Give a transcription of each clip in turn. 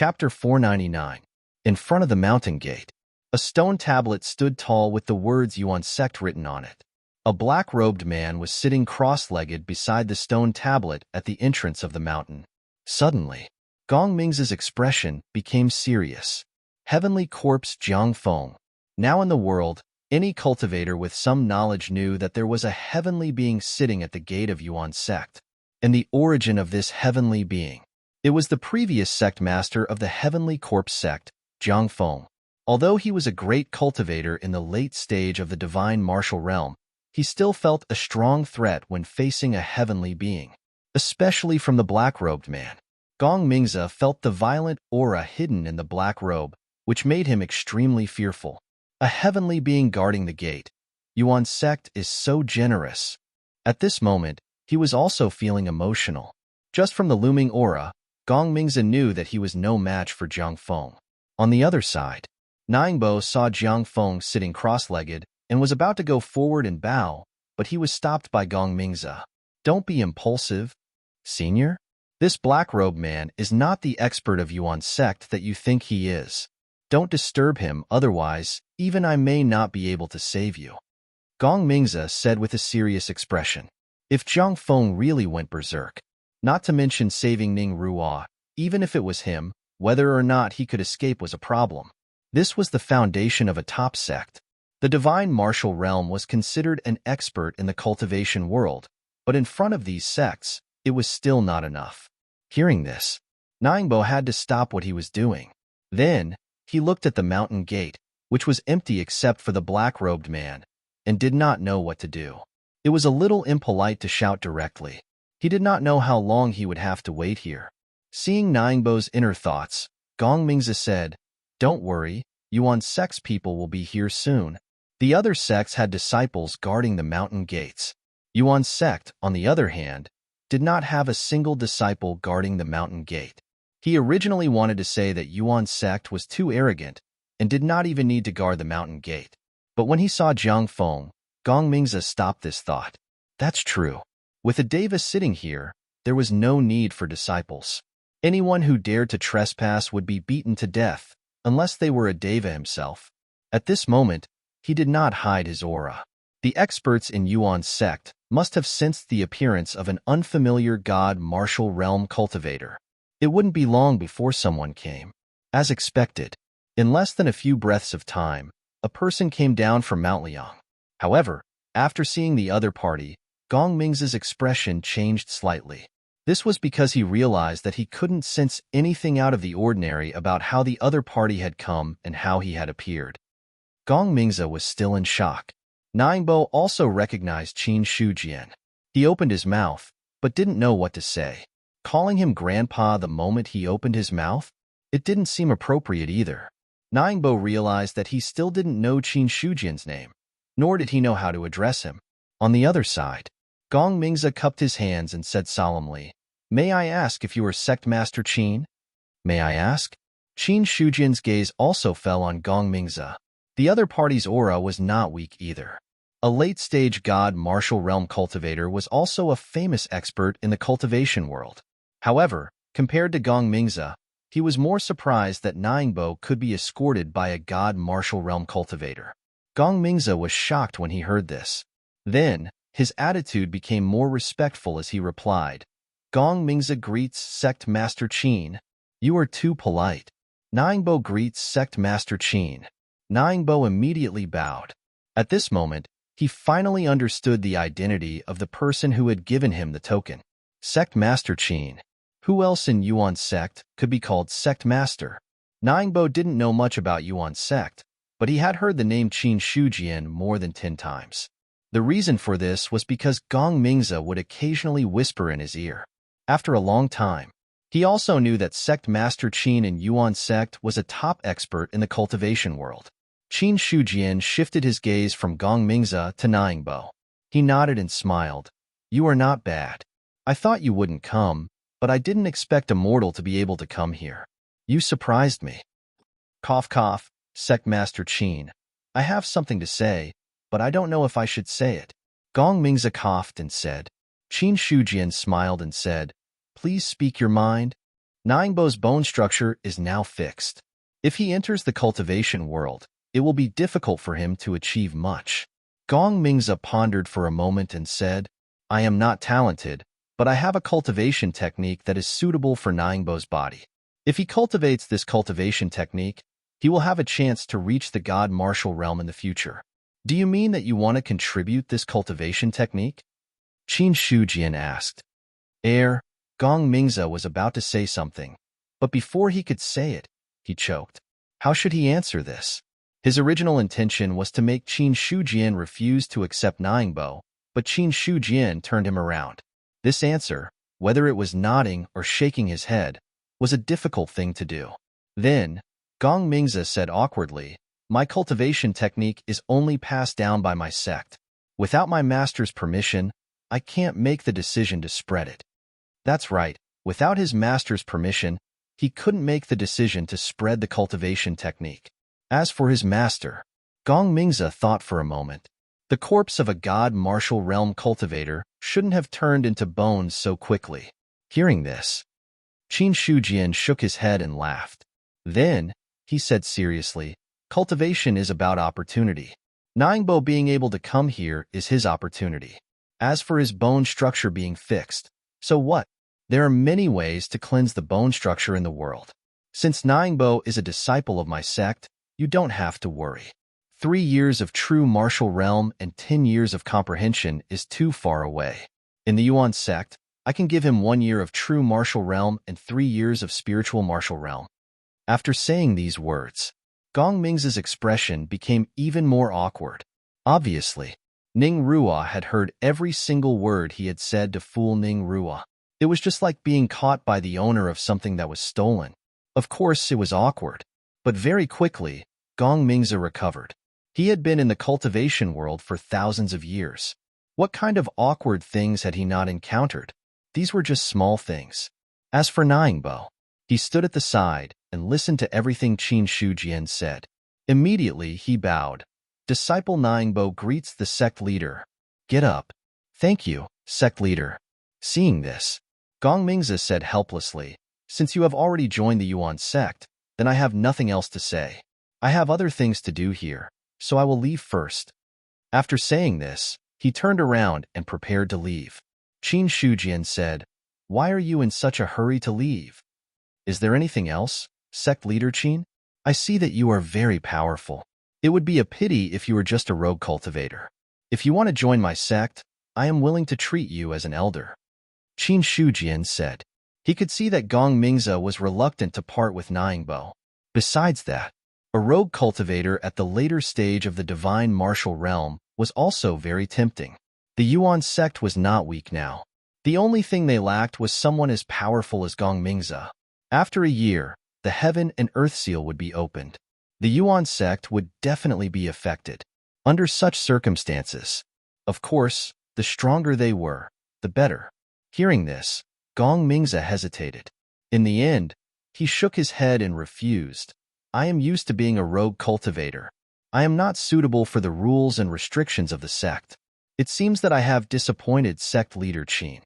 Chapter 499. In front of the mountain gate, a stone tablet stood tall with the words Yuan sect written on it. A black-robed man was sitting cross-legged beside the stone tablet at the entrance of the mountain. Suddenly, Gong Ming's expression became serious. Heavenly Corpse Jiang Feng. Now in the world, any cultivator with some knowledge knew that there was a heavenly being sitting at the gate of Yuan sect. And the origin of this heavenly being. It was the previous sect master of the Heavenly Corpse sect, Jiang Feng. Although he was a great cultivator in the late stage of the divine martial realm, he still felt a strong threat when facing a heavenly being, especially from the black-robed man. Gong Mingza felt the violent aura hidden in the black robe, which made him extremely fearful. A heavenly being guarding the gate. Yuan sect is so generous. At this moment, he was also feeling emotional. Just from the looming aura, Gong Mingza knew that he was no match for Jiang Feng. On the other side, Ningbo saw Jiang Feng sitting cross-legged and was about to go forward and bow, but he was stopped by Gong Mingza. Don't be impulsive, senior. This black-robed man is not the expert of Yuan sect that you think he is. Don't disturb him, otherwise, even I may not be able to save you. Gong Mingza said with a serious expression. If Jiang Feng really went berserk, not to mention saving Ning Ruo, even if it was him, whether or not he could escape was a problem. This was the foundation of a top sect. The divine martial realm was considered an expert in the cultivation world, but in front of these sects, it was still not enough. Hearing this, Ningbo had to stop what he was doing. Then, he looked at the mountain gate, which was empty except for the black-robed man, and did not know what to do. It was a little impolite to shout directly. He did not know how long he would have to wait here. Seeing Ningbo's inner thoughts, Gong Mingza said, "Don't worry, Yuan sect's people will be here soon." The other sects had disciples guarding the mountain gates. Yuan sect, on the other hand, did not have a single disciple guarding the mountain gate. He originally wanted to say that Yuan sect was too arrogant and did not even need to guard the mountain gate. But when he saw Jiang Feng, Gong Mingza stopped this thought. That's true. With a deva sitting here, there was no need for disciples. Anyone who dared to trespass would be beaten to death, unless they were a deva himself. At this moment, he did not hide his aura. The experts in Yuan sect must have sensed the appearance of an unfamiliar god martial realm cultivator. It wouldn't be long before someone came. As expected, in less than a few breaths of time, a person came down from Mount Liang. However, after seeing the other party, Gong Ming's expression changed slightly. This was because he realized that he couldn't sense anything out of the ordinary about how the other party had come and how he had appeared. Gong Mingza was still in shock. Ningbo also recognized Qin Shujian. He opened his mouth, but didn't know what to say. Calling him grandpa the moment he opened his mouth? It didn't seem appropriate either. Ningbo realized that he still didn't know Qin Shujian's name, nor did he know how to address him. On the other side, Gong Mingza cupped his hands and said solemnly, "May I ask if you are Sect Master Qin?" "May I ask?" Qin Shujian's gaze also fell on Gong Mingza. The other party's aura was not weak either. A late-stage god martial realm cultivator was also a famous expert in the cultivation world. However, compared to Gong Mingza, he was more surprised that Ningbo could be escorted by a god martial realm cultivator. Gong Mingza was shocked when he heard this. Then, his attitude became more respectful as he replied, "Gong Mingza greets Sect Master Qin. You are too polite." Ningbo greets Sect Master Qin. Ningbo immediately bowed. At this moment, he finally understood the identity of the person who had given him the token. Sect Master Qin. Who else in Yuan sect could be called Sect Master? Ningbo didn't know much about Yuan sect, but he had heard the name Qin Shujian more than 10 times. The reason for this was because Gong Mingza would occasionally whisper in his ear. After a long time, he also knew that Sect Master Qin in Yuan sect was a top expert in the cultivation world. Qin Shujian shifted his gaze from Gong Mingza to Ningbo. He nodded and smiled. "You are not bad. I thought you wouldn't come, but I didn't expect a mortal to be able to come here. You surprised me." Cough cough, Sect Master Qin. "I have something to say, but I don't know if I should say it." Gong Mingza coughed and said. Qin Shujian smiled and said, "Please speak your mind." Ningbo's bone structure is now fixed. If he enters the cultivation world, it will be difficult for him to achieve much. Gong Mingze pondered for a moment and said, I am not talented, but I have a cultivation technique that is suitable for Ningbo's body. If he cultivates this cultivation technique, he will have a chance to reach the God martial realm in the future. Do you mean that you want to contribute this cultivation technique? Qin Shujian asked. Gong Mingze was about to say something, but before he could say it, he choked. How should he answer this? His original intention was to make Qin Shujian refuse to accept Ningbo, but Qin Shujian turned him around. This answer, whether it was nodding or shaking his head, was a difficult thing to do. Then, Gong Mingze said awkwardly, my cultivation technique is only passed down by my sect. Without my master's permission, I can't make the decision to spread it. That's right, without his master's permission, he couldn't make the decision to spread the cultivation technique. As for his master, Gong Mingze thought for a moment. The corpse of a God martial realm cultivator shouldn't have turned into bones so quickly. Hearing this, Qin Shujian shook his head and laughed. Then, he said seriously, cultivation is about opportunity. Ningbo being able to come here is his opportunity. As for his bone structure being fixed, so what? There are many ways to cleanse the bone structure in the world. Since Ningbo is a disciple of my sect, you don't have to worry. 3 years of true martial realm and 10 years of comprehension is too far away. In the Yuan sect, I can give him 1 year of true martial realm and 3 years of spiritual martial realm. After saying these words, Gong Mingze's expression became even more awkward. Obviously, Ning Ruo had heard every single word he had said to fool Ning Ruo. It was just like being caught by the owner of something that was stolen. Of course, it was awkward. But very quickly, Gong Mingze recovered. He had been in the cultivation world for thousands of years. What kind of awkward things had he not encountered? These were just small things. As for Ningbo, he stood at the side and listened to everything Qin Shujian said. Immediately, he bowed. Disciple Ningbo greets the sect leader. Get up. Thank you, sect leader. Seeing this, Gong Mingze said helplessly, since you have already joined the Yuan sect, then I have nothing else to say. I have other things to do here, so I will leave first. After saying this, he turned around and prepared to leave. Qin Shujian said, Why are you in such a hurry to leave? Is there anything else, sect leader Qin? I see that you are very powerful. It would be a pity if you were just a rogue cultivator. If you want to join my sect, I am willing to treat you as an elder. Qin Shujian said. He could see that Gong Mingze was reluctant to part with Ningbo. Besides that, a rogue cultivator at the later stage of the divine martial realm was also very tempting. The Yuan sect was not weak now. The only thing they lacked was someone as powerful as Gong Mingze. After a year, the heaven and earth seal would be opened. The Yuan sect would definitely be affected. Under such circumstances, of course, the stronger they were, the better. Hearing this, Gong Mingze hesitated. In the end, he shook his head and refused. I am used to being a rogue cultivator. I am not suitable for the rules and restrictions of the sect. It seems that I have disappointed sect leader Qin.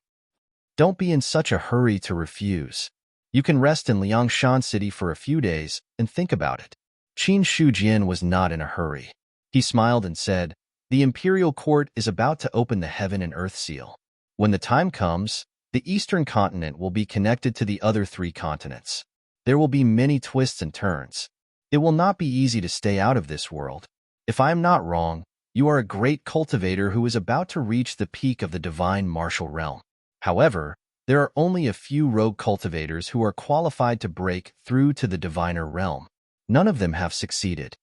Don't be in such a hurry to refuse. You can rest in Liangshan City for a few days and think about it. Qin Shujian was not in a hurry. He smiled and said, The imperial court is about to open the heaven and earth seal. When the time comes, the eastern continent will be connected to the other 3 continents. There will be many twists and turns. It will not be easy to stay out of this world. If I am not wrong, you are a great cultivator who is about to reach the peak of the divine martial realm. However, there are only a few rogue cultivators who are qualified to break through to the diviner realm. None of them have succeeded.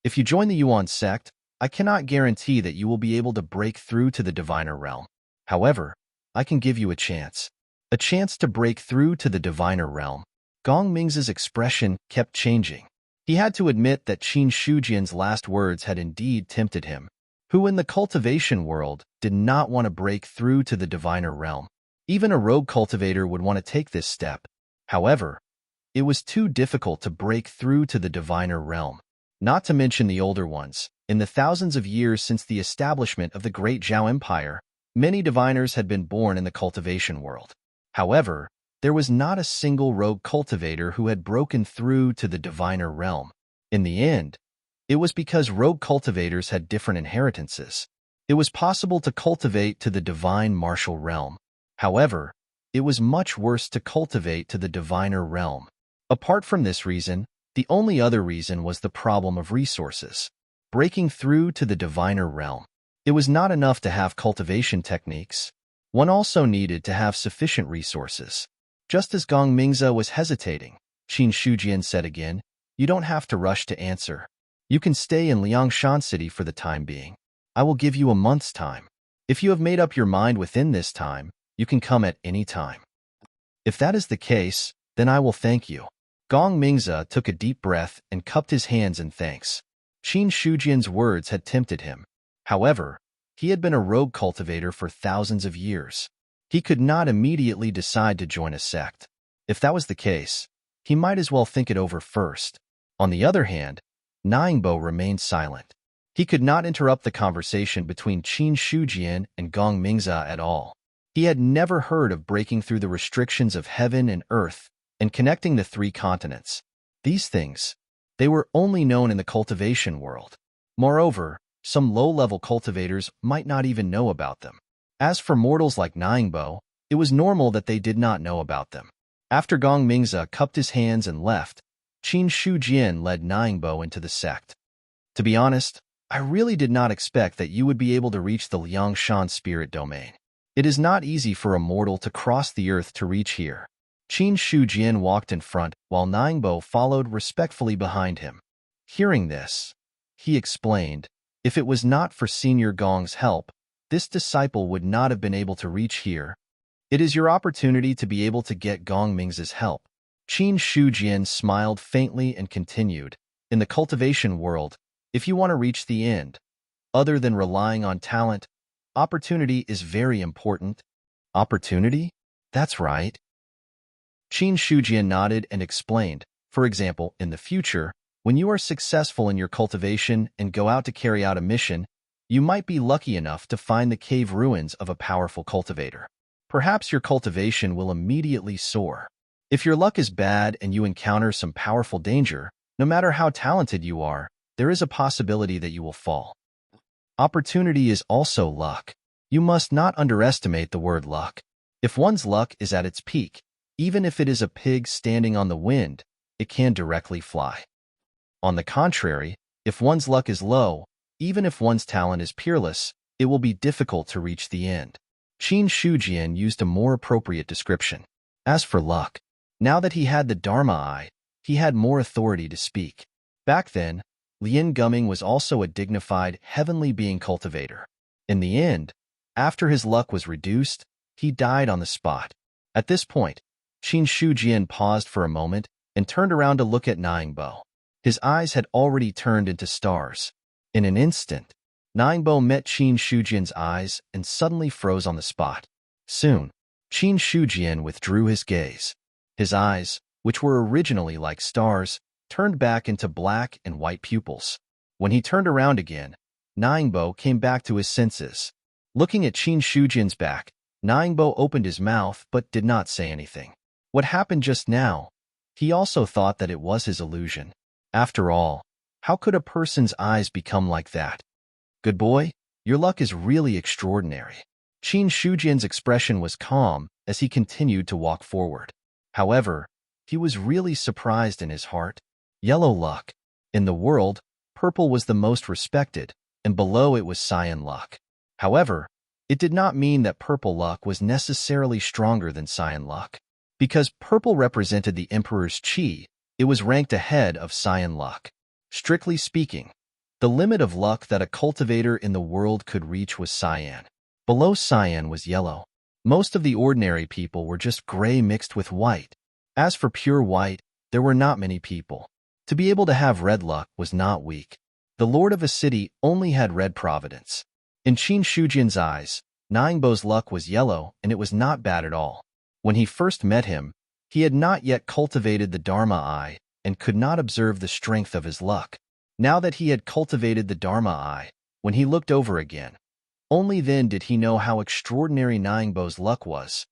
If you join the Yuan sect, I cannot guarantee that you will be able to break through to the diviner realm. However, I can give you a chance. A chance to break through to the diviner realm. Gong Mingze's expression kept changing. He had to admit that Qin Shujian's last words had indeed tempted him, who in the cultivation world did not want to break through to the diviner realm. Even a rogue cultivator would want to take this step. However, it was too difficult to break through to the diviner realm. Not to mention the older ones. In the thousands of years since the establishment of the Great Zhao Empire, many diviners had been born in the cultivation world. However, There was not a single rogue cultivator who had broken through to the diviner realm. In the end, it was because rogue cultivators had different inheritances. It was possible to cultivate to the divine martial realm. However, it was much worse to cultivate to the diviner realm. Apart from this reason, the only other reason was the problem of resources. Breaking through to the diviner realm. It was not enough to have cultivation techniques. One also needed to have sufficient resources. Just as Gong Mingze was hesitating, Qin Shujian said again, "You don't have to rush to answer. You can stay in Liangshan City for the time being. I will give you a month's time. If you have made up your mind within this time, you can come at any time." "If that is the case, then I will thank you." Gong Mingze took a deep breath and cupped his hands in thanks. Qin Shujian's words had tempted him. However, he had been a rogue cultivator for thousands of years. He could not immediately decide to join a sect. If that was the case, he might as well think it over first. On the other hand, Ningbo remained silent. He could not interrupt the conversation between Qin Shujian and Gong Mingze at all. He had never heard of breaking through the restrictions of heaven and earth and connecting the three continents. These things, they were only known in the cultivation world. Moreover, some low-level cultivators might not even know about them. As for mortals like Ningbo, it was normal that they did not know about them. After Gong Mingze cupped his hands and left, Qin Shujian led Ningbo into the sect. "To be honest, I really did not expect that you would be able to reach the Liangshan spirit domain. It is not easy for a mortal to cross the earth to reach here." Qin Shujian walked in front, while Ningbo followed respectfully behind him. Hearing this, he explained, "If it was not for Senior Gong's help, this disciple would not have been able to reach here. It is your opportunity to be able to get Gong Mingze's help." Qin Shujian smiled faintly and continued, "In the cultivation world, if you want to reach the end, other than relying on talent, opportunity is very important." "Opportunity? That's right." Qin Shujian nodded and explained, "For example, in the future, when you are successful in your cultivation and go out to carry out a mission, you might be lucky enough to find the cave ruins of a powerful cultivator. Perhaps your cultivation will immediately soar. If your luck is bad and you encounter some powerful danger, no matter how talented you are, there is a possibility that you will fall." Opportunity is also luck. You must not underestimate the word luck. If one's luck is at its peak, even if it is a pig standing on the wind, it can directly fly. On the contrary, if one's luck is low, even if one's talent is peerless, it will be difficult to reach the end. Qin Shujian used a more appropriate description. As for luck, now that he had the Dharma Eye, he had more authority to speak. Back then, Lin Gumming was also a dignified, heavenly being cultivator. In the end, after his luck was reduced, he died on the spot. At this point, Qin Shujian paused for a moment and turned around to look at Ningbo. His eyes had already turned into stars. In an instant, Ningbo met Qin Shujian's eyes and suddenly froze on the spot. Soon, Qin Shujian withdrew his gaze. His eyes, which were originally like stars, turned back into black and white pupils. When he turned around again, Ningbo came back to his senses. Looking at Qin Shujian's back, Ningbo opened his mouth but did not say anything. What happened just now? He also thought that it was his illusion. After all, how could a person's eyes become like that? "Good boy, your luck is really extraordinary." Qin Shujian's expression was calm as he continued to walk forward. However, he was really surprised in his heart. Yellow luck. In the world, purple was the most respected, and below it was cyan luck. However, it did not mean that purple luck was necessarily stronger than cyan luck. Because purple represented the emperor's qi, it was ranked ahead of cyan luck. Strictly speaking, the limit of luck that a cultivator in the world could reach was cyan. Below cyan was yellow. Most of the ordinary people were just gray mixed with white. As for pure white, there were not many people. To be able to have red luck was not weak. The lord of a city only had red providence. In Qin Shujian's eyes, Ningbo's luck was yellow, and it was not bad at all. When he first met him, he had not yet cultivated the Dharma Eye and could not observe the strength of his luck. Now that he had cultivated the Dharma Eye, when he looked over again, only then did he know how extraordinary Ningbo's luck was.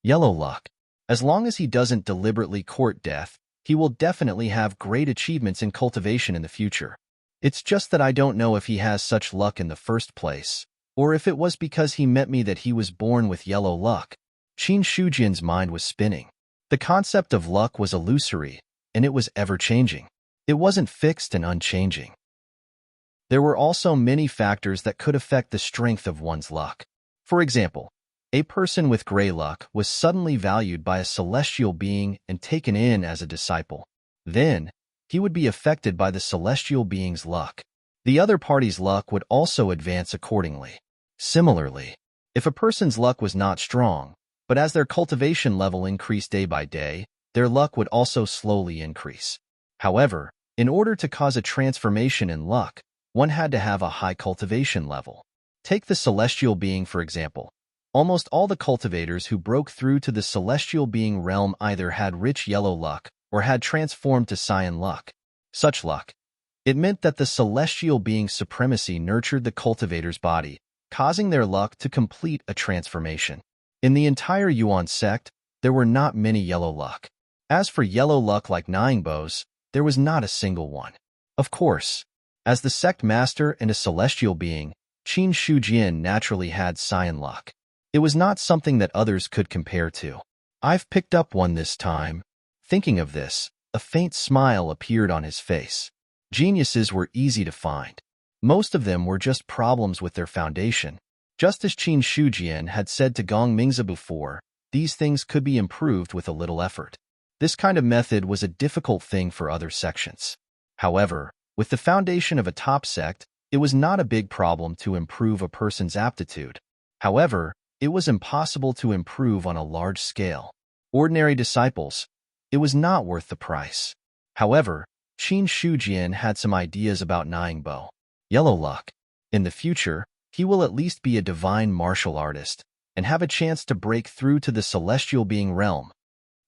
Yellow luck. As long as he doesn't deliberately court death, he will definitely have great achievements in cultivation in the future. It's just that I don't know if he has such luck in the first place, or if it was because he met me that he was born with yellow luck. Qin Shujian's mind was spinning. The concept of luck was illusory, and it was ever-changing. It wasn't fixed and unchanging. There were also many factors that could affect the strength of one's luck. For example, a person with gray luck was suddenly valued by a celestial being and taken in as a disciple. Then, he would be affected by the celestial being's luck. The other party's luck would also advance accordingly. Similarly, if a person's luck was not strong, but as their cultivation level increased day by day, their luck would also slowly increase. However, in order to cause a transformation in luck, one had to have a high cultivation level. Take the celestial being, for example. Almost all the cultivators who broke through to the celestial being realm either had rich yellow luck or had transformed to cyan luck. Such luck. It meant that the celestial being's supremacy nurtured the cultivator's body, causing their luck to complete a transformation. In the entire Yuan sect, there were not many yellow luck. As for yellow luck like Ningbo's, there was not a single one. Of course, as the sect master and a celestial being, Qin Shujian naturally had cyan luck. It was not something that others could compare to. I've picked up one this time. Thinking of this, a faint smile appeared on his face. Geniuses were easy to find. Most of them were just problems with their foundation. Just as Qin Shujian had said to Gong Mingzi before, these things could be improved with a little effort. This kind of method was a difficult thing for other sections. However, with the foundation of a top sect, it was not a big problem to improve a person's aptitude. However, it was impossible to improve on a large scale. Ordinary disciples, it was not worth the price. However, Qin Shujian had some ideas about Ningbo. Yellow luck. In the future, he will at least be a divine martial artist and have a chance to break through to the celestial being realm.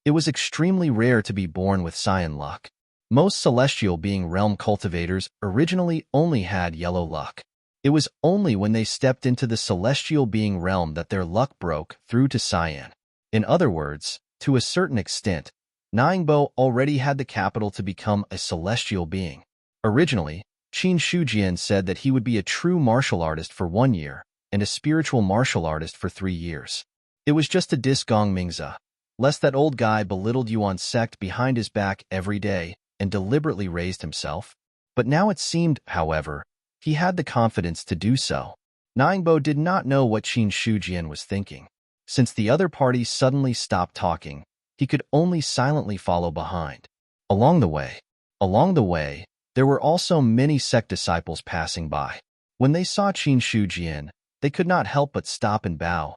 It was extremely rare to be born with cyan luck. Most celestial being realm cultivators originally only had yellow luck. It was only when they stepped into the celestial being realm that their luck broke through to cyan. In other words, to a certain extent, Ningbo already had the capital to become a celestial being. Originally, Qin Shujian said that he would be a true martial artist for 1 year and a spiritual martial artist for 3 years. It was just to diss Gong Mingzi, lest that old guy belittled Yuan sect behind his back every day and deliberately raised himself. But now it seemed, however, he had the confidence to do so. Ningbo did not know what Qin Shujian was thinking. Since the other party suddenly stopped talking, he could only silently follow behind. Along the way, there were also many sect disciples passing by. When they saw Qin Shujian, they could not help but stop and bow.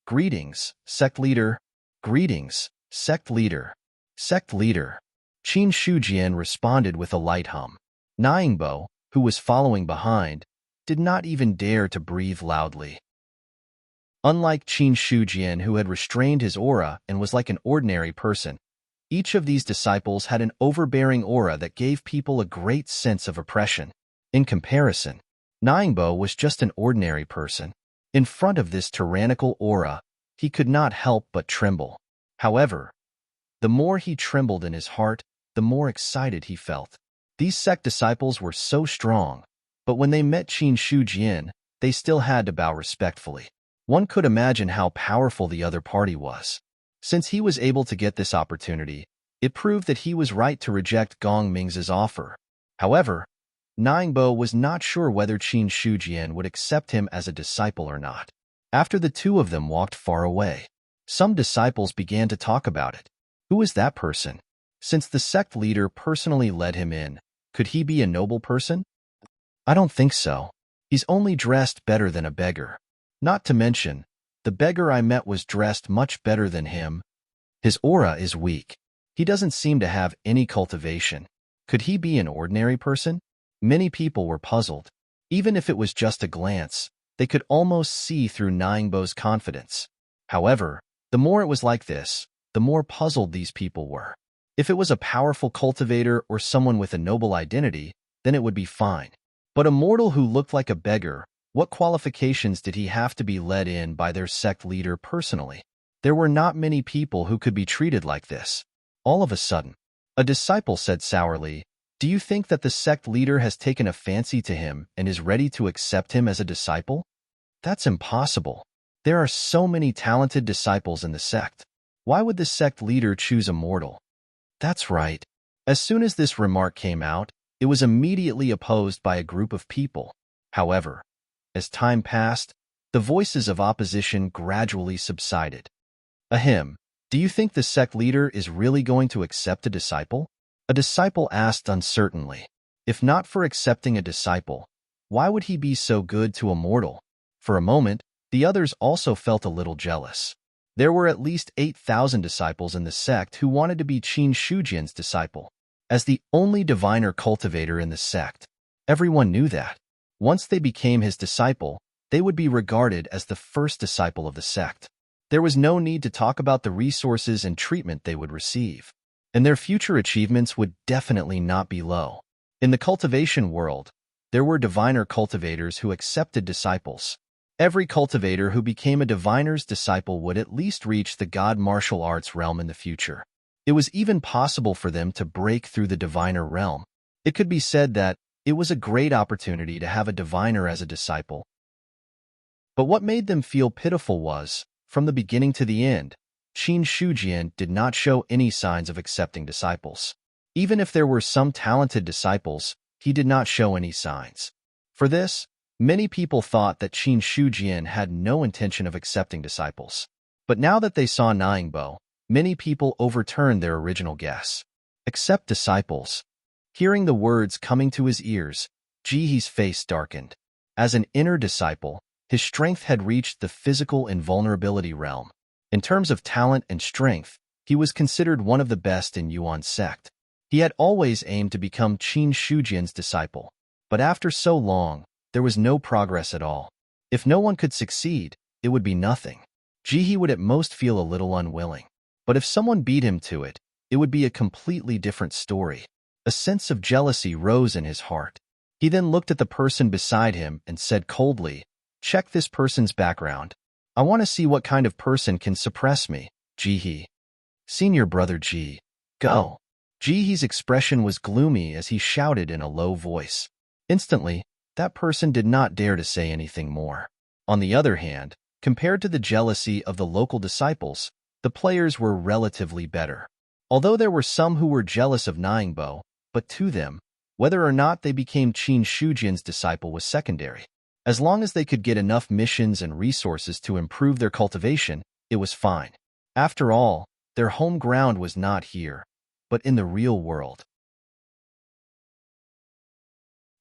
"Greetings, sect leader." "Greetings, sect leader." "Sect leader." Qin Shujian responded with a light hum. Ningbo, who was following behind, did not even dare to breathe loudly. Unlike Qin Shujian, who had restrained his aura and was like an ordinary person, each of these disciples had an overbearing aura that gave people a great sense of oppression. In comparison, Ningbo was just an ordinary person. In front of this tyrannical aura, he could not help but tremble. However, the more he trembled in his heart, the more excited he felt. These sect disciples were so strong, but when they met Qin Shujian, they still had to bow respectfully. One could imagine how powerful the other party was. Since he was able to get this opportunity, it proved that he was right to reject Gong Mingzi's offer. However, Ningbo was not sure whether Qin Shujian would accept him as a disciple or not. After the two of them walked far away, some disciples began to talk about it. Who is that person? Since the sect leader personally led him in, could he be a noble person? I don't think so. He's only dressed better than a beggar. Not to mention, the beggar I met was dressed much better than him. His aura is weak. He doesn't seem to have any cultivation. Could he be an ordinary person? Many people were puzzled. Even if it was just a glance, they could almost see through Ningbo's confidence. However, the more it was like this, the more puzzled these people were. If it was a powerful cultivator or someone with a noble identity, then it would be fine. But a mortal who looked like a beggar, what qualifications did he have to be led in by their sect leader personally? There were not many people who could be treated like this. All of a sudden, a disciple said sourly, "Do you think that the sect leader has taken a fancy to him and is ready to accept him as a disciple? That's impossible. There are so many talented disciples in the sect. Why would the sect leader choose a mortal?" That's right. As soon as this remark came out, it was immediately opposed by a group of people. However, as time passed, the voices of opposition gradually subsided. Ahem, do you think the sect leader is really going to accept a disciple? A disciple asked uncertainly. If not for accepting a disciple, why would he be so good to a mortal? For a moment, the others also felt a little jealous. There were at least 8,000 disciples in the sect who wanted to be Qin Shujian's disciple. As the only diviner cultivator in the sect, everyone knew that. Once they became his disciple, they would be regarded as the first disciple of the sect. There was no need to talk about the resources and treatment they would receive, and their future achievements would definitely not be low. In the cultivation world, there were diviner cultivators who accepted disciples. Every cultivator who became a diviner's disciple would at least reach the god martial arts realm in the future. It was even possible for them to break through the diviner realm. It could be said that it was a great opportunity to have a diviner as a disciple. But what made them feel pitiful was, from the beginning to the end, Qin Shujian did not show any signs of accepting disciples. Even if there were some talented disciples, he did not show any signs. For this, many people thought that Qin Shujian had no intention of accepting disciples. But now that they saw Ningbo, many people overturned their original guess. Accept disciples. Hearing the words coming to his ears, Jihe's face darkened. As an inner disciple, his strength had reached the physical invulnerability realm. In terms of talent and strength, he was considered one of the best in Yuan's sect. He had always aimed to become Qin Shujian's disciple. But after so long, there was no progress at all. If no one could succeed, it would be nothing. Jihe would at most feel a little unwilling. But if someone beat him to it, it would be a completely different story. A sense of jealousy rose in his heart. He then looked at the person beside him and said coldly, "Check this person's background. I want to see what kind of person can suppress me, Jihe." "Senior brother Ji, go." Jihe's expression was gloomy as he shouted in a low voice. Instantly, that person did not dare to say anything more. On the other hand, compared to the jealousy of the local disciples, the players were relatively better. Although there were some who were jealous of Ningbo, but to them, whether or not they became Qin Shujian's disciple was secondary. As long as they could get enough missions and resources to improve their cultivation, it was fine. After all, their home ground was not here, but in the real world.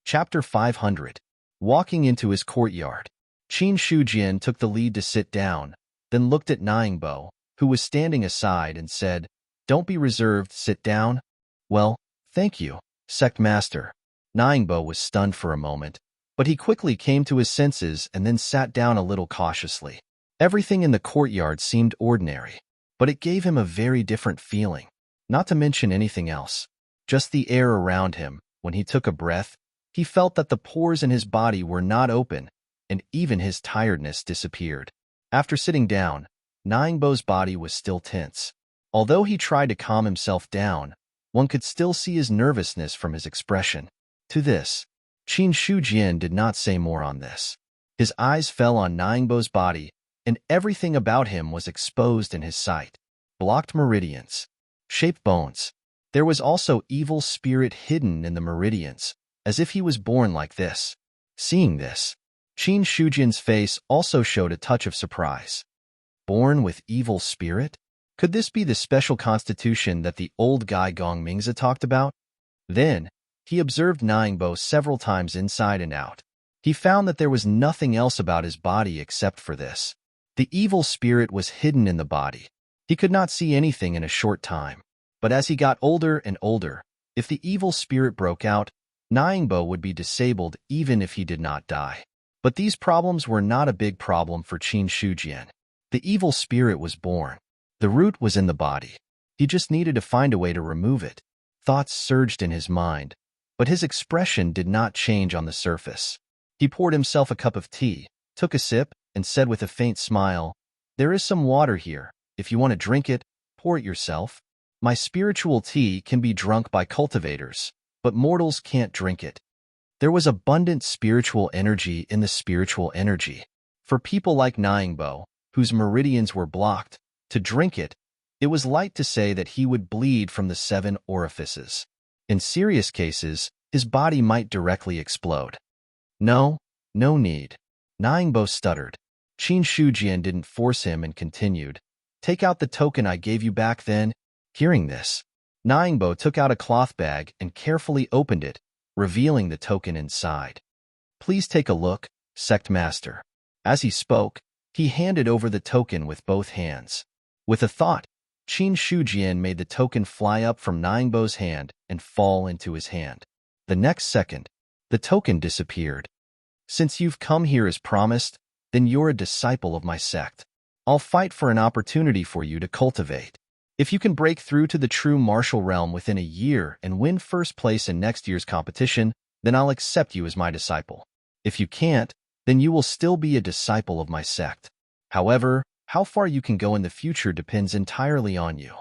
Chapter 500. Walking into his courtyard. Qin Shujian took the lead to sit down, then looked at Ningbo, who was standing aside, and said, "Don't be reserved, sit down." "Well, thank you, Sect Master." Ningbo was stunned for a moment, but he quickly came to his senses and then sat down a little cautiously. Everything in the courtyard seemed ordinary, but it gave him a very different feeling, not to mention anything else. Just the air around him. When he took a breath, he felt that the pores in his body were not open, and even his tiredness disappeared. After sitting down, Ningbo's body was still tense. Although he tried to calm himself down, one could still see his nervousness from his expression. To this, Qin Shujian did not say more on this. His eyes fell on Ningbo's body, and everything about him was exposed in his sight. Blocked meridians. Shaped bones. There was also evil spirit hidden in the meridians, as if he was born like this. Seeing this, Qin Shujian's face also showed a touch of surprise. Born with evil spirit? Could this be the special constitution that the old guy Gong Mingzi talked about? Then, he observed Ningbo several times inside and out. He found that there was nothing else about his body except for this. The evil spirit was hidden in the body. He could not see anything in a short time. But as he got older and older, if the evil spirit broke out, Ningbo would be disabled even if he did not die. But these problems were not a big problem for Qin Shujian. The evil spirit was born. The root was in the body. He just needed to find a way to remove it. Thoughts surged in his mind, but his expression did not change on the surface. He poured himself a cup of tea, took a sip, and said with a faint smile, "There is some water here. If you want to drink it, pour it yourself. My spiritual tea can be drunk by cultivators, but mortals can't drink it. There was abundant spiritual energy in the spiritual energy. For people like Nyingbo, whose meridians were blocked, to drink it, it was light to say that he would bleed from the 7 orifices. In serious cases, his body might directly explode. No need. Nyingbo stuttered. Qin Shujian didn't force him and continued. Take out the token I gave you back then. Hearing this, Nyingbo took out a cloth bag and carefully opened it, revealing the token inside. Please take a look, Sect Master. As he spoke, he handed over the token with both hands. With a thought, Qin Shujian made the token fly up from Nyingbo's hand and fall into his hand. The next second, the token disappeared. Since you've come here as promised, then you're a disciple of my sect. I'll fight for an opportunity for you to cultivate. If you can break through to the true martial realm within a year and win first place in next year's competition, then I'll accept you as my disciple. If you can't, then you will still be a disciple of my sect. However, how far you can go in the future depends entirely on you.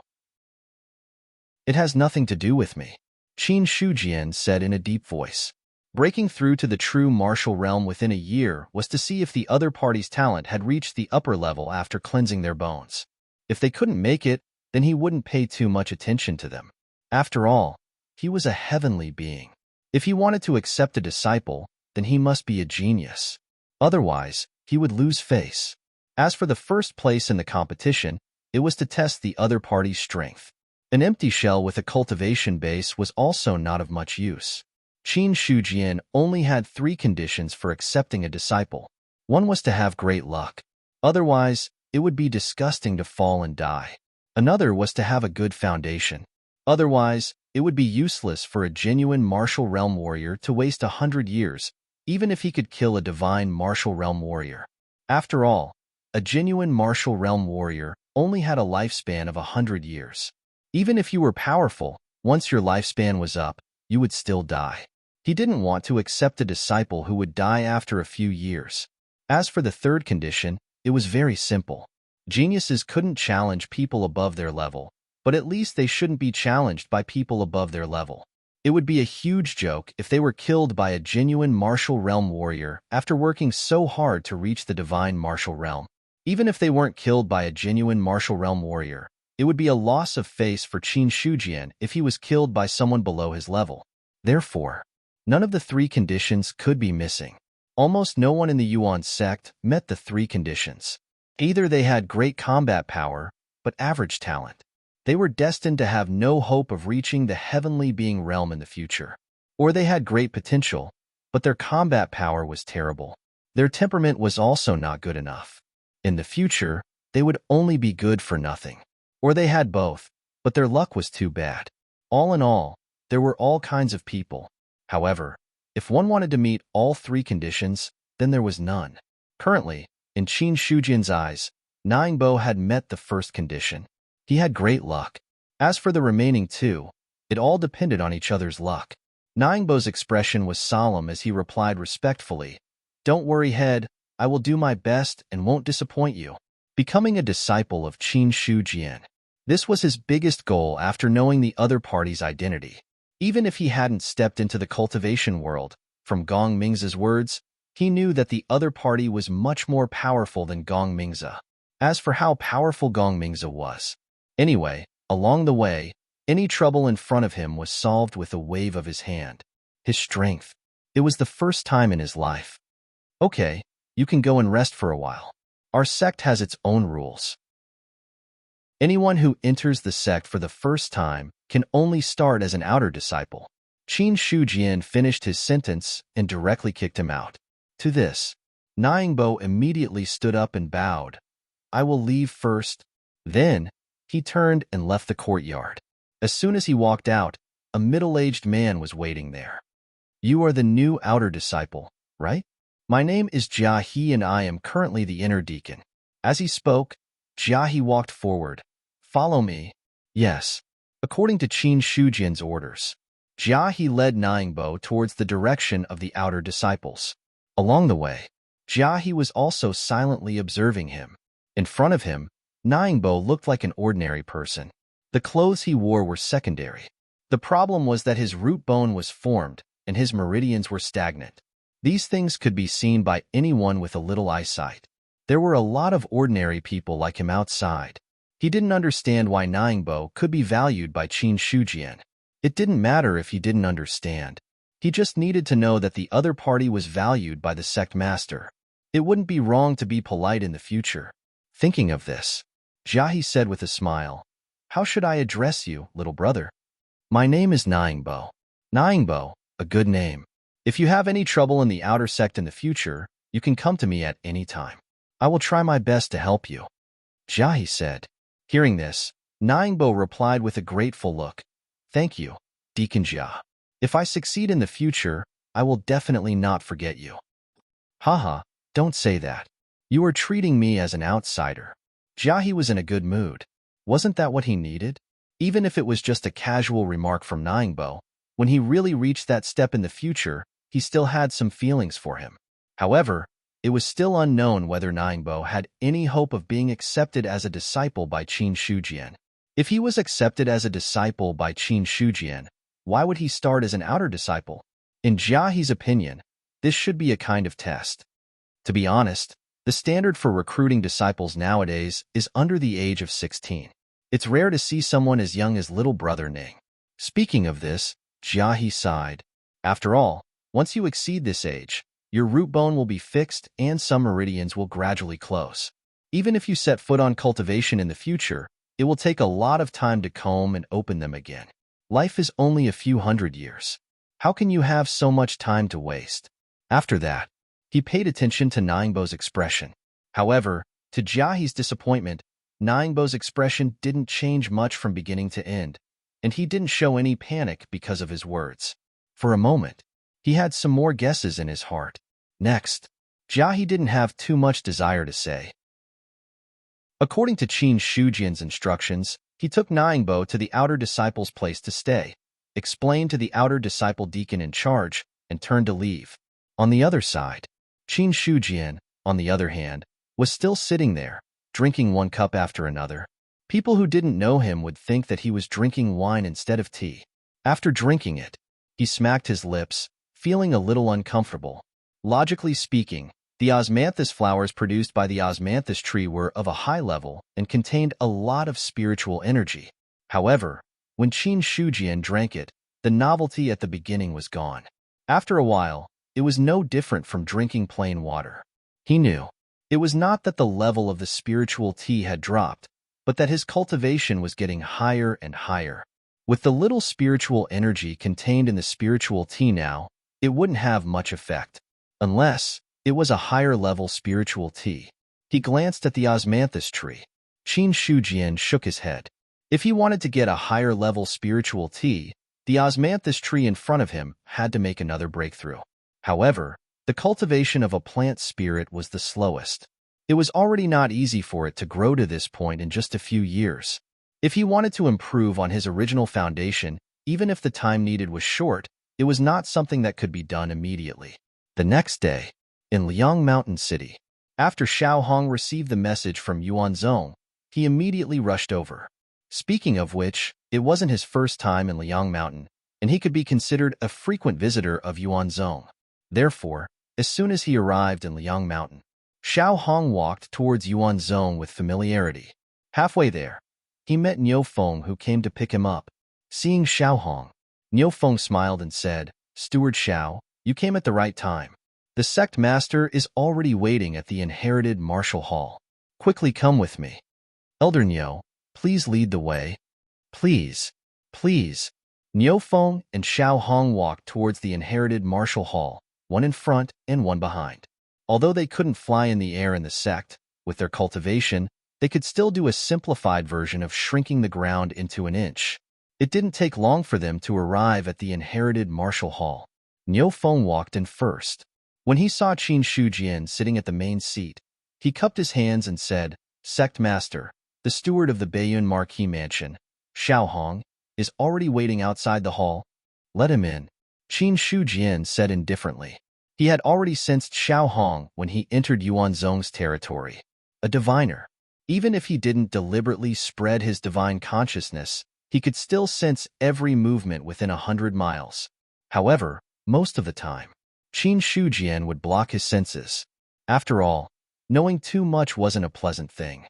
It has nothing to do with me, Qin Shujian said in a deep voice. Breaking through to the true martial realm within a year was to see if the other party's talent had reached the upper level after cleansing their bones. If they couldn't make it, then he wouldn't pay too much attention to them. After all, he was a heavenly being. If he wanted to accept a disciple, then he must be a genius. Otherwise, he would lose face. As for the first place in the competition, it was to test the other party's strength. An empty shell with a cultivation base was also not of much use. Qin Shujian only had 3 conditions for accepting a disciple. One was to have great luck. Otherwise, it would be disgusting to fall and die. Another was to have a good foundation. Otherwise, it would be useless for a genuine martial realm warrior to waste 100 years, even if he could kill a divine martial realm warrior. After all, a genuine martial realm warrior only had a lifespan of 100 years. Even if you were powerful, once your lifespan was up, you would still die. He didn't want to accept a disciple who would die after a few years. As for the third condition, it was very simple. Geniuses couldn't challenge people above their level, but at least they shouldn't be challenged by people above their level. It would be a huge joke if they were killed by a genuine martial realm warrior after working so hard to reach the divine martial realm. Even if they weren't killed by a genuine martial realm warrior, it would be a loss of face for Qin Shujian if he was killed by someone below his level. Therefore, none of the 3 conditions could be missing. Almost no one in the Yuan sect met the 3 conditions. Either they had great combat power, but average talent. They were destined to have no hope of reaching the heavenly being realm in the future. Or they had great potential, but their combat power was terrible. Their temperament was also not good enough. In the future, they would only be good for nothing. Or they had both, but their luck was too bad. All in all, there were all kinds of people. However, if one wanted to meet all 3 conditions, then there was none. Currently, in Qin Shujian's eyes, Nyingbo had met the first condition. He had great luck. As for the remaining 2, it all depended on each other's luck. Nyingbo's expression was solemn as he replied respectfully, "Don't worry, head, I will do my best and won't disappoint you." Becoming a disciple of Qin Shujian. This was his biggest goal after knowing the other party's identity. Even if he hadn't stepped into the cultivation world, from Gong Mingza's words, he knew that the other party was much more powerful than Gong Mingza. As for how powerful Gong Mingza was, anyway, along the way, any trouble in front of him was solved with a wave of his hand. His strength. It was the first time in his life. Okay, you can go and rest for a while. Our sect has its own rules. Anyone who enters the sect for the first time can only start as an outer disciple. Qin Shujian finished his sentence and directly kicked him out. To this, Nyingbo immediately stood up and bowed. "I will leave first." Then, he turned and left the courtyard. As soon as he walked out, a middle-aged man was waiting there. "You are the new outer disciple, right? My name is Jia He and I am currently the inner deacon." As he spoke, Jia He walked forward. "Follow me." Yes. According to Qin Shujian's orders, Jia He led Nyingbo towards the direction of the outer disciples. Along the way, Jia He was also silently observing him. In front of him, Ningbo looked like an ordinary person. The clothes he wore were secondary. The problem was that his root bone was formed and his meridians were stagnant. These things could be seen by anyone with a little eyesight. There were a lot of ordinary people like him outside. He didn't understand why Ningbo could be valued by Qin Shujian. It didn't matter if he didn't understand. He just needed to know that the other party was valued by the sect master. It wouldn't be wrong to be polite in the future. Thinking of this, Jiahe said with a smile, "How should I address you, little brother?" "My name is Ningbo." "Ningbo, a good name. If you have any trouble in the outer sect in the future, you can come to me at any time. I will try my best to help you," Jiahe said. Hearing this, Ningbo replied with a grateful look, "Thank you, Deacon Jia. If I succeed in the future, I will definitely not forget you." "Haha, don't say that. You are treating me as an outsider." Jiahe was in a good mood. Wasn't that what he needed? Even if it was just a casual remark from Ningbo, when he really reached that step in the future, he still had some feelings for him. However, it was still unknown whether Ningbo had any hope of being accepted as a disciple by Qin Shujian. If he was accepted as a disciple by Qin Shujian, why would he start as an outer disciple? In Jiahe's opinion, this should be a kind of test. To be honest, the standard for recruiting disciples nowadays is under the age of 16. It's rare to see someone as young as little brother Ning. Speaking of this, Jiahe sighed. After all, once you exceed this age, your root bone will be fixed and some meridians will gradually close. Even if you set foot on cultivation in the future, it will take a lot of time to comb and open them again. Life is only a few hundred years. How can you have so much time to waste? After that, he paid attention to Ningbo's expression. However, to Jiahe's disappointment, Ningbo's expression didn't change much from beginning to end, and he didn't show any panic because of his words. For a moment, he had some more guesses in his heart. Next, Jiahe didn't have too much desire to say. According to Qin Shujian's instructions, he took Ningbo to the outer disciple's place to stay, explained to the outer disciple deacon in charge, and turned to leave. On the other side, Qin Shujian, on the other hand, was still sitting there, drinking one cup after another. People who didn't know him would think that he was drinking wine instead of tea. After drinking it, he smacked his lips, feeling a little uncomfortable. Logically speaking, the osmanthus flowers produced by the osmanthus tree were of a high level and contained a lot of spiritual energy. However, when Qin Shujian drank it, the novelty at the beginning was gone. After a while, it was no different from drinking plain water. He knew. It was not that the level of the spiritual tea had dropped, but that his cultivation was getting higher and higher. With the little spiritual energy contained in the spiritual tea now, it wouldn't have much effect. Unless it was a higher-level spiritual tea. He glanced at the osmanthus tree. Qin Shujian shook his head. If he wanted to get a higher-level spiritual tea, the osmanthus tree in front of him had to make another breakthrough. However, the cultivation of a plant spirit was the slowest. It was already not easy for it to grow to this point in just a few years. If he wanted to improve on his original foundation, even if the time needed was short, it was not something that could be done immediately. The next day, in Liang Mountain City, after Xiao Hong received the message from Yuanzong, he immediately rushed over. Speaking of which, it wasn't his first time in Liang Mountain, and he could be considered a frequent visitor of Yuanzong. Therefore, as soon as he arrived in Liang Mountain, Xiao Hong walked towards Yuanzong with familiarity. Halfway there, he met Niu Feng, who came to pick him up. Seeing Xiao Hong, Niu Feng smiled and said, "Steward Xiao, you came at the right time. The sect master is already waiting at the inherited martial hall. Quickly come with me. Elder Niu, please lead the way." "Please, please." Niu Feng and Xiao Hong walked towards the inherited martial hall, one in front and one behind. Although they couldn't fly in the air in the sect, with their cultivation, they could still do a simplified version of shrinking the ground into an inch. It didn't take long for them to arrive at the inherited martial hall. Niu Feng walked in first. When he saw Qin Shujian sitting at the main seat, he cupped his hands and said, "Sect Master, the steward of the Baiyun Marquis Mansion, Xiao Hong, is already waiting outside the hall. Let him in." Qin Shujian said indifferently. He had already sensed Xiao Hong when he entered Yuanzong's territory. A diviner. Even if he didn't deliberately spread his divine consciousness, he could still sense every movement within 100 miles. However, most of the time, Qin Shujian would block his senses. After all, knowing too much wasn't a pleasant thing.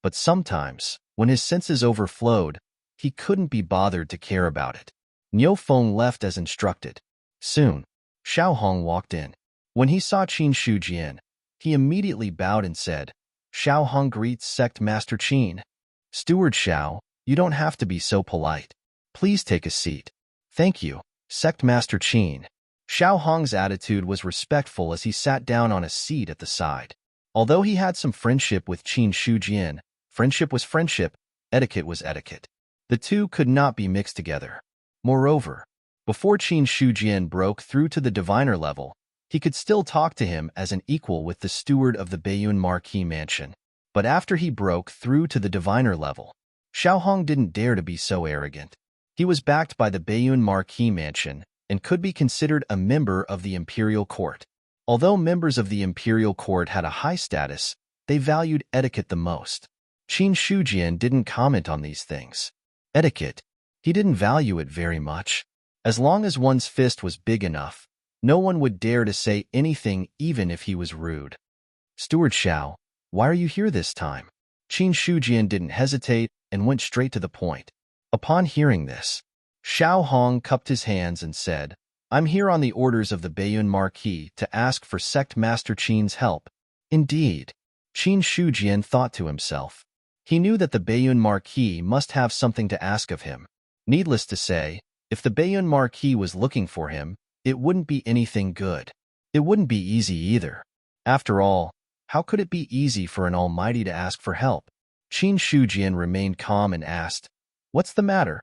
But sometimes, when his senses overflowed, he couldn't be bothered to care about it. Niu Feng left as instructed. Soon, Xiao Hong walked in. When he saw Qin Shujian, he immediately bowed and said, "Xiao Hong greets Sect Master Qin." "Steward Xiao, you don't have to be so polite. Please take a seat." "Thank you, Sect Master Qin." Xiao Hong's attitude was respectful as he sat down on a seat at the side. Although he had some friendship with Qin Shujian, friendship was friendship, etiquette was etiquette. The two could not be mixed together. Moreover, before Qin Shujian broke through to the diviner level, he could still talk to him as an equal with the steward of the Baiyun Marquis mansion. But after he broke through to the diviner level, Xiao Hong didn't dare to be so arrogant. He was backed by the Baiyun Marquis mansion and could be considered a member of the imperial court. Although members of the imperial court had a high status, they valued etiquette the most. Qin Shujian didn't comment on these things. Etiquette, he didn't value it very much. As long as one's fist was big enough, no one would dare to say anything even if he was rude. "Steward Xiao, why are you here this time?" Qin Shujian didn't hesitate and went straight to the point. Upon hearing this, Xiao Hong cupped his hands and said, "I'm here on the orders of the Baiyun Marquis to ask for Sect Master Qin's help." Indeed, Qin Shujian thought to himself. He knew that the Baiyun Marquis must have something to ask of him. Needless to say, if the Baiyun Marquis was looking for him, it wouldn't be anything good. It wouldn't be easy either. After all, how could it be easy for an almighty to ask for help? Qin Shujian remained calm and asked, "What's the matter?"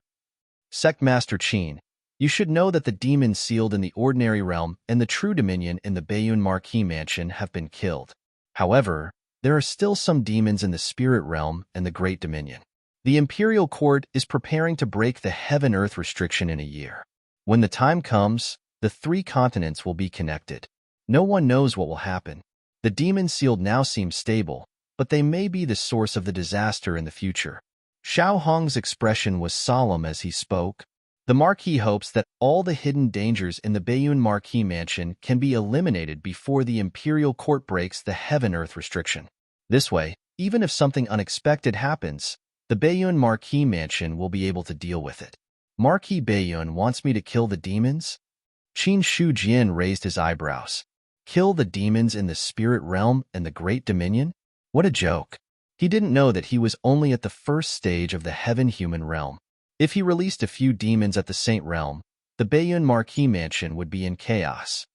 "Sect Master Qin, you should know that the demons sealed in the ordinary realm and the true dominion in the Baiyun Marquis mansion have been killed. However, there are still some demons in the spirit realm and the Great Dominion. The Imperial Court is preparing to break the heaven-earth restriction in a year. When the time comes, the 3 continents will be connected. No one knows what will happen. The demons sealed now seem stable, but they may be the source of the disaster in the future." Xiao Hong's expression was solemn as he spoke. The Marquis hopes that all the hidden dangers in the Baiyun Marquis mansion can be eliminated before the Imperial Court breaks the heaven-earth restriction. This way, even if something unexpected happens, the Baiyun Marquis mansion will be able to deal with it. "Marquis Baiyun wants me to kill the demons?" Qin Shujian raised his eyebrows. Kill the demons in the spirit realm and the Great Dominion? What a joke. He didn't know that he was only at the first stage of the heaven-human realm. If he released a few demons at the Saint Realm, the Baiyun Marquis mansion would be in chaos.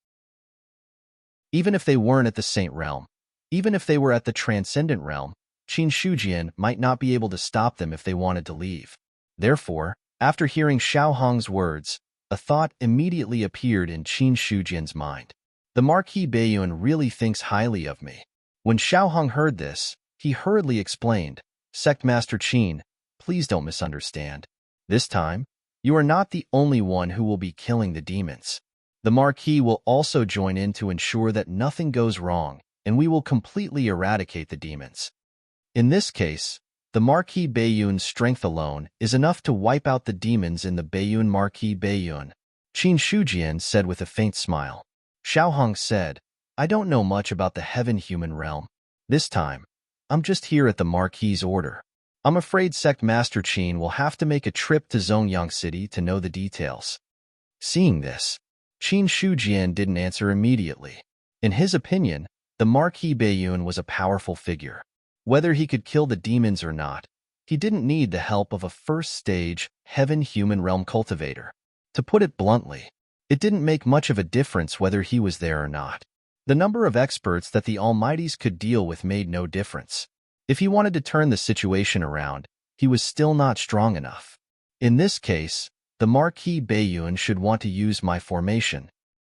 Even if they weren't at the Saint Realm, even if they were at the Transcendent Realm, Qin Shujian might not be able to stop them if they wanted to leave. Therefore, after hearing Xiao Hong's words, a thought immediately appeared in Qin Shujian's mind. The Marquis Baiyun really thinks highly of me. When Xiao Hong heard this, he hurriedly explained, "Sect Master Qin, please don't misunderstand. This time, you are not the only one who will be killing the demons. The Marquis will also join in to ensure that nothing goes wrong, and we will completely eradicate the demons. In this case, the Marquis Baiyun's strength alone is enough to wipe out the demons in the Baiyun Marquis Baiyun," Qin Shujian said with a faint smile. Xiao Hong said, "I don't know much about the heaven-human realm. This time, I'm just here at the Marquis's order. I'm afraid Sect Master Qin will have to make a trip to Zongyang City to know the details." Seeing this, Qin Shujian didn't answer immediately. In his opinion, the Marquis Baiyun was a powerful figure. Whether he could kill the demons or not, he didn't need the help of a first-stage, heaven-human realm cultivator. To put it bluntly, it didn't make much of a difference whether he was there or not. The number of experts that the Almighties could deal with made no difference. If he wanted to turn the situation around, he was still not strong enough. In this case, the Marquis Baiyun should want to use my formation.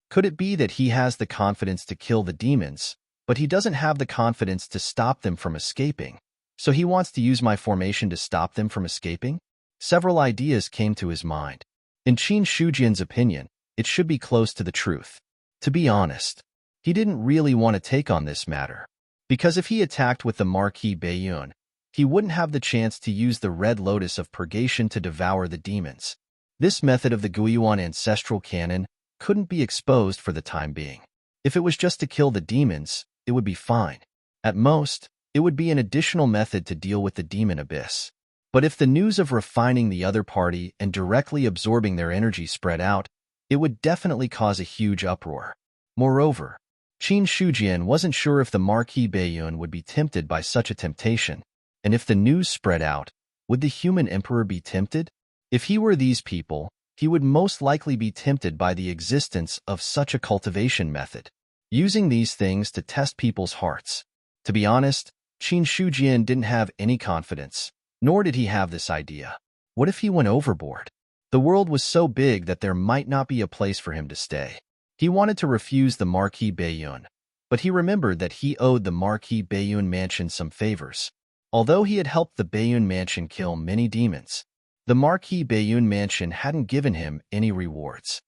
Could it be that he has the confidence to kill the demons, but he doesn't have the confidence to stop them from escaping, so he wants to use my formation to stop them from escaping? Several ideas came to his mind. In Qin Shujian's opinion, it should be close to the truth. To be honest, he didn't really want to take on this matter. Because if he attacked with the Marquis Bayun, he wouldn't have the chance to use the Red Lotus of Purgation to devour the demons. This method of the Guiyuan ancestral canon couldn't be exposed for the time being. If it was just to kill the demons, it would be fine. At most, it would be an additional method to deal with the demon abyss. But if the news of refining the other party and directly absorbing their energy spread out, it would definitely cause a huge uproar. Moreover, Qin Shujian wasn't sure if the Marquis Bayun would be tempted by such a temptation, and if the news spread out, would the human emperor be tempted? If he were these people, he would most likely be tempted by the existence of such a cultivation method, using these things to test people's hearts. To be honest, Qin Shujian didn't have any confidence, nor did he have this idea. What if he went overboard? The world was so big that there might not be a place for him to stay. He wanted to refuse the Marquis Bayun, but he remembered that he owed the Marquis Bayun mansion some favors. Although he had helped the Bayun mansion kill many demons, the Marquis Bayun mansion hadn't given him any rewards.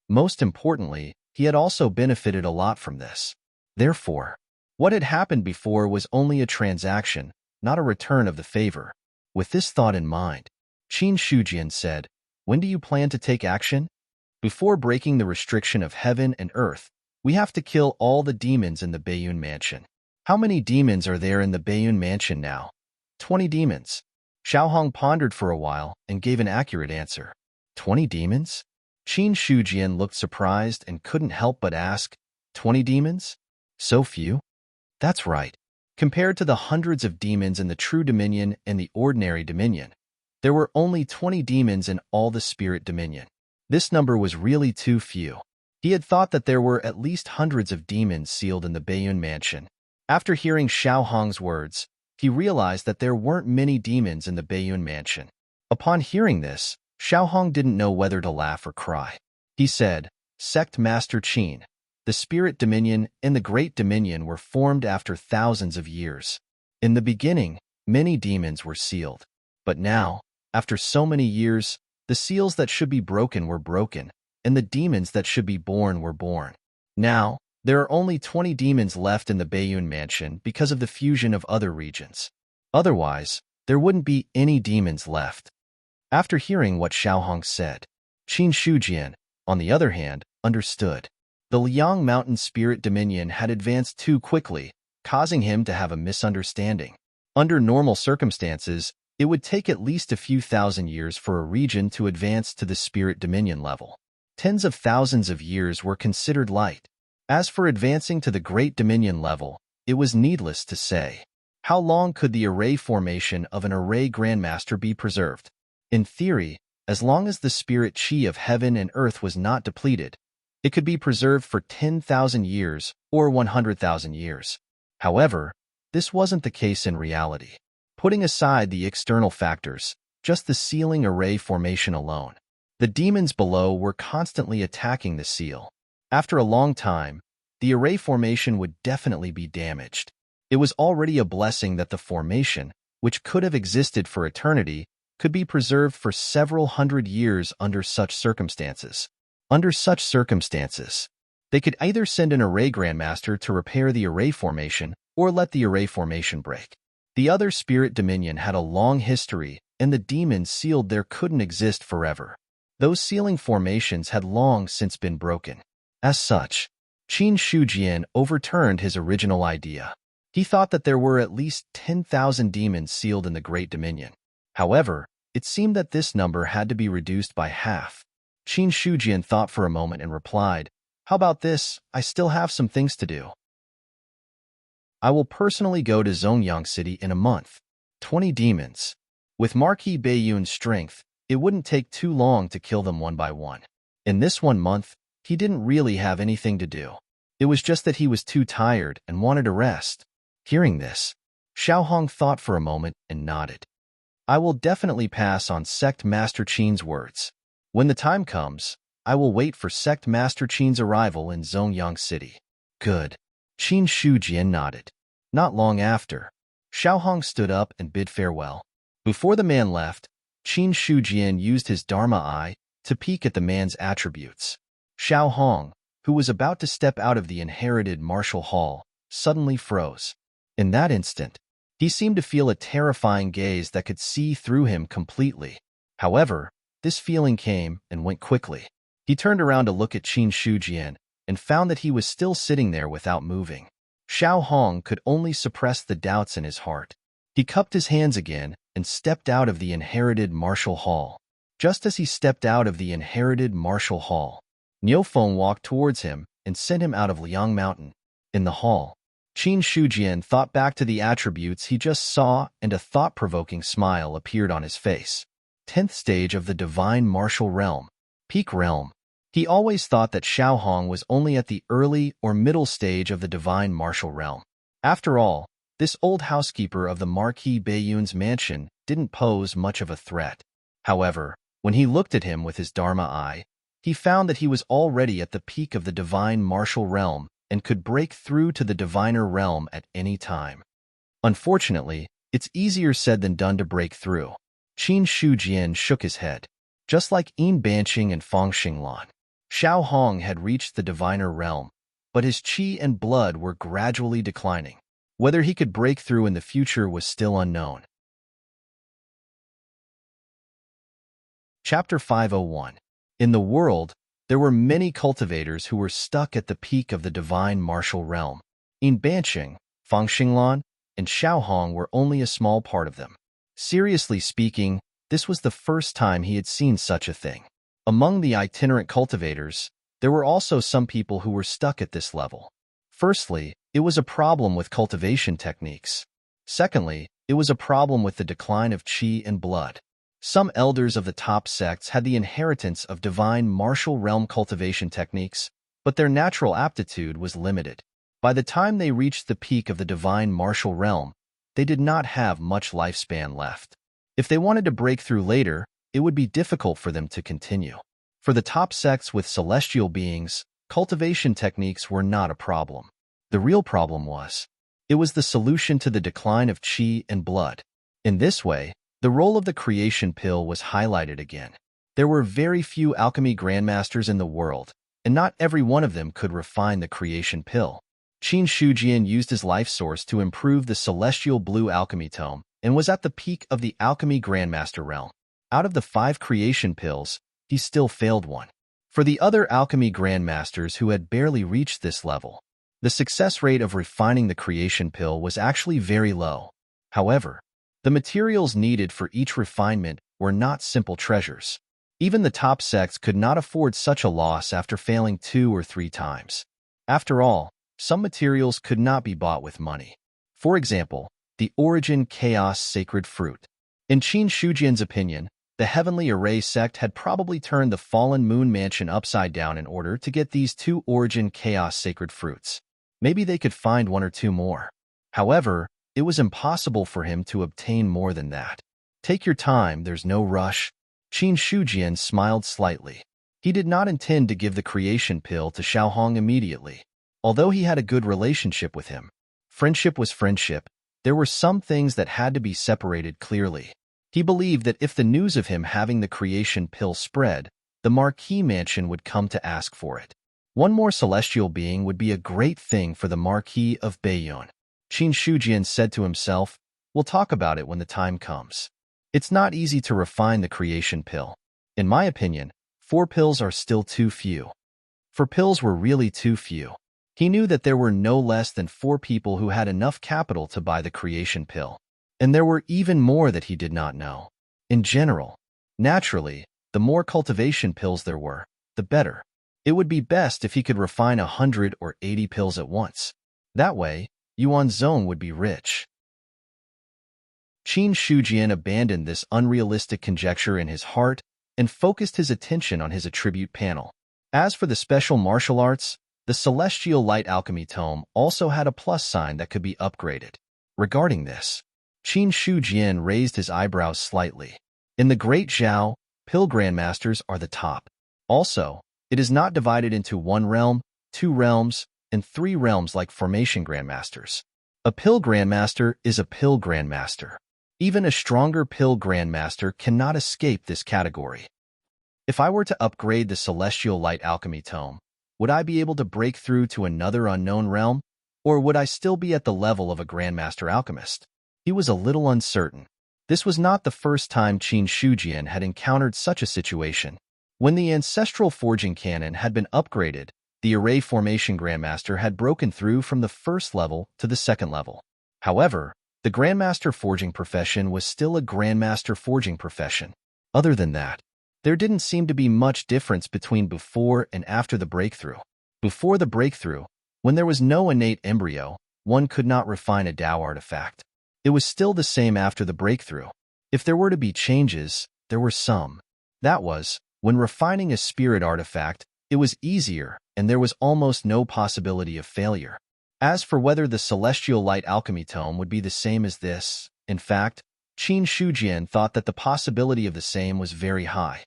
Most importantly, he had also benefited a lot from this. Therefore, what had happened before was only a transaction, not a return of the favor. With this thought in mind, Qin Shujian said, "When do you plan to take action?" "Before breaking the restriction of heaven and earth, we have to kill all the demons in the Bayun mansion." "How many demons are there in the Bayun mansion now?" 20 demons. Xiaohong pondered for a while and gave an accurate answer. 20 demons? Qin Shujian looked surprised and couldn't help but ask, 20 demons? So few? That's right. Compared to the hundreds of demons in the True Dominion and the Ordinary Dominion, there were only 20 demons in all the Spirit Dominion. This number was really too few. He had thought that there were at least hundreds of demons sealed in the Bayun mansion. After hearing Xiaohong's words, he realized that there weren't many demons in the Bayun mansion. Upon hearing this, Xiaohong didn't know whether to laugh or cry. He said, "Sect Master Qin, the Spirit Dominion and the Great Dominion were formed after thousands of years. In the beginning, many demons were sealed. But now, after so many years, the seals that should be broken were broken, and the demons that should be born were born. Now, there are only 20 demons left in the Bayun mansion because of the fusion of other regions. Otherwise, there wouldn't be any demons left." After hearing what Xiaohong said, Qin Shujian, on the other hand, understood. The Liang Mountain Spirit Dominion had advanced too quickly, causing him to have a misunderstanding. Under normal circumstances, it would take at least a few thousand years for a region to advance to the Spirit Dominion level. Tens of thousands of years were considered light. As for advancing to the Great Dominion level, it was needless to say. How long could the array formation of an array grandmaster be preserved? In theory, as long as the spirit chi of heaven and earth was not depleted, it could be preserved for 10,000 years or 100,000 years. However, this wasn't the case in reality. Putting aside the external factors, just the sealing array formation alone, the demons below were constantly attacking the seal. After a long time, the array formation would definitely be damaged. It was already a blessing that the formation, which could have existed for eternity, could be preserved for several hundred years under such circumstances. Under such circumstances, they could either send an array grandmaster to repair the array formation or let the array formation break. The other Spirit Dominion had a long history, and the demons sealed there couldn't exist forever. Those sealing formations had long since been broken. As such, Qin Shujian overturned his original idea. He thought that there were at least 10,000 demons sealed in the Great Dominion. However, it seemed that this number had to be reduced by half. Qin Shujian thought for a moment and replied, "How about this? I still have some things to do. I will personally go to Zongyang City in a month. 20 demons. With Marquis Bayun's strength, it wouldn't take too long to kill them one by one. In this 1 month, he didn't really have anything to do. It was just that he was too tired and wanted to rest." Hearing this, Xiaohong thought for a moment and nodded. "I will definitely pass on Sect Master Qin's words. When the time comes, I will wait for Sect Master Qin's arrival in Zongyang City." "Good." Qin Shujian nodded. Not long after, Xiaohong stood up and bid farewell. Before the man left, Qin Shujian used his Dharma eye to peek at the man's attributes. Xiaohong, who was about to step out of the inherited martial hall, suddenly froze. In that instant, he seemed to feel a terrifying gaze that could see through him completely. However, this feeling came and went quickly. He turned around to look at Qin Shujian and found that he was still sitting there without moving. Xiao Hong could only suppress the doubts in his heart. He cupped his hands again and stepped out of the inherited martial hall. Just as he stepped out of the inherited martial hall, Niu Feng walked towards him and sent him out of Liang Mountain. In the hall, Qin Shujian thought back to the attributes he just saw, and a thought-provoking smile appeared on his face. 10th stage of the divine martial realm, peak realm. He always thought that Xiao Hong was only at the early or middle stage of the divine martial realm. After all, this old housekeeper of the Marquis Baiyun's mansion didn't pose much of a threat. However, when he looked at him with his Dharma eye, he found that he was already at the peak of the divine martial realm and could break through to the diviner realm at any time. Unfortunately, it's easier said than done to break through. Qin Shujian shook his head. Just like Yin Banqing and Feng Xinglan, Xiao Hong had reached the diviner realm, but his qi and blood were gradually declining. Whether he could break through in the future was still unknown. Chapter 501. In the world, there were many cultivators who were stuck at the peak of the divine martial realm. Yin Banqing, Feng Xinglan, and Xiao Hong were only a small part of them. Seriously speaking, this was the first time he had seen such a thing. Among the itinerant cultivators, there were also some people who were stuck at this level. Firstly, it was a problem with cultivation techniques. Secondly, it was a problem with the decline of qi and blood. Some elders of the top sects had the inheritance of divine martial realm cultivation techniques, but their natural aptitude was limited. By the time they reached the peak of the divine martial realm, they did not have much lifespan left. If they wanted to break through later, it would be difficult for them to continue. For the top sects with celestial beings, cultivation techniques were not a problem. The real problem was, it was the solution to the decline of qi and blood. In this way, the role of the creation pill was highlighted again. There were very few alchemy grandmasters in the world, and not every one of them could refine the creation pill. Qin Shujian used his life source to improve the celestial blue alchemy tome and was at the peak of the alchemy grandmaster realm. Out of the 5 creation pills, he still failed one. For the other alchemy grandmasters who had barely reached this level, the success rate of refining the creation pill was actually very low. However, the materials needed for each refinement were not simple treasures. Even the top sects could not afford such a loss after failing 2 or 3 times. After all, some materials could not be bought with money. For example, the Origin Chaos Sacred Fruit. In Qin Shujian's opinion, the Heavenly Array sect had probably turned the Fallen Moon Mansion upside down in order to get these 2 Origin Chaos Sacred Fruits. Maybe they could find 1 or 2 more. However, it was impossible for him to obtain more than that. Take your time, there's no rush. Qin Shujian smiled slightly. He did not intend to give the creation pill to Xiao Hong immediately. Although he had a good relationship with him, friendship was friendship, there were some things that had to be separated clearly. He believed that if the news of him having the creation pill spread, the Marquis Mansion would come to ask for it. One more celestial being would be a great thing for the Marquis of Baiyun. Qin Shujian said to himself, "We'll talk about it when the time comes." It's not easy to refine the creation pill. In my opinion, 4 pills are still too few. 4 pills were really too few. He knew that there were no less than 4 people who had enough capital to buy the creation pill. And there were even more that he did not know. In general, naturally, the more cultivation pills there were, the better. It would be best if he could refine 100 or 80 pills at once. That way, Yuan Zong would be rich. Qin Shujian abandoned this unrealistic conjecture in his heart and focused his attention on his attribute panel. As for the special martial arts, the Celestial Light Alchemy Tome also had a plus sign that could be upgraded. Regarding this, Qin Shujian raised his eyebrows slightly. In the Great Zhao, Pill Grandmasters are the top. Also, it is not divided into 1 realm, 2 realms, and 3 realms like Formation Grandmasters. A Pill Grandmaster is a Pill Grandmaster. Even a stronger Pill Grandmaster cannot escape this category. If I were to upgrade the Celestial Light Alchemy Tome, would I be able to break through to another unknown realm? Or would I still be at the level of a Grandmaster Alchemist? He was a little uncertain. This was not the first time Qin Shujian had encountered such a situation. When the ancestral forging cannon had been upgraded, the array formation Grandmaster had broken through from the first level to the second level. However, the Grandmaster forging profession was still a Grandmaster forging profession. Other than that, there didn't seem to be much difference between before and after the breakthrough. Before the breakthrough, when there was no innate embryo, one could not refine a Tao artifact. It was still the same after the breakthrough. If there were to be changes, there were some. That was, when refining a spirit artifact, it was easier and there was almost no possibility of failure. As for whether the Celestial Light Alchemy Tome would be the same as this, in fact, Qin Shujian thought that the possibility of the same was very high.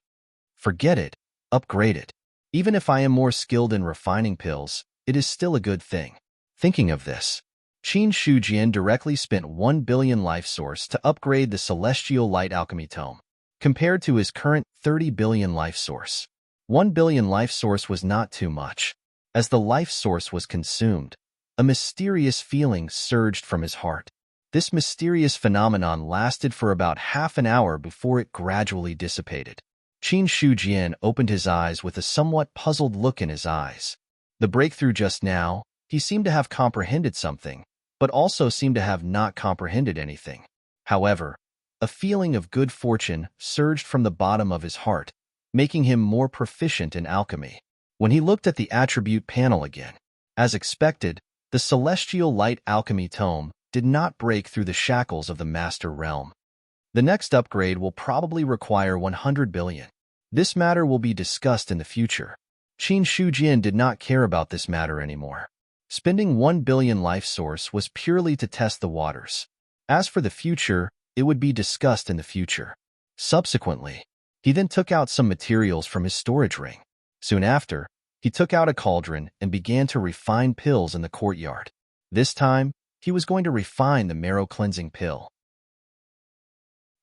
Forget it, upgrade it. Even if I am more skilled in refining pills, it is still a good thing. Thinking of this, Qin Shujian directly spent 1 billion life source to upgrade the Celestial Light Alchemy Tome, compared to his current 30 billion life source. 1 billion life source was not too much. As the life source was consumed, a mysterious feeling surged from his heart. This mysterious phenomenon lasted for about half an hour before it gradually dissipated. Qin Shujian opened his eyes with a somewhat puzzled look in his eyes. The breakthrough just now, he seemed to have comprehended something, but also seemed to have not comprehended anything. However, a feeling of good fortune surged from the bottom of his heart, making him more proficient in alchemy. When he looked at the attribute panel again, as expected, the Celestial Light Alchemy Tome did not break through the shackles of the Master Realm. The next upgrade will probably require 100 billion. This matter will be discussed in the future. Qin Shujian did not care about this matter anymore. Spending 1 billion life source was purely to test the waters. As for the future, it would be discussed in the future. Subsequently, he then took out some materials from his storage ring. Soon after, he took out a cauldron and began to refine pills in the courtyard. This time, he was going to refine the marrow cleansing pill.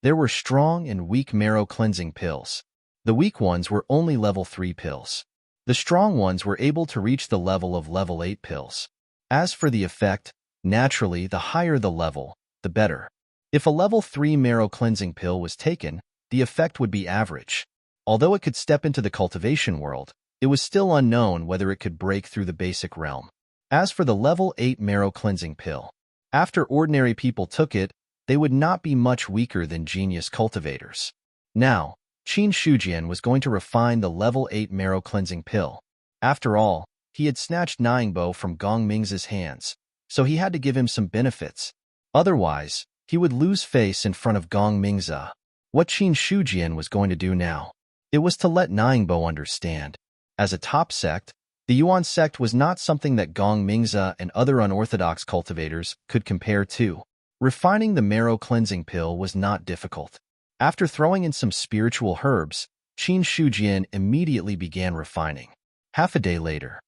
There were strong and weak marrow cleansing pills. The weak ones were only level 3 pills. The strong ones were able to reach the level of level 8 pills. As for the effect, naturally, the higher the level, the better. If a level 3 marrow cleansing pill was taken, the effect would be average. Although it could step into the cultivation world, it was still unknown whether it could break through the basic realm. As for the level 8 marrow cleansing pill, after ordinary people took it, they would not be much weaker than genius cultivators. Now, Qin Shujian was going to refine the level 8 marrow cleansing pill. After all, he had snatched Ningbo from Gong Ming's hands, so he had to give him some benefits. Otherwise, he would lose face in front of Gong Mingza. What Qin Shujian was going to do now? It was to let Ningbo understand. As a top sect, the Yuan sect was not something that Gong Mingza and other unorthodox cultivators could compare to. Refining the marrow cleansing pill was not difficult. After throwing in some spiritual herbs, Qin Shujian immediately began refining. Half a day later,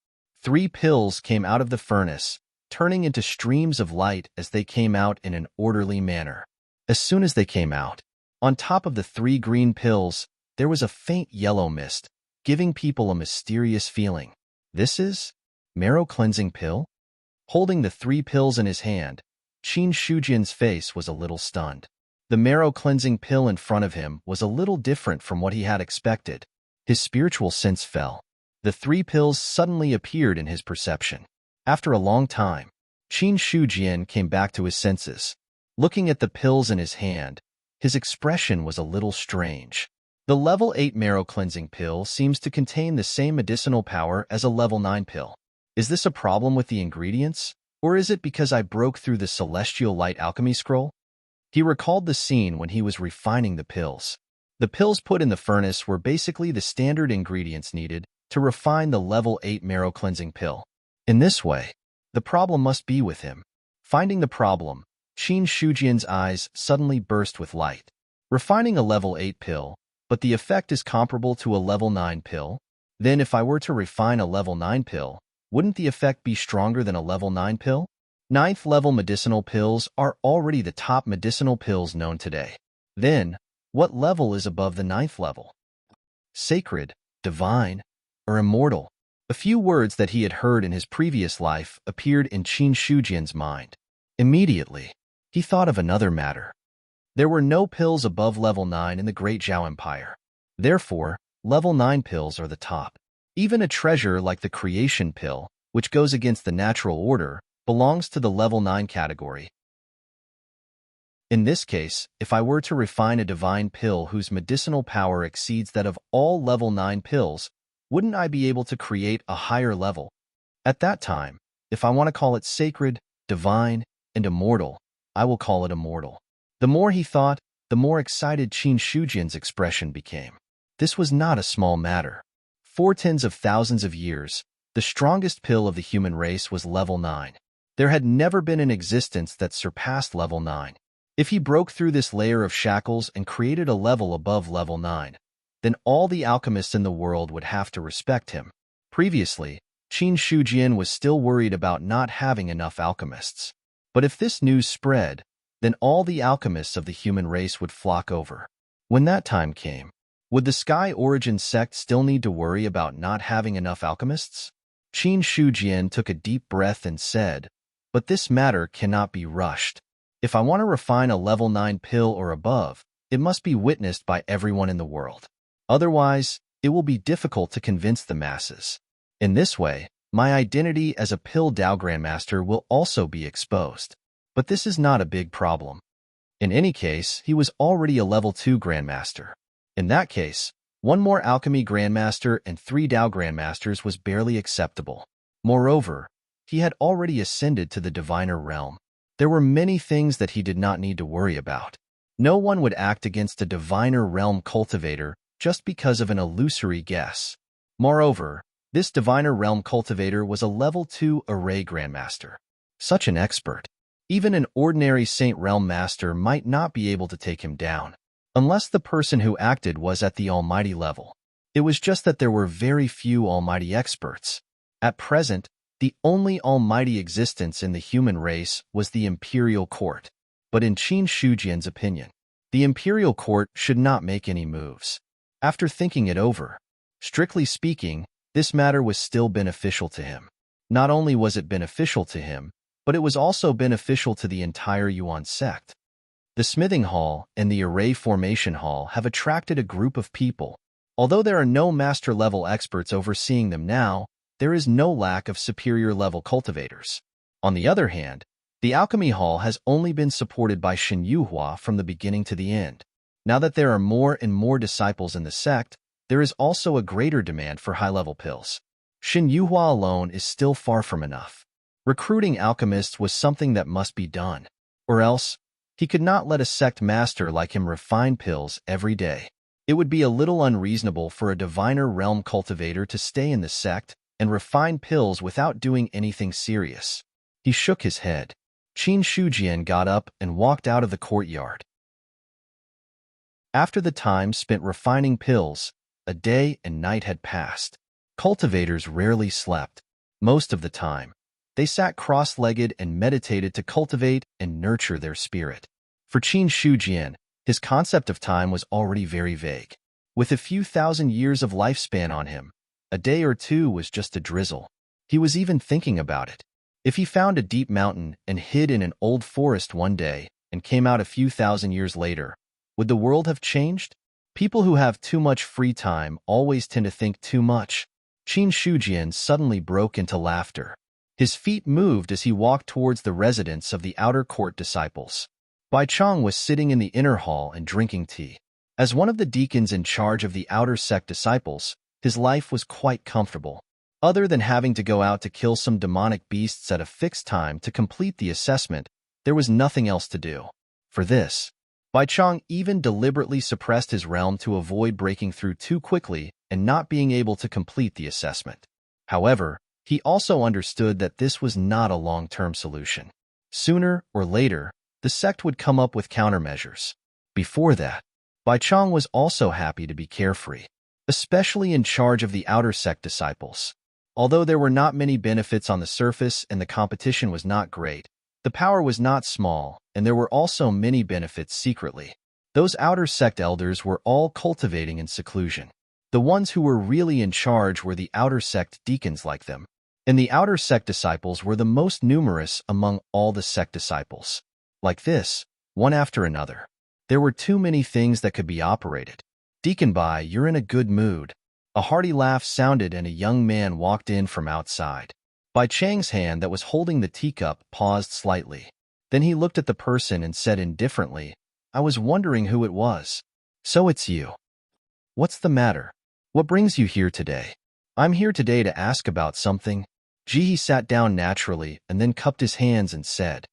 3 pills came out of the furnace, turning into streams of light as they came out in an orderly manner. As soon as they came out, on top of the 3 green pills, there was a faint yellow mist, giving people a mysterious feeling. This is marrow cleansing pill? Holding the 3 pills in his hand, Qin Shujian's face was a little stunned. The marrow cleansing pill in front of him was a little different from what he had expected. His spiritual sense fell. The 3 pills suddenly appeared in his perception. After a long time, Qin Shujian came back to his senses. Looking at the pills in his hand, his expression was a little strange. The level 8 marrow cleansing pill seems to contain the same medicinal power as a level 9 pill. Is this a problem with the ingredients? Or is it because I broke through the Celestial Light Alchemy Scroll? He recalled the scene when he was refining the pills. The pills put in the furnace were basically the standard ingredients needed to refine the level 8 marrow cleansing pill. In this way, the problem must be with him. Finding the problem, Qin Shujian's eyes suddenly burst with light. Refining a level 8 pill, but the effect is comparable to a level 9 pill? Then if I were to refine a level 9 pill, wouldn't the effect be stronger than a level 9 pill? 9th level medicinal pills are already the top medicinal pills known today. Then, what level is above the 9th level? Sacred, divine, or immortal? A few words that he had heard in his previous life appeared in Qin Shujian's mind. Immediately, he thought of another matter. There were no pills above level 9 in the Great Zhao Empire. Therefore, level 9 pills are the top. Even a treasure like the creation pill, which goes against the natural order, belongs to the level 9 category. In this case, if I were to refine a divine pill whose medicinal power exceeds that of all level 9 pills, wouldn't I be able to create a higher level? At that time, if I want to call it sacred, divine, and immortal, I will call it immortal. The more he thought, the more excited Qin Shujian's expression became. This was not a small matter. For tens of thousands of years, the strongest pill of the human race was level 9. There had never been an existence that surpassed level 9. If he broke through this layer of shackles and created a level above level 9, then all the alchemists in the world would have to respect him. Previously, Qin Shujian was still worried about not having enough alchemists. But if this news spread, then all the alchemists of the human race would flock over. When that time came, would the Sky Origin sect still need to worry about not having enough alchemists? Qin Shujian took a deep breath and said, "But this matter cannot be rushed. If I want to refine a level 9 pill or above, it must be witnessed by everyone in the world. Otherwise, it will be difficult to convince the masses. In this way, my identity as a pill Dao Grandmaster will also be exposed. But this is not a big problem. In any case, he was already a level 2 Grandmaster. In that case, one more Alchemy Grandmaster and 3 Dao Grandmasters was barely acceptable. Moreover, he had already ascended to the diviner realm. There were many things that he did not need to worry about. No one would act against a diviner realm cultivator just because of an illusory guess. Moreover, this diviner realm cultivator was a level 2 array Grandmaster. Such an expert. Even an ordinary Saint Realm Master might not be able to take him down, unless the person who acted was at the Almighty level. It was just that there were very few Almighty experts. At present, the only Almighty existence in the human race was the Imperial Court. But in Qin Shujian's opinion, the Imperial Court should not make any moves. After thinking it over, strictly speaking, this matter was still beneficial to him. Not only was it beneficial to him, but it was also beneficial to the entire Yuan sect. The Smithing Hall and the Array Formation Hall have attracted a group of people. Although there are no master-level experts overseeing them now, there is no lack of superior-level cultivators. On the other hand, the Alchemy Hall has only been supported by Shen Yuhua from the beginning to the end. Now that there are more and more disciples in the sect, there is also a greater demand for high-level pills. Shen Yuhua alone is still far from enough. Recruiting alchemists was something that must be done. Or else, he could not let a sect master like him refine pills every day. It would be a little unreasonable for a diviner realm cultivator to stay in the sect and refine pills without doing anything serious. He shook his head. Qin Shujian got up and walked out of the courtyard. After the time spent refining pills, a day and night had passed. Cultivators rarely slept. Most of the time, they sat cross-legged and meditated to cultivate and nurture their spirit. For Qin Shujian, his concept of time was already very vague. With a few thousand years of lifespan on him, a day or two was just a drizzle. He was even thinking about it. If he found a deep mountain and hid in an old forest one day and came out a few thousand years later, would the world have changed? People who have too much free time always tend to think too much. Qin Shujian suddenly broke into laughter. His feet moved as he walked towards the residence of the outer court disciples. Bai Chong was sitting in the inner hall and drinking tea. As one of the deacons in charge of the outer sect disciples, his life was quite comfortable. Other than having to go out to kill some demonic beasts at a fixed time to complete the assessment, there was nothing else to do. For this, Bai Chong even deliberately suppressed his realm to avoid breaking through too quickly and not being able to complete the assessment. However, he also understood that this was not a long-term solution. Sooner or later, the sect would come up with countermeasures. Before that, Bai Chong was also happy to be carefree, especially in charge of the outer sect disciples. Although there were not many benefits on the surface and the competition was not great, the power was not small, and there were also many benefits secretly. Those outer sect elders were all cultivating in seclusion. The ones who were really in charge were the outer sect deacons like them, and the outer sect disciples were the most numerous among all the sect disciples. Like this, one after another. There were too many things that could be operated. Deacon Bai, you're in a good mood. A hearty laugh sounded and a young man walked in from outside. Bai Chang's hand that was holding the teacup paused slightly. Then he looked at the person and said indifferently, I was wondering who it was. So it's you. What's the matter? What brings you here today? I'm here today to ask about something. Jihe sat down naturally and then cupped his hands and said,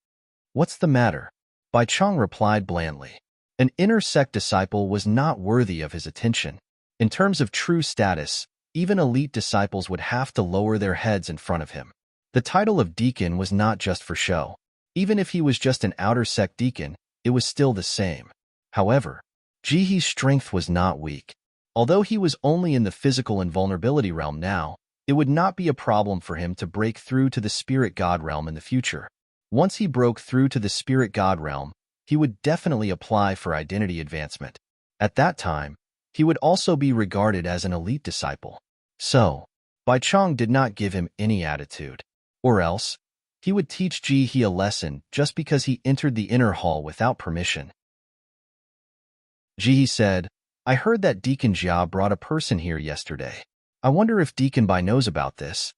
What's the matter? Bai Chang replied blandly. An inner sect disciple was not worthy of his attention. In terms of true status, even elite disciples would have to lower their heads in front of him. The title of deacon was not just for show. Even if he was just an outer sect deacon, it was still the same. However, Jihe's strength was not weak. Although he was only in the physical invulnerability realm now, it would not be a problem for him to break through to the spirit god realm in the future. Once he broke through to the spirit god realm, he would definitely apply for identity advancement. At that time, he would also be regarded as an elite disciple. So, Bai Chang did not give him any attitude. Or else, he would teach Jihe a lesson just because he entered the inner hall without permission. Jihe said, I heard that Deacon Jia brought a person here yesterday. I wonder if Deacon Bai knows about this.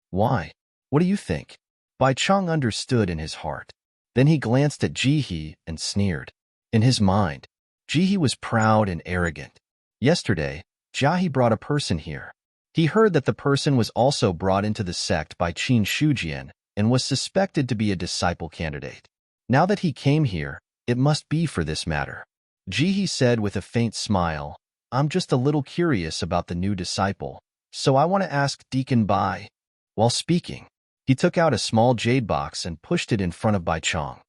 Why? What do you think? Bai Chang understood in his heart. Then he glanced at Jihe and sneered. In his mind, Jihe was proud and arrogant. Yesterday, Jihe brought a person here. He heard that the person was also brought into the sect by Qin Shujian and was suspected to be a disciple candidate. Now that he came here, it must be for this matter. Jihe said with a faint smile, I'm just a little curious about the new disciple, so I want to ask Deacon Bai. While speaking, he took out a small jade box and pushed it in front of Bai Chang.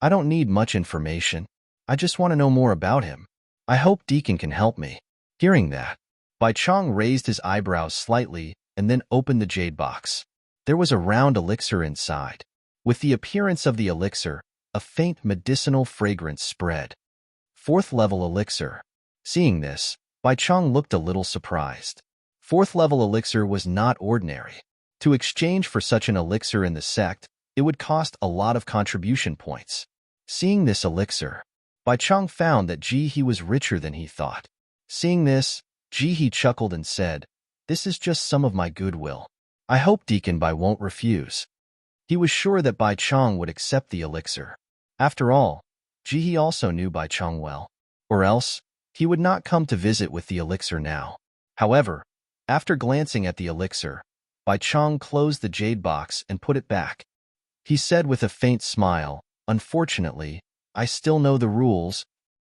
I don't need much information. I just want to know more about him. I hope Deacon can help me. Hearing that, Bai Chang raised his eyebrows slightly and then opened the jade box. There was a round elixir inside. With the appearance of the elixir, a faint medicinal fragrance spread. 4th level elixir. Seeing this, Bai Chang looked a little surprised. 4th level elixir was not ordinary. To exchange for such an elixir in the sect, it would cost a lot of contribution points. Seeing this elixir, Bai Chang found that Jihe was richer than he thought. Seeing this, Jihe chuckled and said, This is just some of my goodwill. I hope Deacon Bai won't refuse. He was sure that Bai Chang would accept the elixir. After all, Jihe also knew Bai Chang well. Or else, he would not come to visit with the elixir now. However, after glancing at the elixir, Bai Chang closed the jade box and put it back. He said with a faint smile, Unfortunately, I still know the rules.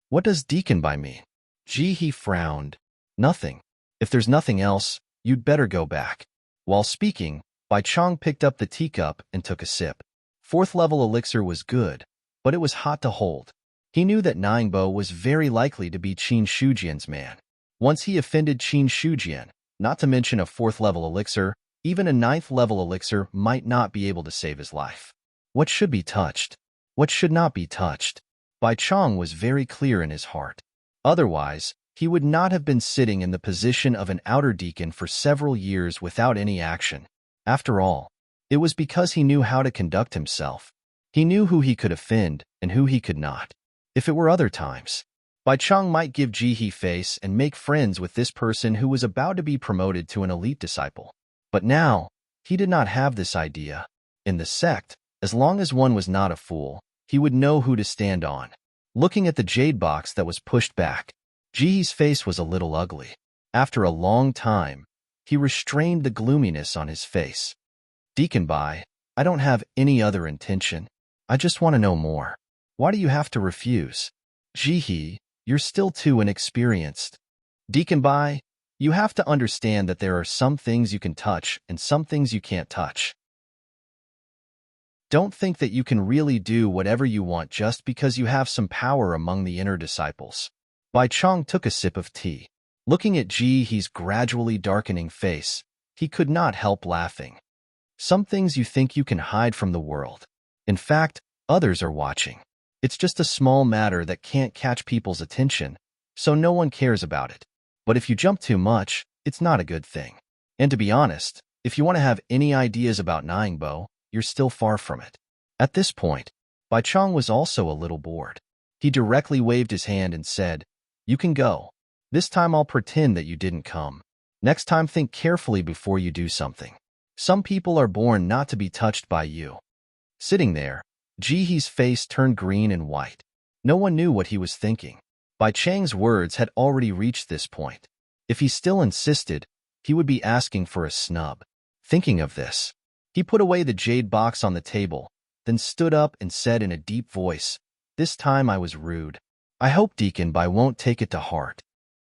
What does Deacon Bai mean? Jihe frowned. Nothing. If there's nothing else, you'd better go back. While speaking, Bai Chang picked up the teacup and took a sip. 4th level elixir was good, but it was hot to hold. He knew that Ningbo was very likely to be Qin Shujian's man. Once he offended Qin Shujian, not to mention a 4th level elixir, even a 9th level elixir might not be able to save his life. What should be touched? What should not be touched? Bai Chang was very clear in his heart. Otherwise, he would not have been sitting in the position of an outer deacon for several years without any action. After all, it was because he knew how to conduct himself. He knew who he could offend and who he could not. If it were other times, Bai Chang might give Jihe face and make friends with this person who was about to be promoted to an elite disciple. But now, he did not have this idea. In the sect, as long as one was not a fool, he would know who to stand on. Looking at the jade box that was pushed back, Jihe's face was a little ugly. After a long time, he restrained the gloominess on his face. Deacon Bai, I don't have any other intention. I just want to know more. Why do you have to refuse? Jihe, you're still too inexperienced. Deacon Bai, you have to understand that there are some things you can touch and some things you can't touch. Don't think that you can really do whatever you want just because you have some power among the inner disciples. Bai Chang took a sip of tea. Looking at Jihe's gradually darkening face, he could not help laughing. Some things you think you can hide from the world. In fact, others are watching. It's just a small matter that can't catch people's attention, so no one cares about it. But if you jump too much, it's not a good thing. And to be honest, if you want to have any ideas about Bo, you're still far from it. At this point, Bai Chong was also a little bored. He directly waved his hand and said, "You can go. This time I'll pretend that you didn't come. Next time think carefully before you do something. Some people are born not to be touched by you." Sitting there, Ji-hee's face turned green and white. No one knew what he was thinking. Bai Chang's words had already reached this point. If he still insisted, he would be asking for a snub. Thinking of this, he put away the jade box on the table, then stood up and said in a deep voice, "This time I was rude. I hope Deacon Bai won't take it to heart."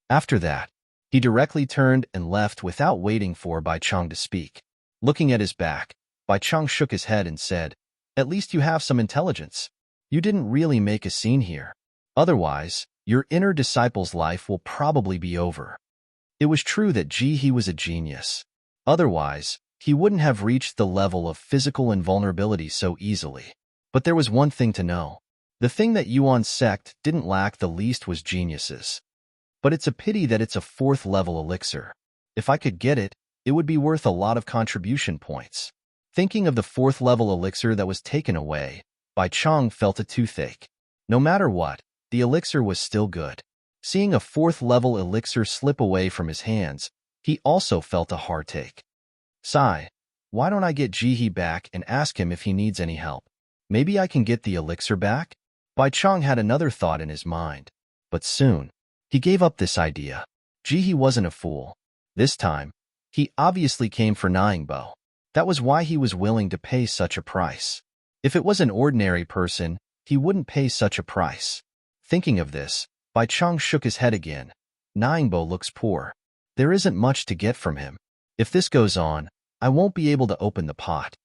After that, he directly turned and left without waiting for Bai Chong to speak. Looking at his back, Bai Chong shook his head and said, "At least you have some intelligence. You didn't really make a scene here. Otherwise, your inner disciple's life will probably be over." It was true that Ji-hee was a genius. Otherwise, he wouldn't have reached the level of physical invulnerability so easily. But there was one thing to know. The thing that Yuan's sect didn't lack the least was geniuses. But it's a pity that it's a 4th-level elixir. If I could get it, it would be worth a lot of contribution points. Thinking of the 4th-level elixir that was taken away, Bai Chong felt a toothache. No matter what, the elixir was still good. Seeing a 4th-level elixir slip away from his hands, he also felt a heartache. Sigh, why don't I get Ji-hee back and ask him if he needs any help? Maybe I can get the elixir back? Bai Chong had another thought in his mind. But soon, he gave up this idea. Ji-hee wasn't a fool. This time, he obviously came for Bo. That was why he was willing to pay such a price. If it was an ordinary person, he wouldn't pay such a price. Thinking of this, Bai Chong shook his head again. Bo looks poor. There isn't much to get from him. If this goes on, I won't be able to open the pot.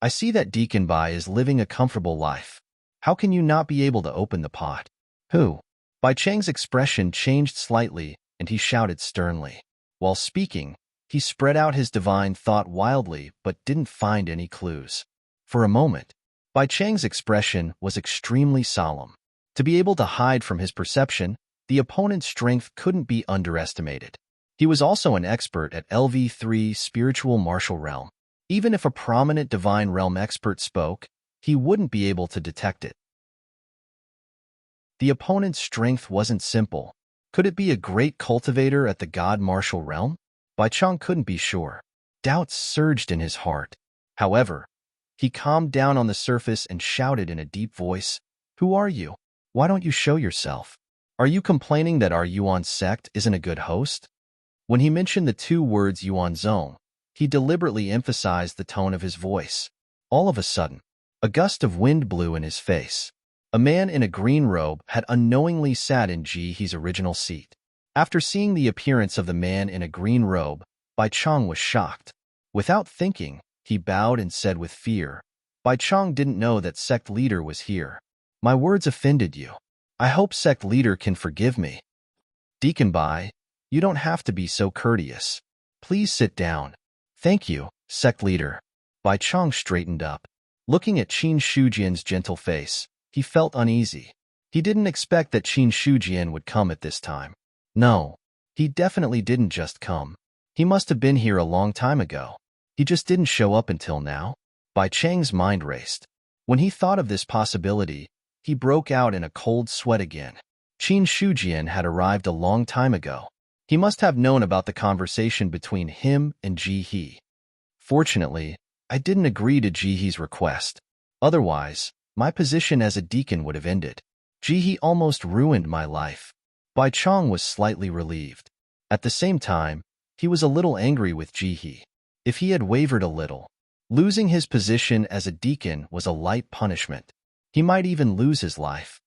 I see that Deacon Bai is living a comfortable life. How can you not be able to open the pot? Who? Bai Chang's expression changed slightly, and he shouted sternly. While speaking, he spread out his divine thought wildly but didn't find any clues. For a moment, Bai Chang's expression was extremely solemn. To be able to hide from his perception, the opponent's strength couldn't be underestimated. He was also an expert at LV3 spiritual martial realm. Even if a prominent divine realm expert spoke, he wouldn't be able to detect it. The opponent's strength wasn't simple. Could it be a great cultivator at the god martial realm? Bai Chong couldn't be sure. Doubts surged in his heart. However, he calmed down on the surface and shouted in a deep voice, "Who are you? Why don't you show yourself? Are you complaining that our Yuan sect isn't a good host?" When he mentioned the 2 words Yuan Zong, he deliberately emphasized the tone of his voice. All of a sudden, a gust of wind blew in his face. A man in a green robe had unknowingly sat in Ji-hee's original seat. After seeing the appearance of the man in a green robe, Bai Chong was shocked. Without thinking, he bowed and said with fear, "Bai Chong didn't know that sect leader was here. My words offended you. I hope sect leader can forgive me." "Deacon Bai, you don't have to be so courteous. Please sit down." "Thank you, sect leader." Bai Chong straightened up. Looking at Qin Shujian's gentle face, he felt uneasy. He didn't expect that Qin Shujian would come at this time. No, he definitely didn't just come. He must have been here a long time ago. He just didn't show up until now. Bai Chang's mind raced. When he thought of this possibility, he broke out in a cold sweat again. Qin Shujian had arrived a long time ago. He must have known about the conversation between him and Ji-hee. Fortunately, I didn't agree to Ji-hee's request. Otherwise, my position as a deacon would have ended. Ji-hee almost ruined my life. Bai Chong was slightly relieved. At the same time, he was a little angry with Ji-hee. If he had wavered a little, losing his position as a deacon was a light punishment. He might even lose his life.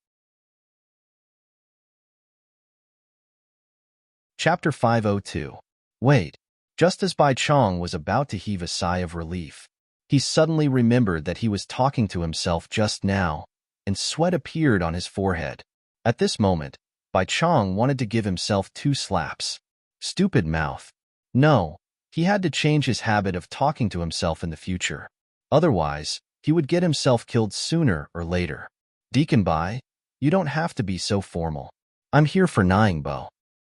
Chapter 502. Wait. Just as Bai Chong was about to heave a sigh of relief, he suddenly remembered that he was talking to himself just now, and sweat appeared on his forehead. At this moment, Bai Chong wanted to give himself 2 slaps. Stupid mouth. No, he had to change his habit of talking to himself in the future. Otherwise, he would get himself killed sooner or later. "Deacon Bai, you don't have to be so formal. I'm here for Bo.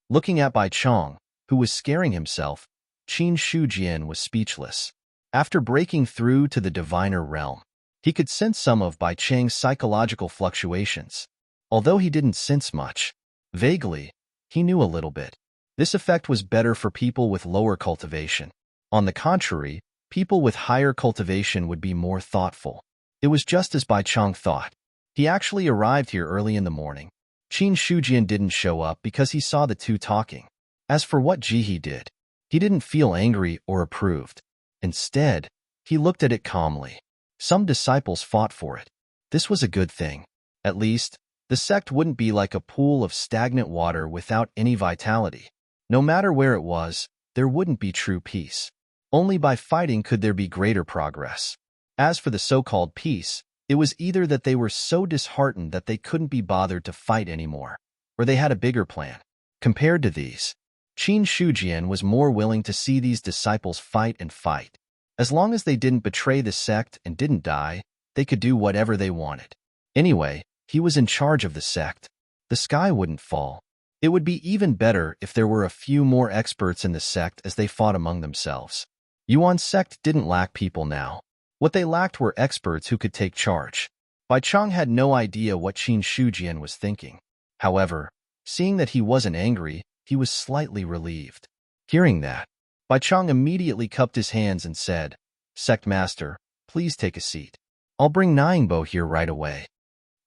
Looking at Bai Chong, who was scaring himself, Qin Shujian was speechless. After breaking through to the diviner realm, he could sense some of Bai Chang's psychological fluctuations. Although he didn't sense much, vaguely, he knew a little bit. This effect was better for people with lower cultivation. On the contrary, people with higher cultivation would be more thoughtful. It was just as Bai Chong thought. He actually arrived here early in the morning. Qin Shujian didn't show up because he saw the two talking. As for what Jihe did, he didn't feel angry or approved. Instead, he looked at it calmly. Some disciples fought for it. This was a good thing. At least, the sect wouldn't be like a pool of stagnant water without any vitality. No matter where it was, there wouldn't be true peace. Only by fighting could there be greater progress. As for the so-called peace, it was either that they were so disheartened that they couldn't be bothered to fight anymore, or they had a bigger plan. Compared to these, Qin Shujian was more willing to see these disciples fight and fight. As long as they didn't betray the sect and didn't die, they could do whatever they wanted. Anyway, he was in charge of the sect. The sky wouldn't fall. It would be even better if there were a few more experts in the sect as they fought among themselves. Yuan's sect didn't lack people now. What they lacked were experts who could take charge. Bai Chong had no idea what Qin Shujian was thinking. However, seeing that he wasn't angry, he was slightly relieved. Hearing that, Bai Chong immediately cupped his hands and said, "Sect Master, please take a seat. I'll bring Ningbo here right away."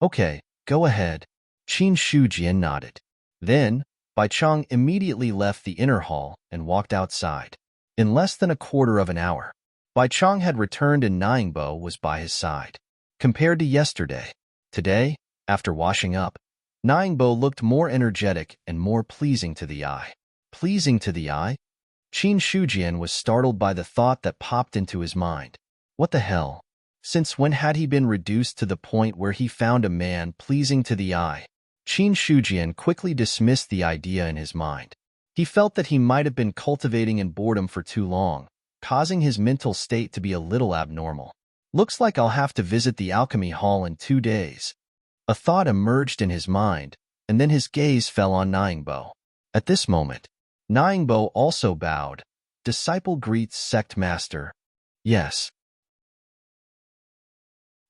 "Okay, go ahead." Qin Shujian nodded. Then, Bai Chong immediately left the inner hall and walked outside. In less than a quarter of an hour, Bai Chong had returned and Ningbo was by his side. Compared to yesterday, today, after washing up, Ningbo looked more energetic and more pleasing to the eye. Pleasing to the eye? Qin Shujian was startled by the thought that popped into his mind. What the hell? Since when had he been reduced to the point where he found a man pleasing to the eye? Qin Shujian quickly dismissed the idea in his mind. He felt that he might have been cultivating in boredom for too long, causing his mental state to be a little abnormal. Looks like I'll have to visit the alchemy hall in 2 days. A thought emerged in his mind, and then his gaze fell on Ningbo. At this moment, Ningbo also bowed. "Disciple greets sect master." "Yes."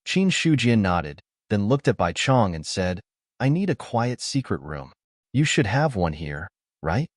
Qin Shujian nodded, then looked at Bai Chong and said, "I need a quiet secret room. You should have one here, right?"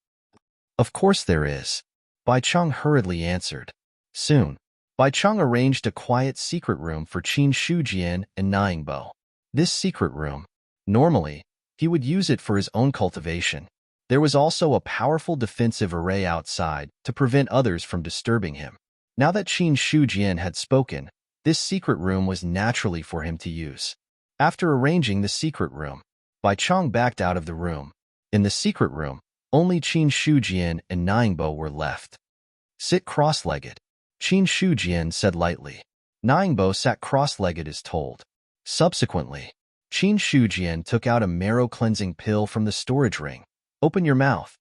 "Of course there is," Bai Chong hurriedly answered. Soon, Bai Chong arranged a quiet secret room for Qin Shujian and Ningbo. This secret room, normally, he would use it for his own cultivation. There was also a powerful defensive array outside to prevent others from disturbing him. Now that Qin Shujian had spoken, this secret room was naturally for him to use. After arranging the secret room, Bai Chong backed out of the room. In the secret room, only Qin Shujian and Ningbo were left. "Sit cross-legged," Qin Shujian said lightly. Ningbo sat cross-legged as told. Subsequently, Qin Shujian took out a marrow-cleansing pill from the storage ring. "Open your mouth."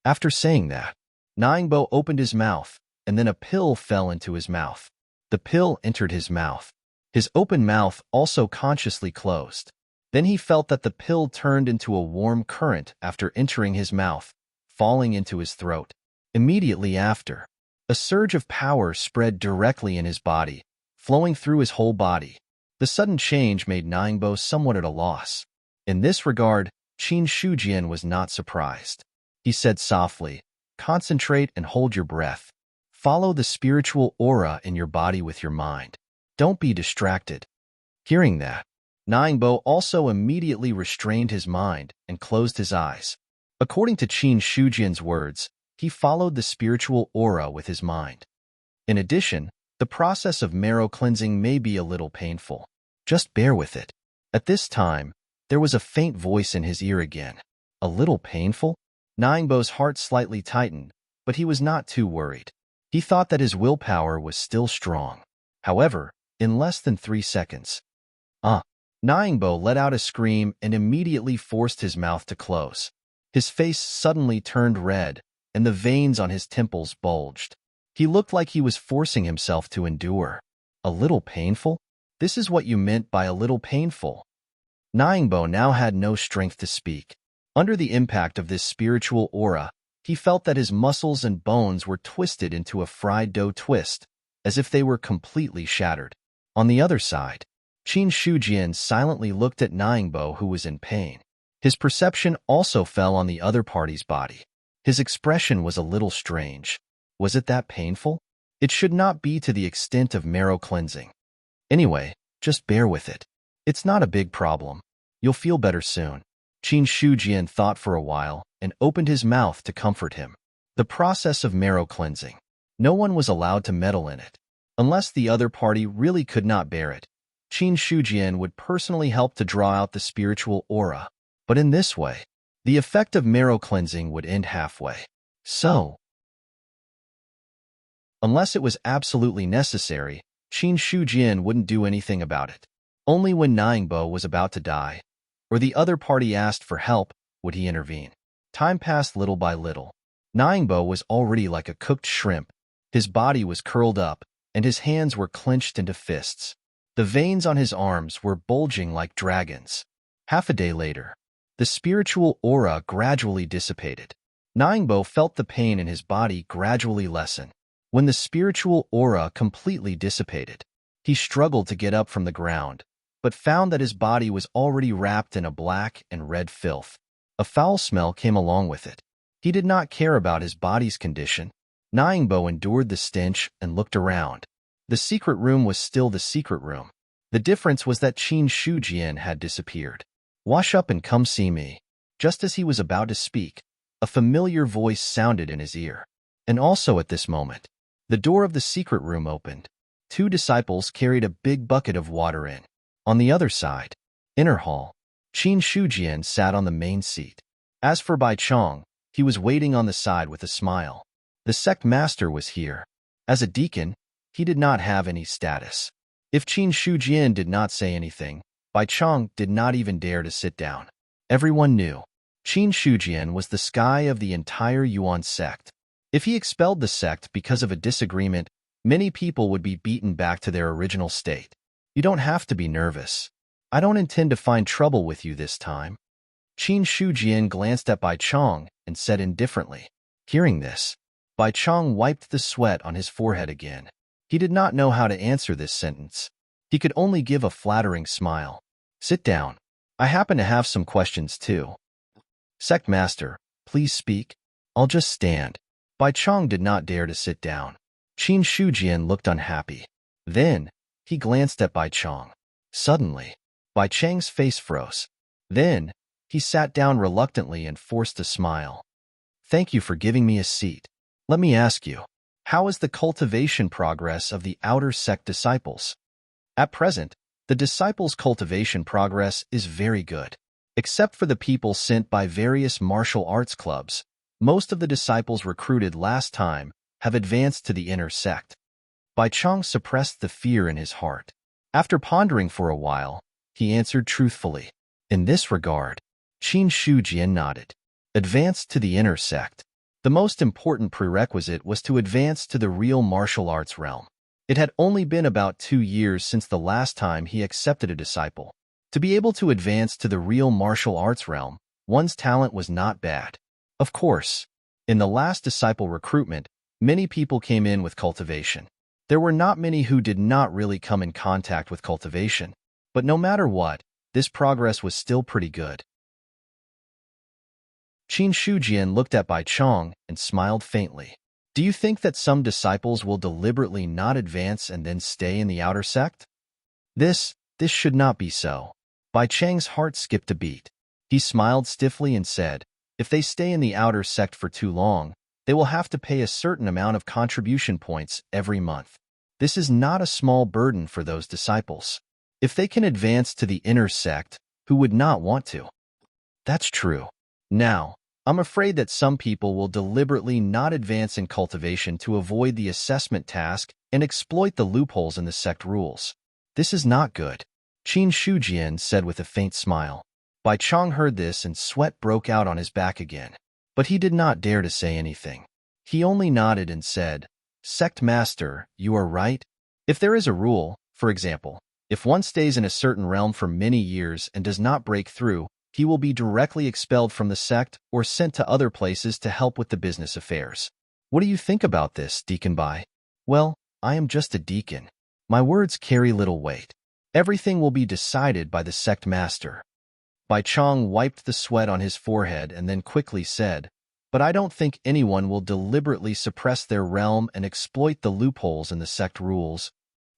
After saying that, Ningbo opened his mouth, and then a pill fell into his mouth. The pill entered his mouth. His open mouth also consciously closed. Then he felt that the pill turned into a warm current after entering his mouth, falling into his throat. Immediately after, a surge of power spread directly in his body, flowing through his whole body. The sudden change made Ningbo somewhat at a loss. In this regard, Qin Shujian was not surprised. He said softly, "Concentrate and hold your breath. Follow the spiritual aura in your body with your mind. Don't be distracted." Hearing that, Ningbo also immediately restrained his mind and closed his eyes. According to Qin Shujian's words, he followed the spiritual aura with his mind. In addition, the process of marrow cleansing may be a little painful. Just bear with it. At this time, there was a faint voice in his ear again. A little painful? Ningbo's heart slightly tightened, but he was not too worried. He thought that his willpower was still strong. However, in less than 3 seconds, Ningbo let out a scream and immediately forced his mouth to close. His face suddenly turned red, and the veins on his temples bulged. He looked like he was forcing himself to endure. A little painful? This is what you meant by a little painful. Ningbo now had no strength to speak. Under the impact of this spiritual aura, he felt that his muscles and bones were twisted into a fried dough twist, as if they were completely shattered. On the other side, Qin Shujian silently looked at Ningbo, who was in pain. His perception also fell on the other party's body. His expression was a little strange. Was it that painful? It should not be to the extent of marrow cleansing. Anyway, just bear with it. It's not a big problem. You'll feel better soon. Qin Shujian thought for a while and opened his mouth to comfort him. The process of marrow cleansing. No one was allowed to meddle in it. Unless the other party really could not bear it, Qin Shujian would personally help to draw out the spiritual aura. But in this way, the effect of marrow cleansing would end halfway. So, unless it was absolutely necessary, Qin Shujian wouldn't do anything about it. Only when Ningbo was about to die, or the other party asked for help, would he intervene. Time passed little by little. Ningbo was already like a cooked shrimp. His body was curled up, and his hands were clenched into fists. The veins on his arms were bulging like dragons. Half a day later, the spiritual aura gradually dissipated. Ningbo felt the pain in his body gradually lessen. When the spiritual aura completely dissipated, he struggled to get up from the ground, but found that his body was already wrapped in a black and red filth. A foul smell came along with it. He did not care about his body's condition. Ningbo endured the stench and looked around. The secret room was still the secret room. The difference was that Qin Shujian had disappeared. "Wash up and come see me." Just as he was about to speak, a familiar voice sounded in his ear. And also at this moment, the door of the secret room opened. Two disciples carried a big bucket of water in. On the other side, inner hall, Qin Shujian sat on the main seat. As for Bai Chong, he was waiting on the side with a smile. The sect master was here. As a deacon, he did not have any status. If Qin Shujian did not say anything, Bai Chong did not even dare to sit down. Everyone knew Qin Shujian was the sky of the entire Yuan sect. If he expelled the sect because of a disagreement, many people would be beaten back to their original state. You don't have to be nervous. I don't intend to find trouble with you this time. Qin Shujian glanced at Bai Chong and said indifferently. Hearing this, Bai Chong wiped the sweat on his forehead again. He did not know how to answer this sentence. He could only give a flattering smile. Sit down. I happen to have some questions too. Sect Master, please speak. I'll just stand. Bai Chong did not dare to sit down. Qin Shujian looked unhappy. Then, he glanced at Bai Chong. Suddenly, Bai Chang's face froze. Then, he sat down reluctantly and forced a smile. Thank you for giving me a seat. Let me ask you, how is the cultivation progress of the outer sect disciples? At present, the disciples' cultivation progress is very good. Except for the people sent by various martial arts clubs, most of the disciples recruited last time have advanced to the inner sect. Bai Chong suppressed the fear in his heart. After pondering for a while, he answered truthfully. In this regard, Qin Shujian nodded. Advanced to the inner sect. The most important prerequisite was to advance to the real martial arts realm. It had only been about 2 years since the last time he accepted a disciple. To be able to advance to the real martial arts realm, one's talent was not bad. Of course, in the last disciple recruitment, many people came in with cultivation. There were not many who did not really come in contact with cultivation. But no matter what, this progress was still pretty good. Qin Shujian looked at Bai Chong and smiled faintly. Do you think that some disciples will deliberately not advance and then stay in the outer sect? This should not be so. Bai Chang's heart skipped a beat. He smiled stiffly and said, if they stay in the outer sect for too long, they will have to pay a certain amount of contribution points every month. This is not a small burden for those disciples. If they can advance to the inner sect, who would not want to? That's true. Now, I'm afraid that some people will deliberately not advance in cultivation to avoid the assessment task and exploit the loopholes in the sect rules. This is not good, Qin Shujian said with a faint smile. Bai Chong heard this and sweat broke out on his back again. But he did not dare to say anything. He only nodded and said, Sect Master, you are right. If there is a rule, for example, if one stays in a certain realm for many years and does not break through, he will be directly expelled from the sect or sent to other places to help with the business affairs. What do you think about this, Deacon Bai? Well, I am just a deacon. My words carry little weight. Everything will be decided by the sect master. Bai Chong wiped the sweat on his forehead and then quickly said, but I don't think anyone will deliberately suppress their realm and exploit the loopholes in the sect rules.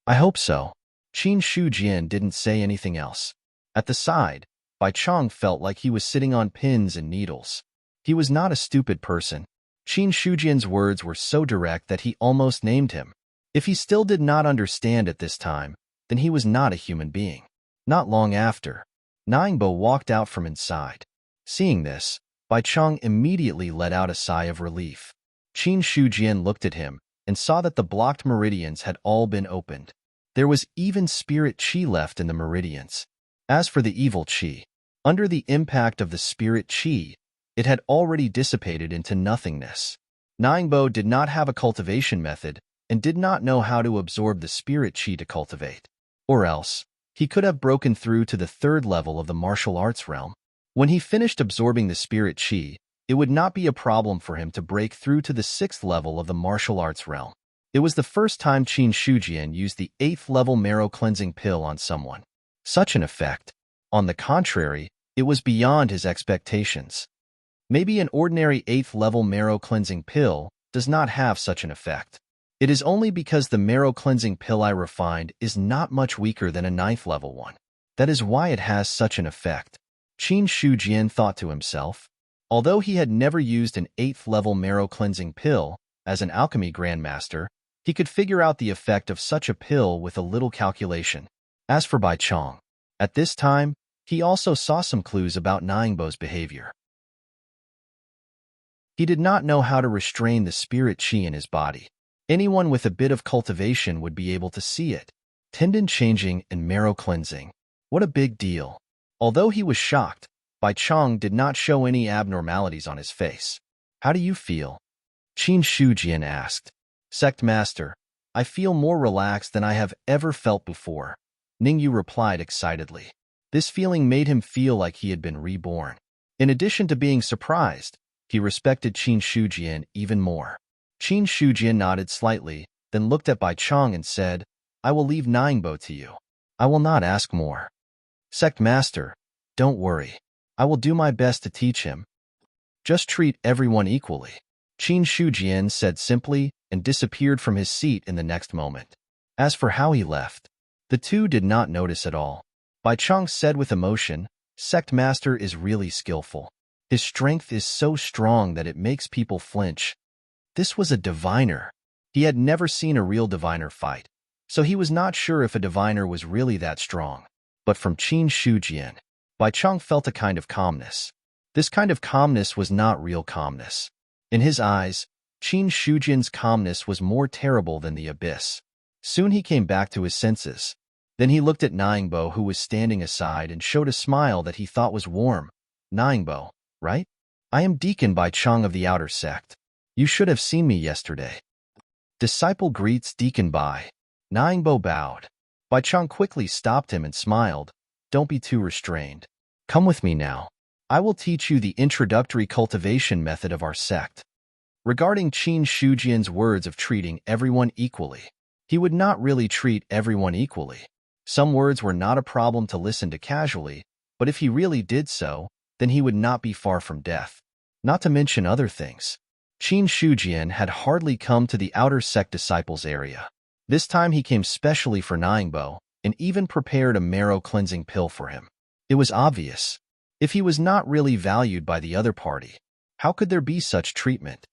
I hope so. Qin Shujian didn't say anything else. At the side, Bai Chong felt like he was sitting on pins and needles. He was not a stupid person. Qin Shujian's words were so direct that he almost named him. If he still did not understand at this time, then he was not a human being. Not long after, Ningbo walked out from inside. Seeing this, Bai Chong immediately let out a sigh of relief. Qin Shujian looked at him and saw that the blocked meridians had all been opened. There was even spirit qi left in the meridians. As for the evil qi, under the impact of the spirit qi, it had already dissipated into nothingness. Ningbo did not have a cultivation method and did not know how to absorb the spirit qi to cultivate. Or else, he could have broken through to the third level of the martial arts realm. When he finished absorbing the spirit qi, it would not be a problem for him to break through to the sixth level of the martial arts realm. It was the first time Qin Shujian used the 8th level marrow cleansing pill on someone. Such an effect. On the contrary, it was beyond his expectations. Maybe an ordinary 8th level marrow cleansing pill does not have such an effect. It is only because the marrow cleansing pill I refined is not much weaker than a 9th level one. That is why it has such an effect. Qin Shujian thought to himself. Although he had never used an 8th level marrow cleansing pill, as an alchemy grandmaster, he could figure out the effect of such a pill with a little calculation. As for Bai Chong, at this time, he also saw some clues about Ningbo's behavior. He did not know how to restrain the spirit qi in his body. Anyone with a bit of cultivation would be able to see it. Tendon changing and marrow cleansing. What a big deal. Although he was shocked, Bai Chong did not show any abnormalities on his face. How do you feel? Qin Shujian asked. Sect Master, I feel more relaxed than I have ever felt before, Ningyu replied excitedly. This feeling made him feel like he had been reborn. In addition to being surprised, he respected Qin Shujian even more. Qin Shujian nodded slightly, then looked at Bai Chong and said, I will leave Ningbo to you. I will not ask more. Sect Master, don't worry. I will do my best to teach him. Just treat everyone equally. Qin Shujian said simply and disappeared from his seat in the next moment. As for how he left, the two did not notice at all. Bai Chong said with emotion, Sect Master is really skillful. His strength is so strong that it makes people flinch. This was a diviner. He had never seen a real diviner fight, so he was not sure if a diviner was really that strong. But from Qin Shujian, Bai Chong felt a kind of calmness. This kind of calmness was not real calmness. In his eyes, Qin Shujian's calmness was more terrible than the abyss. Soon he came back to his senses. Then he looked at Ningbo, who was standing aside, and showed a smile that he thought was warm. Ningbo, right? I am Deacon Bai Chong of the Outer Sect. You should have seen me yesterday. Disciple greets Deacon Bai. Ningbo bowed. Bai Chong quickly stopped him and smiled. Don't be too restrained. Come with me now. I will teach you the introductory cultivation method of our sect. Regarding Qin Shujian's words of treating everyone equally, he would not really treat everyone equally. Some words were not a problem to listen to casually, but if he really did so, then he would not be far from death. Not to mention other things. Qin Shujian had hardly come to the outer sect disciples area. This time he came specially for Ningbo, and even prepared a marrow cleansing pill for him. It was obvious. If he was not really valued by the other party, how could there be such treatment?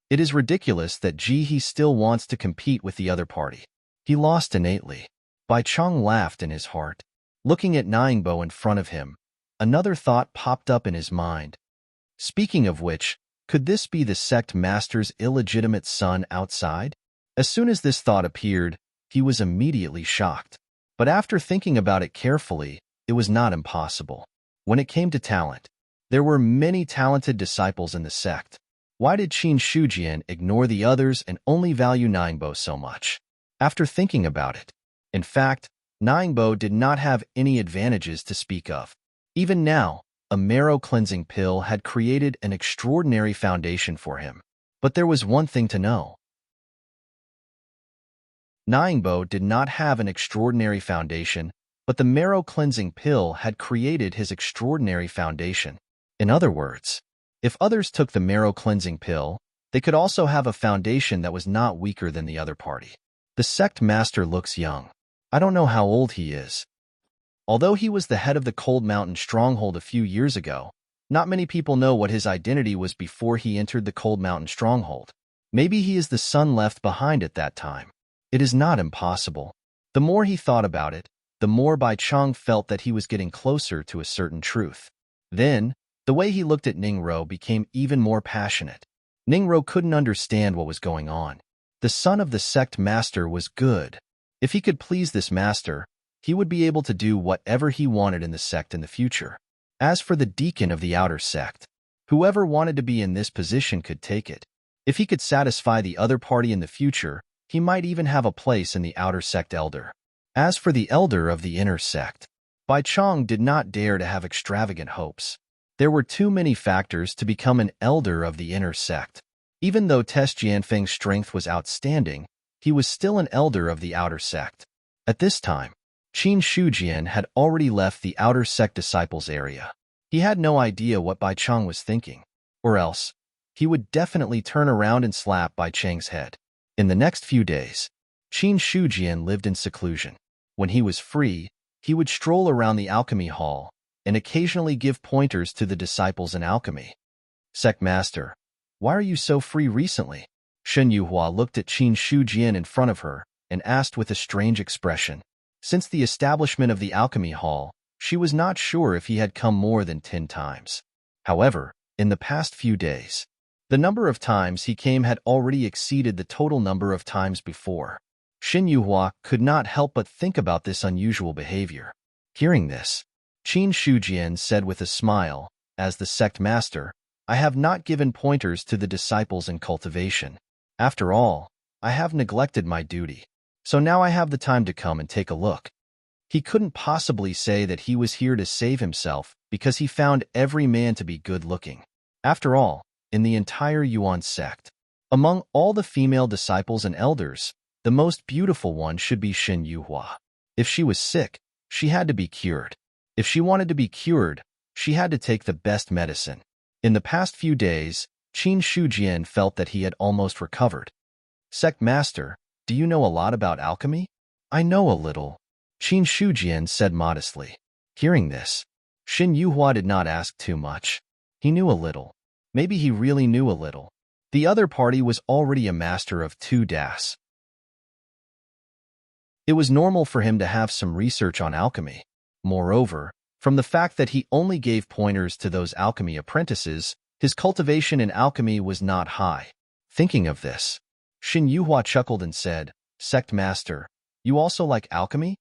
It is ridiculous that he still wants to compete with the other party. He lost innately. Bai Chong laughed in his heart. Looking at Ningbo in front of him, another thought popped up in his mind. Speaking of which, could this be the sect master's illegitimate son outside? As soon as this thought appeared, he was immediately shocked. But after thinking about it carefully, it was not impossible. When it came to talent, there were many talented disciples in the sect. Why did Qin Shujian ignore the others and only value Ningbo so much? After thinking about it, in fact, Ningbo did not have any advantages to speak of. Even now, a marrow-cleansing pill had created an extraordinary foundation for him. But there was one thing to know. Ningbo did not have an extraordinary foundation, but the marrow-cleansing pill had created his extraordinary foundation. In other words, if others took the marrow-cleansing pill, they could also have a foundation that was not weaker than the other party. The sect master looks young. I don't know how old he is. Although he was the head of the Cold Mountain Stronghold a few years ago, not many people know what his identity was before he entered the Cold Mountain Stronghold. Maybe he is the son left behind at that time. It is not impossible. The more he thought about it, the more Bai Chong felt that he was getting closer to a certain truth. Then, the way he looked at Ningro became even more passionate. Ningro couldn't understand what was going on. The son of the sect master was good. If he could please this master, he would be able to do whatever he wanted in the sect in the future. As for the deacon of the outer sect, whoever wanted to be in this position could take it. If he could satisfy the other party in the future, he might even have a place in the outer sect elder. As for the elder of the inner sect, Bai Chong did not dare to have extravagant hopes. There were too many factors to become an elder of the inner sect. Even though Tess Jianfeng's strength was outstanding, he was still an elder of the outer sect. At this time, Qin Shujian had already left the outer sect disciples area. He had no idea what Bai Chong was thinking, or else, he would definitely turn around and slap Bai Cheng's head. In the next few days, Qin Shujian lived in seclusion. When he was free, he would stroll around the alchemy hall and occasionally give pointers to the disciples in alchemy. Sect Master, why are you so free recently? Shen Yuhua looked at Qin Shujian in front of her and asked with a strange expression. Since the establishment of the alchemy hall, she was not sure if he had come more than 10 times. However, in the past few days, the number of times he came had already exceeded the total number of times before. Shen Yuhua could not help but think about this unusual behavior. Hearing this, Qin Shujian said with a smile, as the sect master, I have not given pointers to the disciples in cultivation. After all, I have neglected my duty. So now I have the time to come and take a look. He couldn't possibly say that he was here to save himself because he found every man to be good-looking. After all, in the entire Yuan sect, among all the female disciples and elders, the most beautiful one should be Shen Yuhua. If she was sick, she had to be cured. If she wanted to be cured, she had to take the best medicine. In the past few days, Qin Shujian felt that he had almost recovered. Sect Master, do you know a lot about alchemy? I know a little, Qin Shujian said modestly. Hearing this, Shen Yuhua did not ask too much. He knew a little. Maybe he really knew a little. The other party was already a master of 2 das. It was normal for him to have some research on alchemy. Moreover, from the fact that he only gave pointers to those alchemy apprentices, his cultivation in alchemy was not high. Thinking of this, Shen Yuhua chuckled and said, Sect Master, you also like alchemy?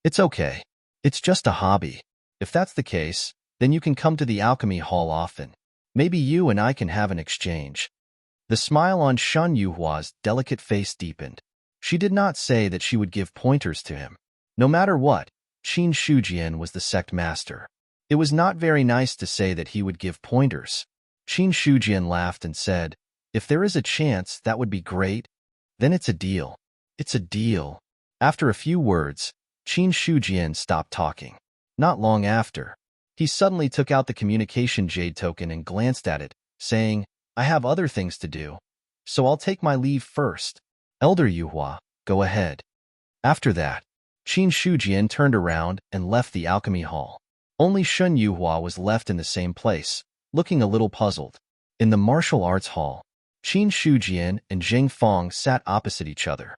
It's okay. It's just a hobby. If that's the case, then you can come to the alchemy hall often. Maybe you and I can have an exchange. The smile on Shen Yuhua's delicate face deepened. She did not say that she would give pointers to him. No matter what, Qin Shujian was the sect master. It was not very nice to say that he would give pointers. Qin Shujian laughed and said, if there is a chance, that would be great. Then it's a deal. It's a deal. After a few words, Qin Shujian stopped talking. Not long after, he suddenly took out the communication jade token and glanced at it, saying, I have other things to do, so I'll take my leave first. Elder Yuhua, go ahead. After that, Qin Shujian turned around and left the alchemy hall. Only Shen Yuhua was left in the same place, looking a little puzzled. In the martial arts hall, Qin Shujian and Zheng Fong sat opposite each other.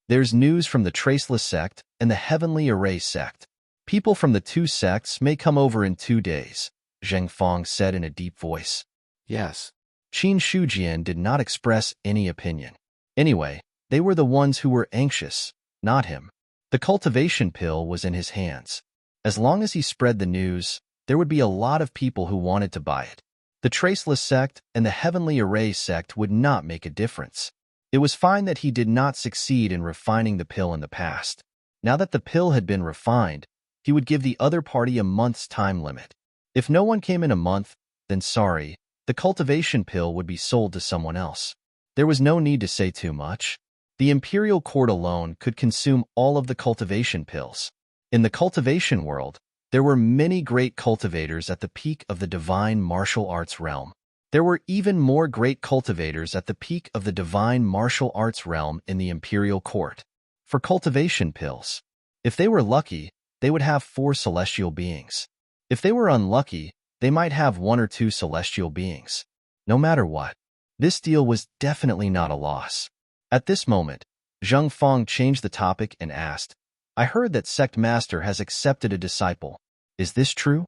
There's news from the Traceless sect and the Heavenly Array sect. People from the 2 sects may come over in 2 days, Zheng Fong said in a deep voice. Yes. Qin Shujian did not express any opinion. Anyway, they were the ones who were anxious, not him. The cultivation pill was in his hands. As long as he spread the news, there would be a lot of people who wanted to buy it. The Traceless sect and the Heavenly Array sect would not make a difference. It was fine that he did not succeed in refining the pill in the past. Now that the pill had been refined, he would give the other party a month's time limit. If no one came in a month, then sorry, the cultivation pill would be sold to someone else. There was no need to say too much. The imperial court alone could consume all of the cultivation pills. In the cultivation world, there were many great cultivators at the peak of the divine martial arts realm. There were even more great cultivators at the peak of the divine martial arts realm in the imperial court. For cultivation pills, if they were lucky, they would have 4 celestial beings. If they were unlucky, they might have 1 or 2 celestial beings. No matter what, this deal was definitely not a loss. At this moment, Zheng Feng changed the topic and asked, I heard that Sect Master has accepted a disciple. Is this true?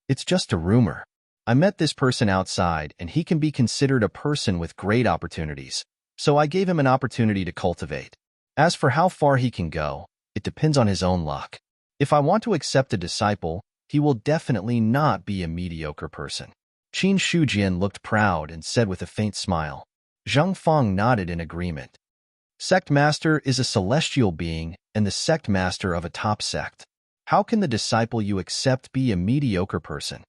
It's just a rumor. I met this person outside and he can be considered a person with great opportunities, so I gave him an opportunity to cultivate. As for how far he can go, it depends on his own luck. If I want to accept a disciple, he will definitely not be a mediocre person. Qin Shujian looked proud and said with a faint smile. Zheng Feng nodded in agreement. Sect Master is a celestial being and the sect master of a top sect. How can the disciple you accept be a mediocre person?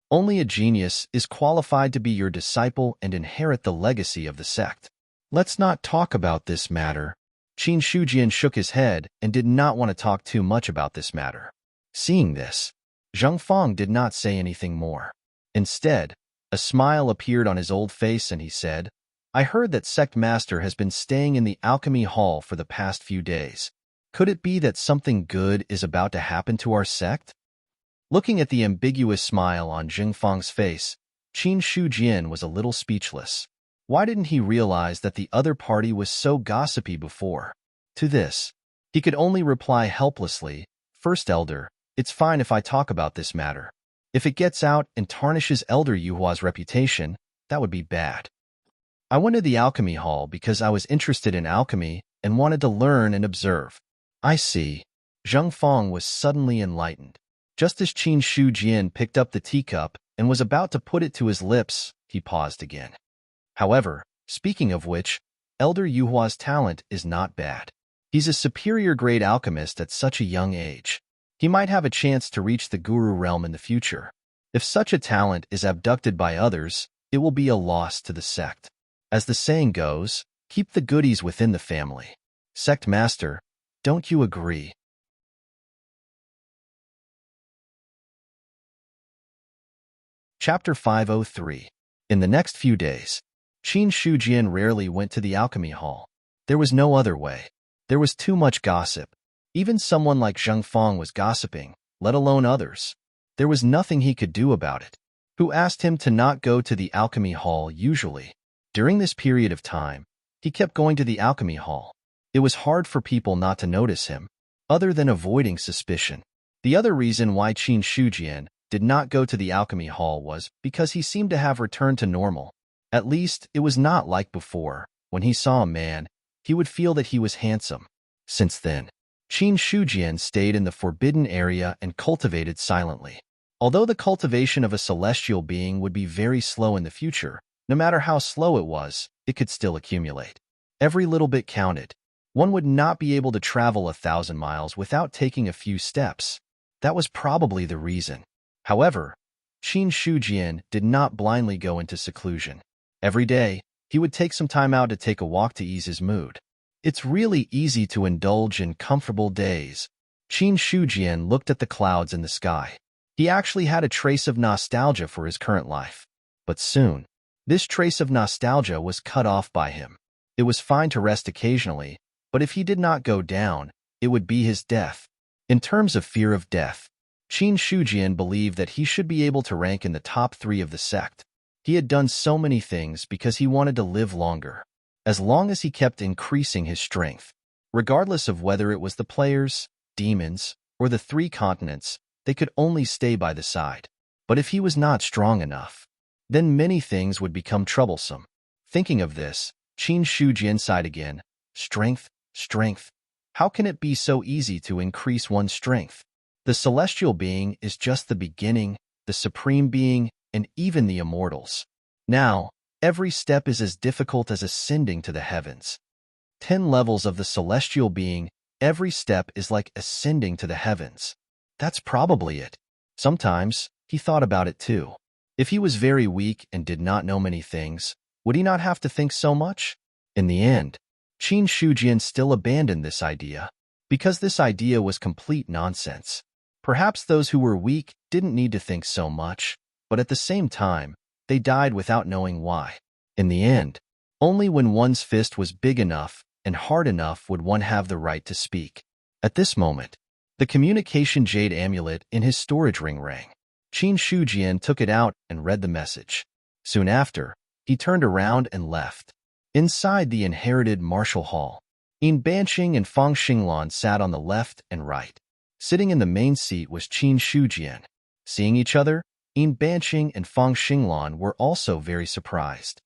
Only a genius is qualified to be your disciple and inherit the legacy of the sect. Let's not talk about this matter. Qin Shujian shook his head and did not want to talk too much about this matter. Seeing this, Zheng Feng did not say anything more. Instead, a smile appeared on his old face and he said, I heard that Sect Master has been staying in the Alchemy Hall for the past few days. Could it be that something good is about to happen to our sect? Looking at the ambiguous smile on Zheng Feng's face, Qin Shujian was a little speechless. Why didn't he realize that the other party was so gossipy before? To this, he could only reply helplessly, First Elder, it's fine if I talk about this matter. If it gets out and tarnishes Elder Yuhua's reputation, that would be bad. I went to the Alchemy Hall because I was interested in alchemy and wanted to learn and observe. I see. Zheng Feng was suddenly enlightened. Just as Qin Shujian picked up the teacup and was about to put it to his lips, he paused again. However, speaking of which, Elder Yuhua's talent is not bad. He's a superior grade alchemist at such a young age. He might have a chance to reach the guru realm in the future. If such a talent is abducted by others, it will be a loss to the sect. As the saying goes, keep the goodies within the family. Sect Master, don't you agree? Chapter 503. In the next few days, Qin Shujian rarely went to the Alchemy Hall. There was no other way. There was too much gossip. Even someone like Zheng Feng was gossiping, let alone others. There was nothing he could do about it. Who asked him to not go to the Alchemy Hall usually? During this period of time, he kept going to the Alchemy Hall. It was hard for people not to notice him, other than avoiding suspicion. The other reason why Qin Shujian did not go to the Alchemy Hall was because he seemed to have returned to normal. At least, it was not like before. When he saw a man, he would feel that he was handsome. Since then, Qin Shujian stayed in the forbidden area and cultivated silently. Although the cultivation of a celestial being would be very slow in the future, no matter how slow it was, it could still accumulate. Every little bit counted. One would not be able to travel 1,000 miles without taking a few steps. That was probably the reason. However, Qin Shujian did not blindly go into seclusion. Every day, he would take some time out to take a walk to ease his mood. It's really easy to indulge in comfortable days. Qin Shujian looked at the clouds in the sky. He actually had a trace of nostalgia for his current life. But soon, this trace of nostalgia was cut off by him. It was fine to rest occasionally, but if he did not go down, it would be his death. In terms of fear of death, Qin Shujian believed that he should be able to rank in the top 3 of the sect. He had done so many things because he wanted to live longer, as long as he kept increasing his strength. Regardless of whether it was the players, demons, or the 3 continents, they could only stay by the side. But if he was not strong enough, then many things would become troublesome. Thinking of this, Qin Shujian sighed again. Strength, strength. How can it be so easy to increase one's strength? The celestial being is just the beginning, the supreme being, and even the immortals. Now, every step is as difficult as ascending to the heavens. 10 levels of the celestial being, every step is like ascending to the heavens. That's probably it. Sometimes, he thought about it too. If he was very weak and did not know many things, would he not have to think so much? In the end, Qin Shujian still abandoned this idea, because this idea was complete nonsense. Perhaps those who were weak didn't need to think so much, but at the same time, they died without knowing why. In the end, only when one's fist was big enough and hard enough would one have the right to speak. At this moment, the communication jade amulet in his storage ring rang. Qin Shujian took it out and read the message. Soon after, he turned around and left. Inside the inherited martial hall, Yin Banqing and Fang Xinglan sat on the left and right. Sitting in the main seat was Qin Shujian. Seeing each other, Yin Banqing and Fang Xinglan were also very surprised.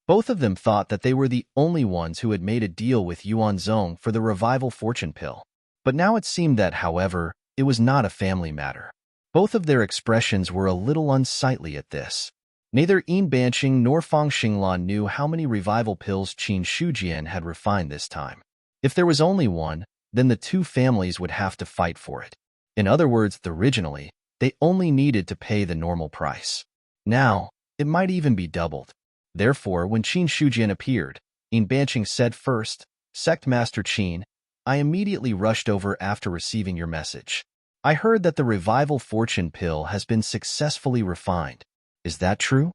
Both of them thought that they were the only ones who had made a deal with Yuanzong for the revival fortune pill. But now it seemed that, however, it was not a family matter. Both of their expressions were a little unsightly at this. Neither Yin Banqing nor Fang Xinglan knew how many revival pills Qin Shujian had refined this time. If there was only one, then the two families would have to fight for it. In other words, originally, they only needed to pay the normal price. Now, it might even be doubled. Therefore, when Qin Shujian appeared, Yin Banqing said first, "Sect Master Qin, I immediately rushed over after receiving your message. I heard that the revival fortune pill has been successfully refined. Is that true?"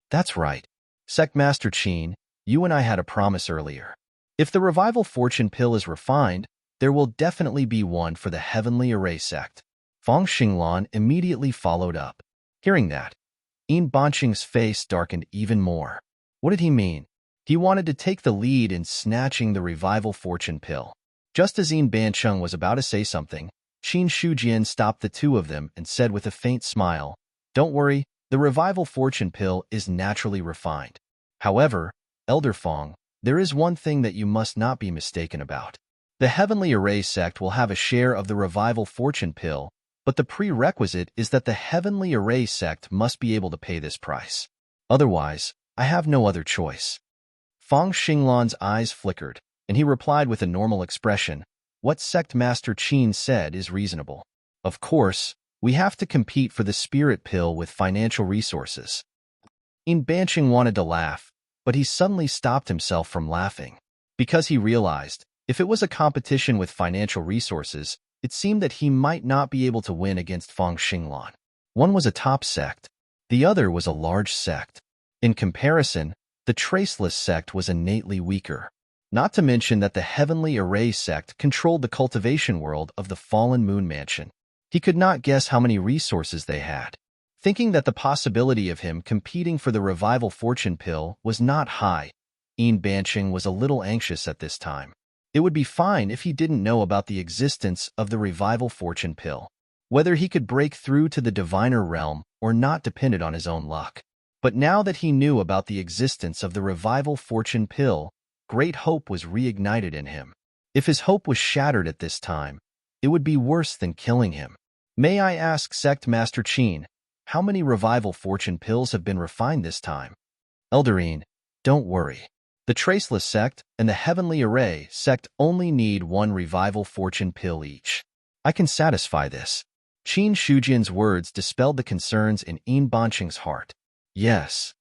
"That's right. Sect Master Qin, you and I had a promise earlier. If the revival fortune pill is refined, there will definitely be one for the Heavenly Array sect." Fang Xinglan immediately followed up. Hearing that, Yin Banqing's face darkened even more. What did he mean? He wanted to take the lead in snatching the revival fortune pill. Just as Yin Banqing was about to say something, Qin Shujian stopped the two of them and said with a faint smile, "Don't worry, the revival fortune pill is naturally refined. However, Elder Fang, there is one thing that you must not be mistaken about. The Heavenly Array sect will have a share of the revival fortune pill, but the prerequisite is that the Heavenly Array sect must be able to pay this price. Otherwise, I have no other choice." Fang Xinglan's eyes flickered, and he replied with a normal expression, "What Sect Master Qin said is reasonable. Of course, we have to compete for the spirit pill with financial resources." Yin Banqing wanted to laugh, but he suddenly stopped himself from laughing, because he realized, if it was a competition with financial resources, it seemed that he might not be able to win against Fang Xinglan. One was a top sect, the other was a large sect. In comparison, the Traceless sect was innately weaker. Not to mention that the Heavenly Array sect controlled the cultivation world of the Fallen Moon Mansion. He could not guess how many resources they had. Thinking that the possibility of him competing for the revival fortune pill was not high, Yin Banqing was a little anxious at this time. It would be fine if he didn't know about the existence of the revival fortune pill. Whether he could break through to the diviner realm or not depended on his own luck. But now that he knew about the existence of the revival fortune pill, great hope was reignited in him. If his hope was shattered at this time, it would be worse than killing him. "May I ask Sect Master Qin, how many revival fortune pills have been refined this time?" "Elderine, don't worry. The Traceless sect and the Heavenly Array sect only need one revival fortune pill each. I can satisfy this." Qin Shujian's words dispelled the concerns in Yin Banqing's heart. Yes.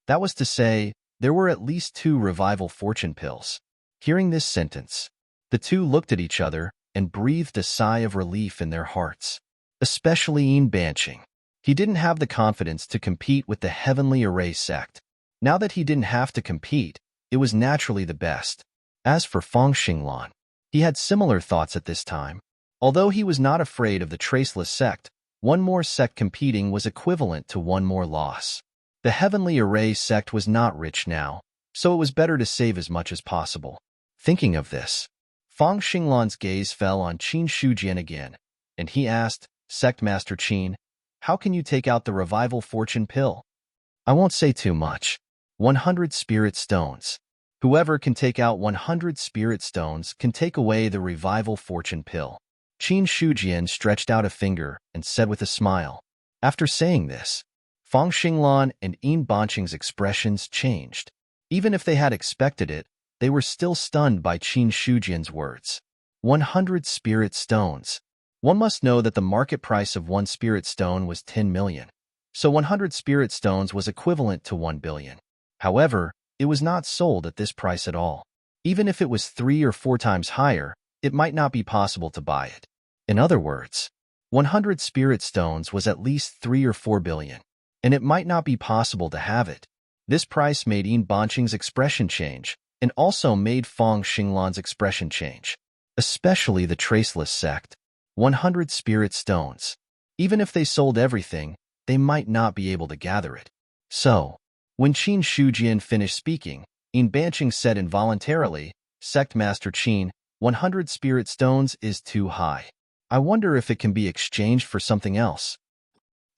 That was to say, there were at least 2 revival fortune pills. Hearing this sentence, the two looked at each other and breathed a sigh of relief in their hearts. Especially Yin Banqing. He didn't have the confidence to compete with the Heavenly Array sect. Now that he didn't have to compete, it was naturally the best. As for Fang Xinglan, he had similar thoughts at this time. Although he was not afraid of the Traceless sect, one more sect competing was equivalent to one more loss. The Heavenly Array sect was not rich now, so it was better to save as much as possible. Thinking of this, Fang Xinglan's gaze fell on Qin Shujian again, and he asked, "Sect Master Qin, how can you take out the revival fortune pill?" "I won't say too much. 100 spirit stones. Whoever can take out 100 spirit stones can take away the revival fortune pill." Qin Shujian stretched out a finger and said with a smile. After saying this, Fang Xinglan and Yin Banqing's expressions changed. Even if they had expected it, they were still stunned by Qin Shujian's words. 100 spirit stones. One must know that the market price of one spirit stone was 10 million. So 100 spirit stones was equivalent to 1 billion. However, it was not sold at this price at all. Even if it was 3 or 4 times higher, it might not be possible to buy it. In other words, 100 spirit stones was at least 3 or 4 billion, and it might not be possible to have it. This price made Yin Banqing's expression change, and also made Fang Xinglan's expression change. Especially the Traceless sect. 100 spirit stones. Even if they sold everything, they might not be able to gather it. So, when Qin Shujian finished speaking, Yin Banqing said involuntarily, Sect Master Qin, 100 spirit stones is too high. I wonder if it can be exchanged for something else.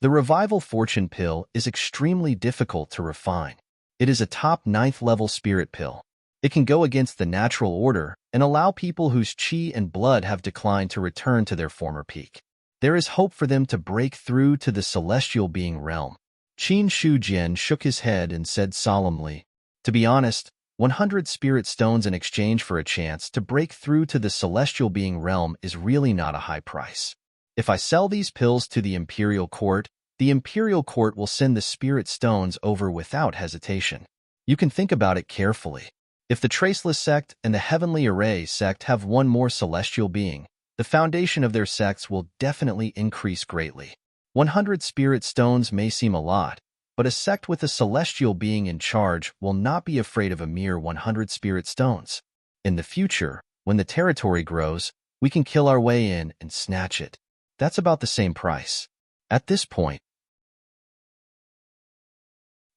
The Revival Fortune Pill is extremely difficult to refine. It is a top 9th level spirit pill. It can go against the natural order and allow people whose qi and blood have declined to return to their former peak. There is hope for them to break through to the celestial being realm. Qin Shujian shook his head and said solemnly, to be honest, 100 spirit stones in exchange for a chance to break through to the celestial being realm is really not a high price. If I sell these pills to the Imperial Court will send the spirit stones over without hesitation. You can think about it carefully. If the Traceless sect and the Heavenly Array sect have one more celestial being, the foundation of their sects will definitely increase greatly. 100 spirit stones may seem a lot, but a sect with a celestial being in charge will not be afraid of a mere 100 spirit stones. In the future, when the territory grows, we can kill our way in and snatch it. That's about the same price. At this point,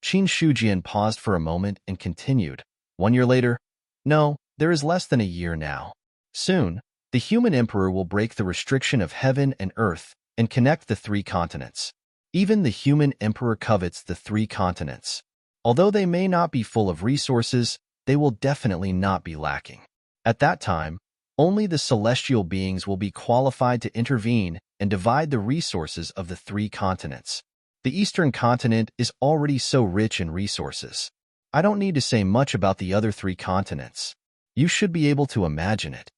Qin Shujian paused for a moment and continued. 1 year later? No, there is less than a year now. Soon, the human emperor will break the restriction of heaven and earth and connect the 3 continents. Even the human emperor covets the 3 continents. Although they may not be full of resources, they will definitely not be lacking. At that time, only the celestial beings will be qualified to intervene and divide the resources of the 3 continents. The Eastern continent is already so rich in resources. I don't need to say much about the other 3 continents. You should be able to imagine it.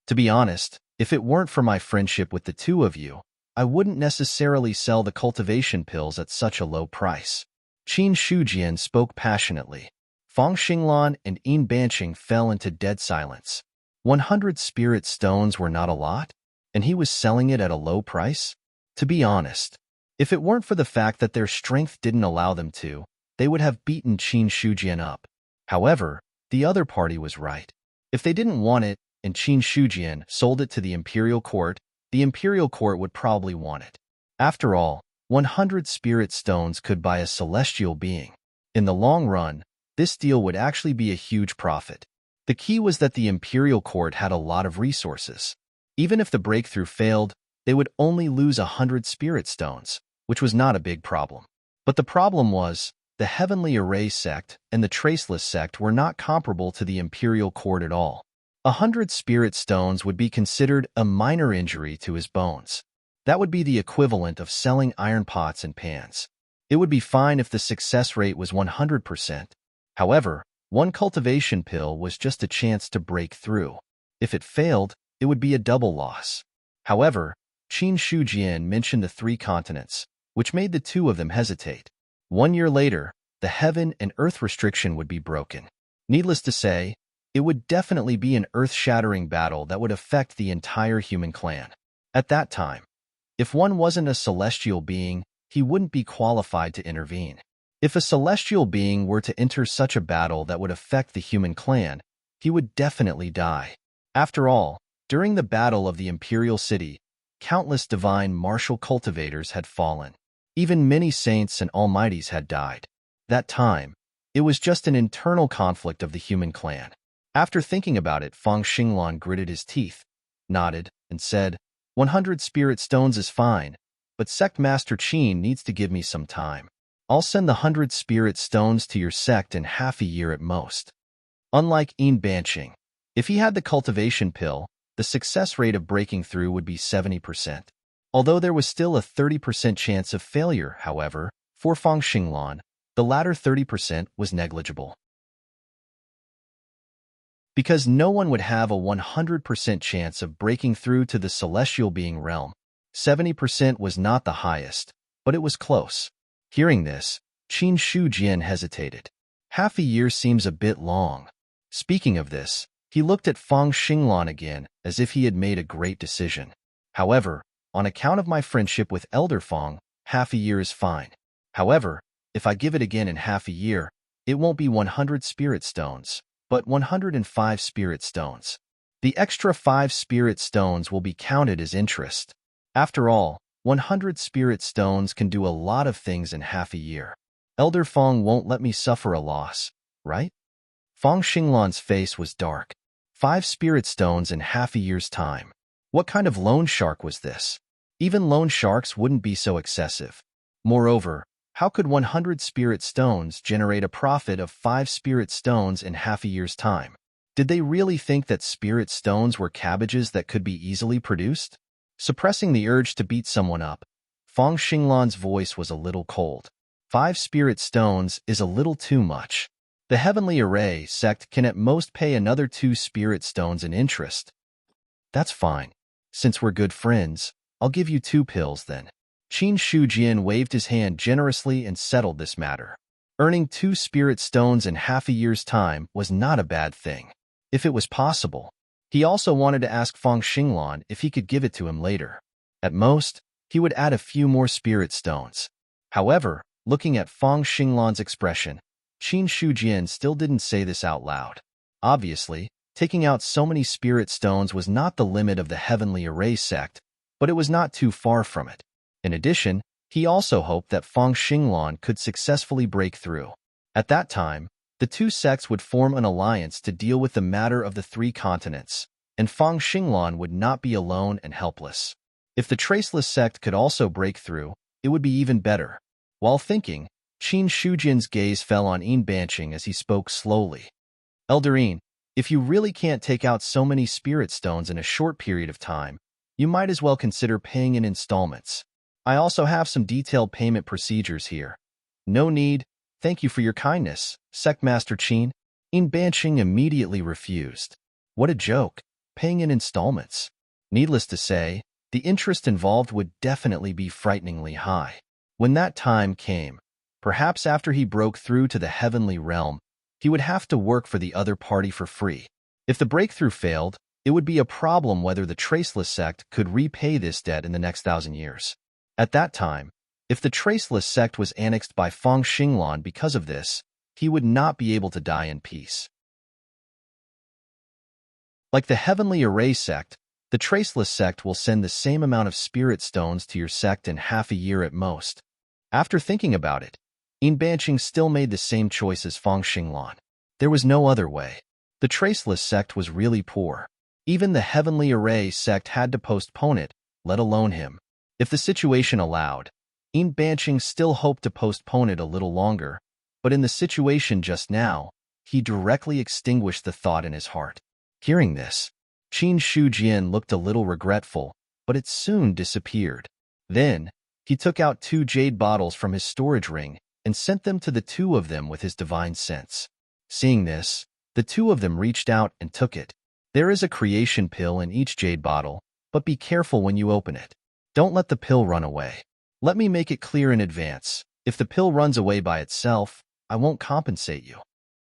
To be honest, if it weren't for my friendship with the 2 of you, I wouldn't necessarily sell the cultivation pills at such a low price. Qin Shujian spoke passionately. Fang Xinglan and Yin Banqing fell into dead silence. 100 spirit stones were not a lot, and he was selling it at a low price? To be honest, if it weren't for the fact that their strength didn't allow them to, they would have beaten Qin Shujian up. However, the other party was right. If they didn't want it, and Qin Shujian sold it to the Imperial Court would probably want it. After all, 100 spirit stones could buy a celestial being. In the long run, this deal would actually be a huge profit. The key was that the Imperial Court had a lot of resources. Even if the breakthrough failed, they would only lose 100 spirit stones, which was not a big problem. But the problem was, the Heavenly Array sect and the Traceless sect were not comparable to the Imperial Court at all. 100 spirit stones would be considered a minor injury to his bones. That would be the equivalent of selling iron pots and pans. It would be fine if the success rate was 100%. However, one cultivation pill was just a chance to break through. If it failed, it would be a double loss. However, Qin Shujian mentioned the 3 continents, which made the 2 of them hesitate. 1 year later, the heaven and earth restriction would be broken. Needless to say, it would definitely be an earth-shattering battle that would affect the entire human clan. At that time, if one wasn't a celestial being, he wouldn't be qualified to intervene. If a celestial being were to enter such a battle that would affect the human clan, he would definitely die. After all, during the Battle of the Imperial City, countless divine martial cultivators had fallen. Even many saints and almighties had died. That time, it was just an internal conflict of the human clan. After thinking about it, Fang Xinglan gritted his teeth, nodded, and said, 100 spirit stones is fine, but Sect Master Qin needs to give me some time. I'll send the 100 spirit stones to your sect in half a year at most. Unlike Yin Banqing, if he had the cultivation pill, the success rate of breaking through would be 70%. Although there was still a 30% chance of failure, however, for Fang Xinglan, the latter 30% was negligible. because no one would have a 100% chance of breaking through to the celestial being realm. 70% was not the highest, but it was close. Hearing this, Qin Shujian hesitated. Half a year seems a bit long. Speaking of this, he looked at Fang Xinglan again as if he had made a great decision. However, on account of my friendship with Elder Fang, half a year is fine. However, if I give it again in half a year, it won't be 100 spirit stones, but 105 spirit stones. The extra 5 spirit stones will be counted as interest. After all, 100 spirit stones can do a lot of things in half a year. Elder Fang won't let me suffer a loss, right? Fang Xinglan's face was dark. 5 spirit stones in half a year's time. What kind of loan shark was this? Even loan sharks wouldn't be so excessive. Moreover, how could 100 spirit stones generate a profit of 5 spirit stones in half a year's time? Did they really think that spirit stones were cabbages that could be easily produced? Suppressing the urge to beat someone up, Fang Xinglan's voice was a little cold. 5 spirit stones is a little too much. The Heavenly Array sect can at most pay another 2 spirit stones in interest. That's fine. Since we're good friends, I'll give you 2 pills then. Qin Shujian waved his hand generously and settled this matter. Earning 2 spirit stones in half a year's time was not a bad thing. If it was possible, he also wanted to ask Fang Xinglan if he could give it to him later. At most, he would add a few more spirit stones. However, looking at Fang Xinglan's expression, Qin Shujian still didn't say this out loud. Obviously, taking out so many spirit stones was not the limit of the Heavenly Array sect, but it was not too far from it. In addition, he also hoped that Fang Xinglan could successfully break through. At that time, the 2 sects would form an alliance to deal with the matter of the 3 continents, and Fang Xinglan would not be alone and helpless. If the Traceless sect could also break through, it would be even better. While thinking, Qin Shujian's gaze fell on Yin Banqing as he spoke slowly. Elderine, if you really can't take out so many spirit stones in a short period of time, you might as well consider paying in installments. I also have some detailed payment procedures here. No need. Thank you for your kindness, Sectmaster Qin. Yin Banqing immediately refused. What a joke. Paying in installments. Needless to say, the interest involved would definitely be frighteningly high. When that time came, perhaps after he broke through to the heavenly realm, he would have to work for the other party for free. If the breakthrough failed, it would be a problem whether the Traceless sect could repay this debt in the next 1,000 years. At that time, if the Traceless sect was annexed by Fang Xinglan because of this, he would not be able to die in peace. Like the Heavenly Array sect, the Traceless sect will send the same amount of spirit stones to your sect in half a year at most. After thinking about it, Yin Banqing still made the same choice as Fang Xinglan. There was no other way. The Traceless sect was really poor. Even the Heavenly Array sect had to postpone it, let alone him. If the situation allowed, Yin Banqing still hoped to postpone it a little longer, but in the situation just now, he directly extinguished the thought in his heart. Hearing this, Qin Shujian looked a little regretful, but it soon disappeared. Then, he took out 2 jade bottles from his storage ring and sent them to the 2 of them with his divine sense. Seeing this, the 2 of them reached out and took it. There is a creation pill in each jade bottle, but be careful when you open it. Don't let the pill run away. Let me make it clear in advance. If the pill runs away by itself, I won't compensate you.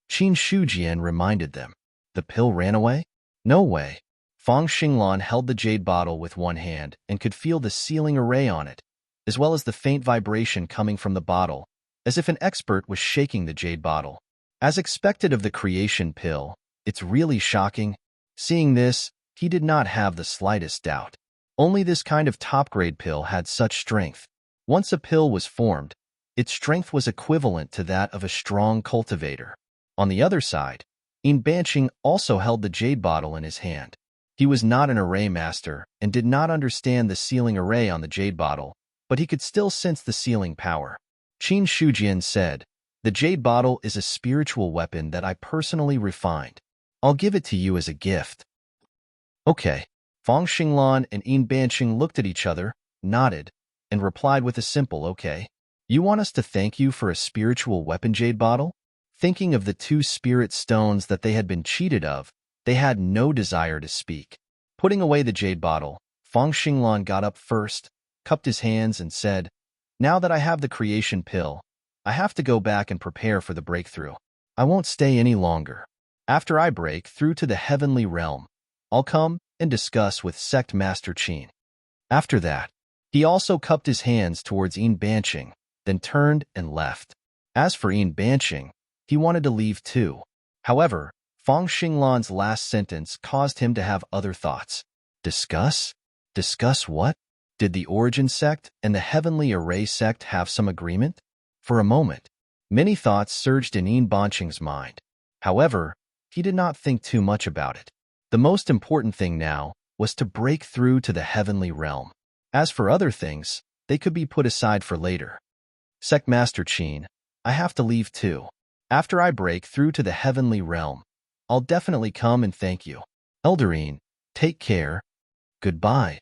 Qin Shujian reminded them. The pill ran away? No way. Fang Xinglan held the jade bottle with one hand and could feel the sealing array on it, as well as the faint vibration coming from the bottle, as if an expert was shaking the jade bottle. As expected of the creation pill, it's really shocking. Seeing this, he did not have the slightest doubt. Only this kind of top-grade pill had such strength. Once a pill was formed, its strength was equivalent to that of a strong cultivator. On the other side, Yin Banqing also held the jade bottle in his hand. He was not an array master and did not understand the sealing array on the jade bottle, but he could still sense the sealing power. Qin Shujian said, "The jade bottle is a spiritual weapon that I personally refined. I'll give it to you as a gift." Okay. Fang Xinglan and Yin Banqing looked at each other, nodded, and replied with a simple okay. You want us to thank you for a spiritual weapon jade bottle? Thinking of the 2 spirit stones that they had been cheated of, They had no desire to speak. Putting away the jade bottle, Feng Xinglan got up first, cupped his hands, and said, "Now that I have the creation pill, I have to go back and prepare for the breakthrough. I won't stay any longer. After I break through to the heavenly realm, I'll come and discuss with Sect Master Qin." After that, he also cupped his hands towards Yin Banqing, then turned and left. As for Yin Banqing, he wanted to leave too. However, Feng Xinglan's last sentence caused him to have other thoughts. Discuss? Discuss what? Did the Origin Sect and the Heavenly Array Sect have some agreement? For a moment, many thoughts surged in Yin Banqing's mind. However, he did not think too much about it. The most important thing now was to break through to the heavenly realm. As for other things, they could be put aside for later. Sect Master Qin, I have to leave too. After I break through to the heavenly realm, I'll definitely come and thank you. Eldarine, take care. Goodbye.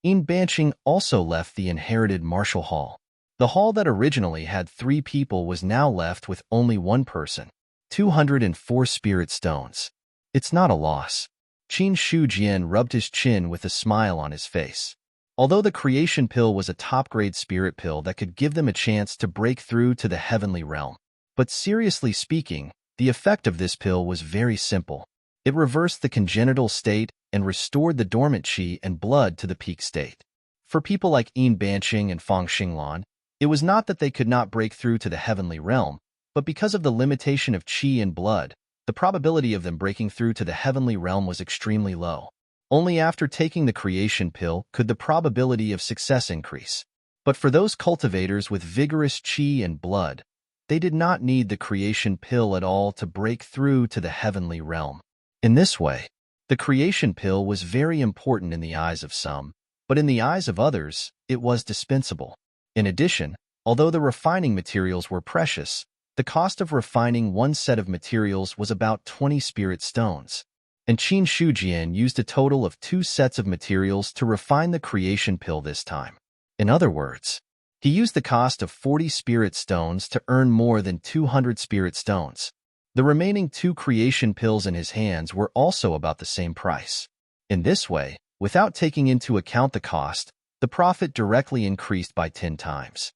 Yin Banqing also left the inherited martial hall. The hall that originally had 3 people was now left with only 1 person. 204 spirit stones. It's not a loss. Qin Shujian rubbed his chin with a smile on his face. Although the creation pill was a top-grade spirit pill that could give them a chance to break through to the heavenly realm. But seriously speaking, the effect of this pill was very simple. It reversed the congenital state and restored the dormant qi and blood to the peak state. For people like Yin Banqing and Feng Xinglan, it was not that they could not break through to the heavenly realm, but because of the limitation of qi and blood, the probability of them breaking through to the heavenly realm was extremely low. Only after taking the creation pill could the probability of success increase. But for those cultivators with vigorous qi and blood, they did not need the creation pill at all to break through to the heavenly realm. In this way, the creation pill was very important in the eyes of some, but in the eyes of others, it was dispensable. In addition, although the refining materials were precious, the cost of refining 1 set of materials was about 20 spirit stones, and Qin Shujian used a total of 2 sets of materials to refine the creation pill this time. In other words, he used the cost of 40 spirit stones to earn more than 200 spirit stones. The remaining 2 creation pills in his hands were also about the same price. In this way, without taking into account the cost, the profit directly increased by 10 times.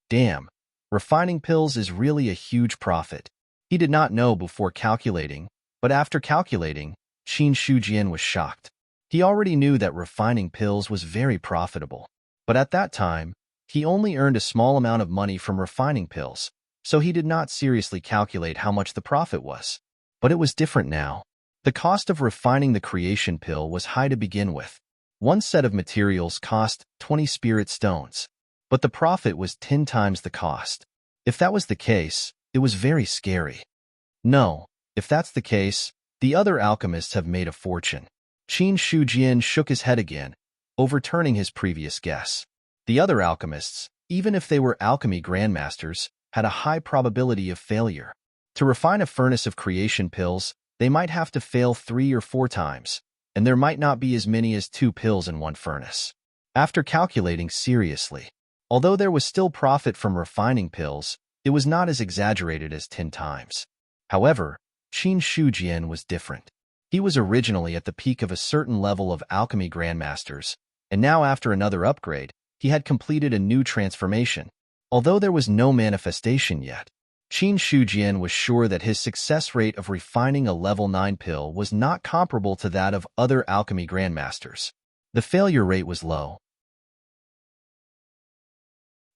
Damn, refining pills is really a huge profit. He did not know before calculating, but after calculating, Qin Shujian was shocked. He already knew that refining pills was very profitable, but at that time, he only earned a small amount of money from refining pills, so he did not seriously calculate how much the profit was. But it was different now. The cost of refining the creation pill was high to begin with. 1 set of materials cost 20 spirit stones, but the profit was 10 times the cost. If that was the case, it was very scary. No, if that's the case, the other alchemists have made a fortune. Qin Shujian shook his head again, overturning his previous guess. The other alchemists, even if they were alchemy grandmasters, had a high probability of failure. To refine a furnace of creation pills, they might have to fail 3 or 4 times, and there might not be as many as 2 pills in one furnace. After calculating seriously, although there was still profit from refining pills, it was not as exaggerated as 10 times. However, Qin Shujian was different. He was originally at the peak of a certain level of alchemy grandmasters, and now after another upgrade, he had completed a new transformation. Although there was no manifestation yet, Qin Shujian was sure that his success rate of refining a level 9 pill was not comparable to that of other alchemy grandmasters. The failure rate was low.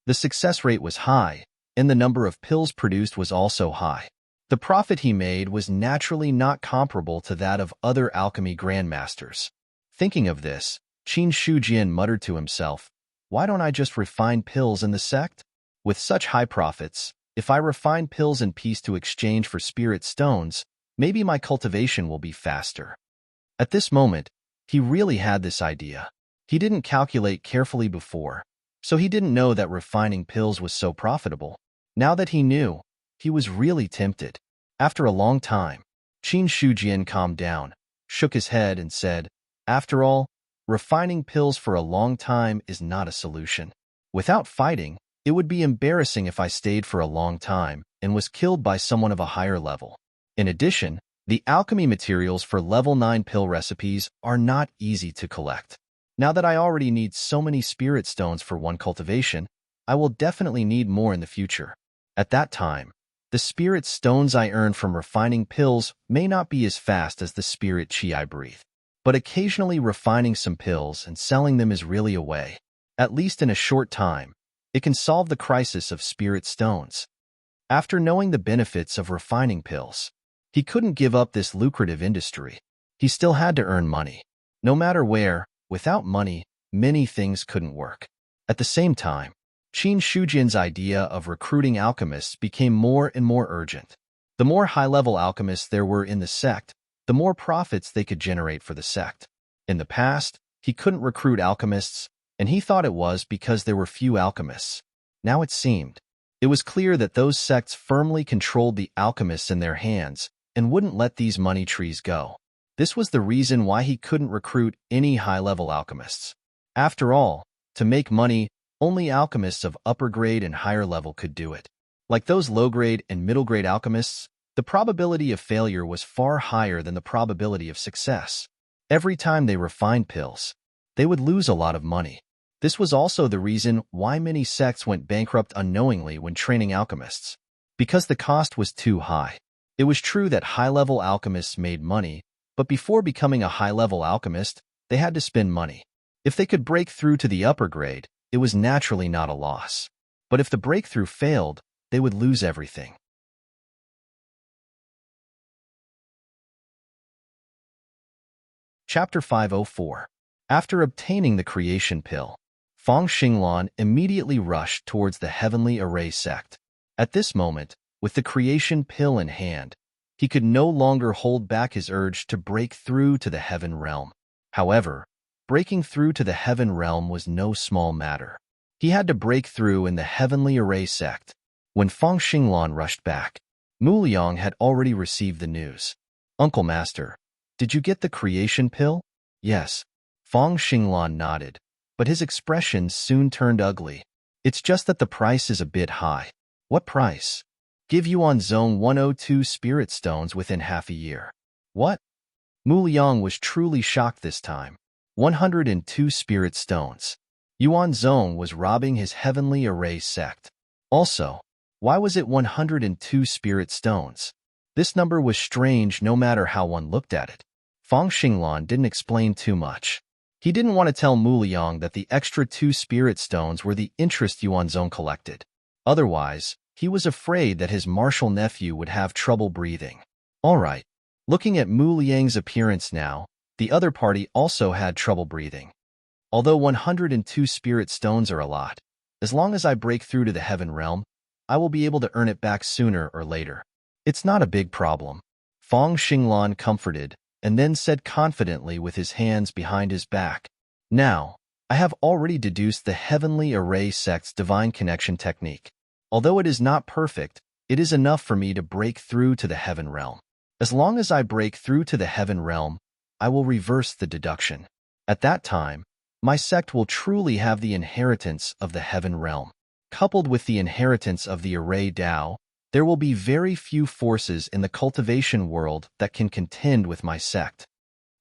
The success rate was high, and the number of pills produced was also high. The profit he made was naturally not comparable to that of other alchemy grandmasters. Thinking of this, Qin Shujian muttered to himself, "Why don't I just refine pills in the sect? With such high profits, if I refine pills in peace to exchange for spirit stones, maybe my cultivation will be faster." At this moment, he really had this idea. He didn't calculate carefully before, so he didn't know that refining pills was so profitable. Now that he knew, he was really tempted. After a long time, Qin Shujian calmed down, shook his head, and said, "After all, refining pills for a long time is not a solution. Without fighting, it would be embarrassing if I stayed for a long time and was killed by someone of a higher level. In addition, the alchemy materials for level 9 pill recipes are not easy to collect. Now that I already need so many spirit stones for one cultivation, I will definitely need more in the future. At that time, the spirit stones I earn from refining pills may not be as fast as the spirit chi I breathe. But occasionally refining some pills and selling them is really a way. At least in a short time, it can solve the crisis of spirit stones. After knowing the benefits of refining pills, he couldn't give up this lucrative industry. He still had to earn money. No matter where, without money, many things couldn't work. At the same time, Qin Shujin's idea of recruiting alchemists became more and more urgent. The more high-level alchemists there were in the sect, the more profits they could generate for the sect. In the past, he couldn't recruit alchemists, and he thought it was because there were few alchemists. Now it seemed. It was clear that those sects firmly controlled the alchemists in their hands and wouldn't let these money trees go. This was the reason why he couldn't recruit any high-level alchemists. After all, to make money, only alchemists of upper grade and higher level could do it. Like those low-grade and middle-grade alchemists, the probability of failure was far higher than the probability of success. Every time they refined pills, they would lose a lot of money. This was also the reason why many sects went bankrupt unknowingly when training alchemists. Because the cost was too high. It was true that high-level alchemists made money, but before becoming a high-level alchemist, they had to spend money. If they could break through to the upper grade, it was naturally not a loss. But if the breakthrough failed, they would lose everything. Chapter 504. After obtaining the creation pill, Feng Xinglan immediately rushed towards the Heavenly Array sect. At this moment, with the creation pill in hand, he could no longer hold back his urge to break through to the heaven realm. However, breaking through to the heaven realm was no small matter. He had to break through in the Heavenly Array sect. When Feng Xinglan rushed back, Mu Liang had already received the news. "Uncle Master, did you get the creation pill?" "Yes." Feng Xinglan nodded, but his expression soon turned ugly. "It's just that the price is a bit high." "What price?" "Give you on Zone 102 spirit stones within half a year." "What?" Mu Liang was truly shocked this time. 102 spirit stones. Yuan Zong was robbing his Heavenly Array sect. Also, why was it 102 spirit stones? This number was strange no matter how one looked at it. Feng Xinglan didn't explain too much. He didn't want to tell Mu Liang that the extra 2 spirit stones were the interest Yuan Zong collected. Otherwise, he was afraid that his martial nephew would have trouble breathing. All right. Looking at Mu Liang's appearance now, the other party also had trouble breathing. Although 102 spirit stones are a lot, as long as I break through to the heaven realm, I will be able to earn it back sooner or later. It's not a big problem. Feng Xinglan comforted, and then said confidently with his hands behind his back, "Now, I have already deduced the Heavenly Array sect's divine connection technique. Although it is not perfect, it is enough for me to break through to the heaven realm. As long as I break through to the heaven realm, I will reverse the deduction. At that time, my sect will truly have the inheritance of the heaven realm. Coupled with the inheritance of the Array Tao, there will be very few forces in the cultivation world that can contend with my sect."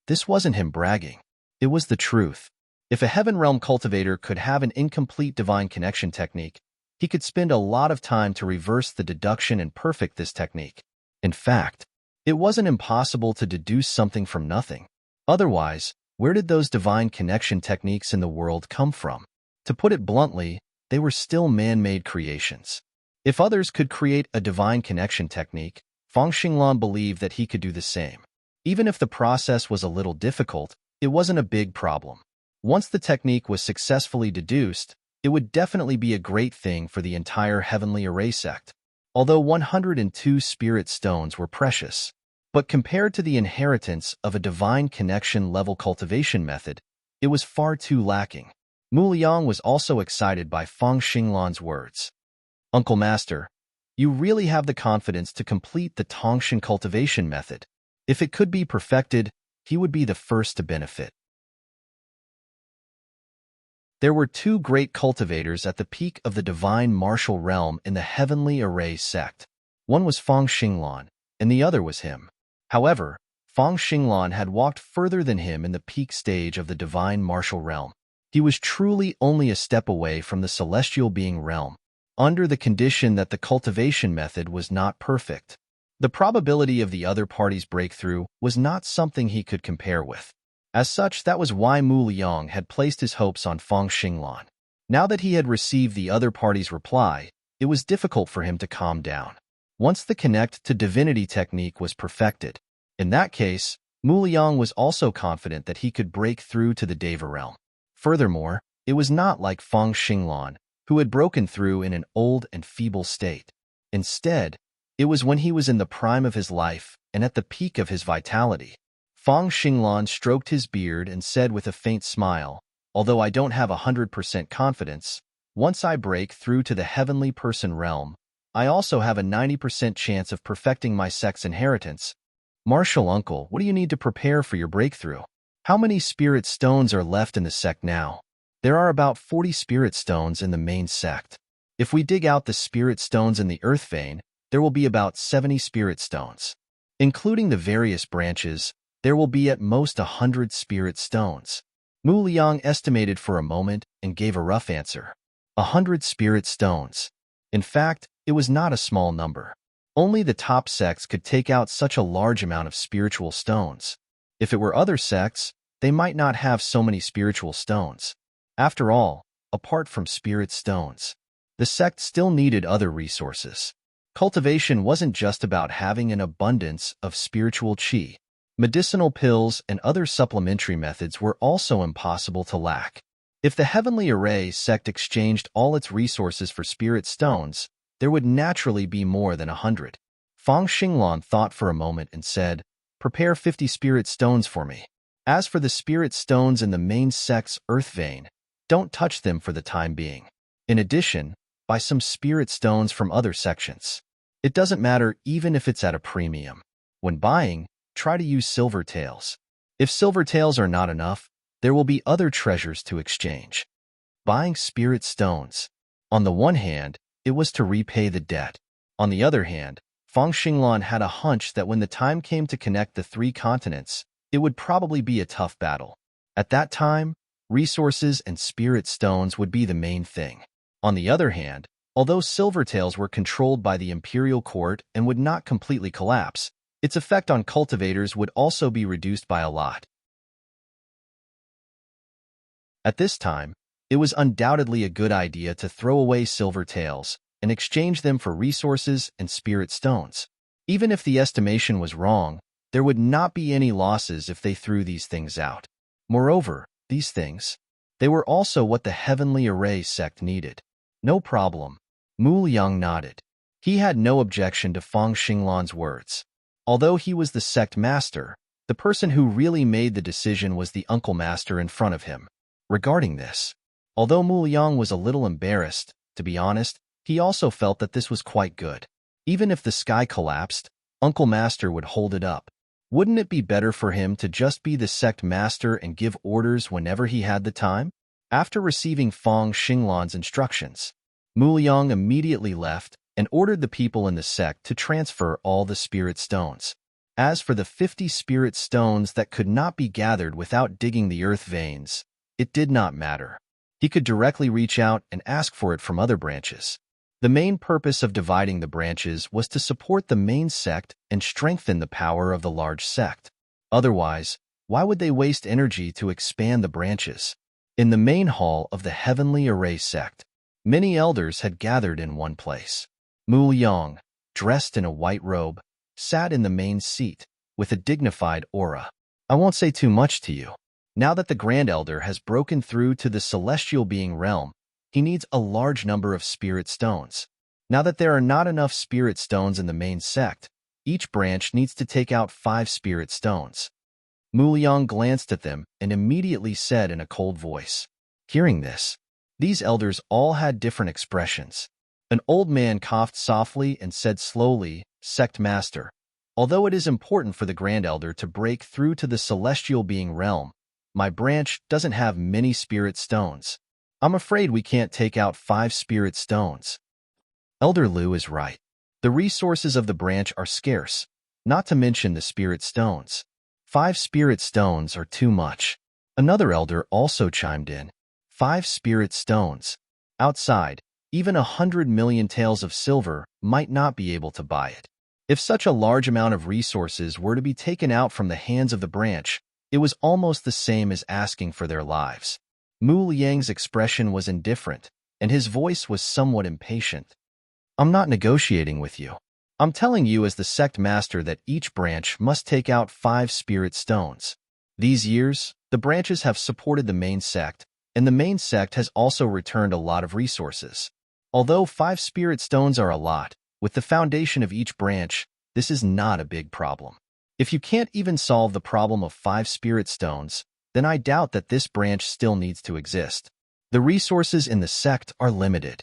This wasn't him bragging. It was the truth. If a heaven realm cultivator could have an incomplete divine connection technique, he could spend a lot of time to reverse the deduction and perfect this technique. In fact, it wasn't impossible to deduce something from nothing. Otherwise, where did those divine connection techniques in the world come from? To put it bluntly, they were still man-made creations. If others could create a divine connection technique, Feng Xinglan believed that he could do the same. Even if the process was a little difficult, it wasn't a big problem. Once the technique was successfully deduced, it would definitely be a great thing for the entire Heavenly Array sect. Although 102 spirit stones were precious, but compared to the inheritance of a divine connection level cultivation method, it was far too lacking. Mu Liang was also excited by Feng Xinglan's words. "Uncle Master, you really have the confidence to complete the Tongshan cultivation method. If it could be perfected, he would be the first to benefit." There were 2 great cultivators at the peak of the divine martial realm in the Heavenly Array sect. One was Feng Xinglan, and the other was him. However, Feng Xinglan had walked further than him in the peak stage of the divine martial realm. He was truly only a step away from the celestial being realm, under the condition that the cultivation method was not perfect. The probability of the other party's breakthrough was not something he could compare with. As such, that was why Mu Liang had placed his hopes on Feng Xinglan. Now that he had received the other party's reply, it was difficult for him to calm down. Once the connect to divinity technique was perfected, in that case, Mu Liang was also confident that he could break through to the Deva realm. Furthermore, it was not like Feng Xinglan, who had broken through in an old and feeble state. Instead, it was when he was in the prime of his life and at the peak of his vitality. Feng Xinglan stroked his beard and said with a faint smile, "Although I don't have 100% confidence, once I break through to the heavenly person realm, I also have a 90% chance of perfecting my sect's inheritance. Martial uncle, what do you need to prepare for your breakthrough? How many spirit stones are left in the sect now?" "There are about 40 spirit stones in the main sect. If we dig out the spirit stones in the earth vein, there will be about 70 spirit stones. Including the various branches, there will be at most 100 spirit stones." Mu Liang estimated for a moment and gave a rough answer. 100 spirit stones. In fact, it was not a small number. Only the top sects could take out such a large amount of spiritual stones. If it were other sects, they might not have so many spiritual stones. After all, apart from spirit stones, the sect still needed other resources. Cultivation wasn't just about having an abundance of spiritual qi. Medicinal pills and other supplementary methods were also impossible to lack. If the Heavenly Array sect exchanged all its resources for spirit stones, there would naturally be more than 100. Feng Xinglan thought for a moment and said, "Prepare 50 spirit stones for me. As for the spirit stones in the main sect's earth vein, don't touch them for the time being. In addition, buy some spirit stones from other sections. It doesn't matter even if it's at a premium. When buying, try to use silver taels. If silver taels are not enough, there will be other treasures to exchange." Buying spirit stones. On the one hand, it was to repay the debt. On the other hand, Feng Xinglan had a hunch that when the time came to connect the 3 continents, it would probably be a tough battle. At that time, resources and spirit stones would be the main thing. On the other hand, although silver taels were controlled by the imperial court and would not completely collapse, its effect on cultivators would also be reduced by a lot. At this time, it was undoubtedly a good idea to throw away silver taels and exchange them for resources and spirit stones. Even if the estimation was wrong, there would not be any losses if they threw these things out. Moreover, these things, they were also what the Heavenly Array sect needed. No problem. Mu Liang nodded. He had no objection to Feng Xinglan's words. Although he was the sect master, the person who really made the decision was the uncle master in front of him. Regarding this, although Mu Liang was a little embarrassed, to be honest, he also felt that this was quite good. Even if the sky collapsed, Uncle Master would hold it up. Wouldn't it be better for him to just be the sect master and give orders whenever he had the time? After receiving Feng Xinglan's instructions, Mu Liang immediately left and ordered the people in the sect to transfer all the spirit stones. As for the 50 spirit stones that could not be gathered without digging the earth veins, it did not matter. He could directly reach out and ask for it from other branches. The main purpose of dividing the branches was to support the main sect and strengthen the power of the large sect. Otherwise, why would they waste energy to expand the branches? In the main hall of the Heavenly Array sect, many elders had gathered in one place. Mu Liang, dressed in a white robe, sat in the main seat with a dignified aura. "I won't say too much to you. Now that the Grand Elder has broken through to the celestial being realm, he needs a large number of spirit stones. Now that there are not enough spirit stones in the main sect, each branch needs to take out 5 spirit stones." Mu Liang glanced at them and immediately said in a cold voice. Hearing this, these elders all had different expressions. An old man coughed softly and said slowly, "Sect Master, although it is important for the Grand Elder to break through to the celestial being realm, my branch doesn't have many spirit stones. I'm afraid we can't take out 5 spirit stones." Elder Lu is right. The resources of the branch are scarce, not to mention the spirit stones. 5 spirit stones are too much. Another elder also chimed in. 5 spirit stones. Outside, even 100 million taels of silver might not be able to buy it. If such a large amount of resources were to be taken out from the hands of the branch, it was almost the same as asking for their lives. Mu Liang's expression was indifferent, and his voice was somewhat impatient. I'm not negotiating with you. I'm telling you as the sect master that each branch must take out 5 spirit stones. These years, the branches have supported the main sect, and the main sect has also returned a lot of resources. Although 5 spirit stones are a lot, with the foundation of each branch, this is not a big problem. If you can't even solve the problem of 5 spirit stones, then I doubt that this branch still needs to exist. The resources in the sect are limited.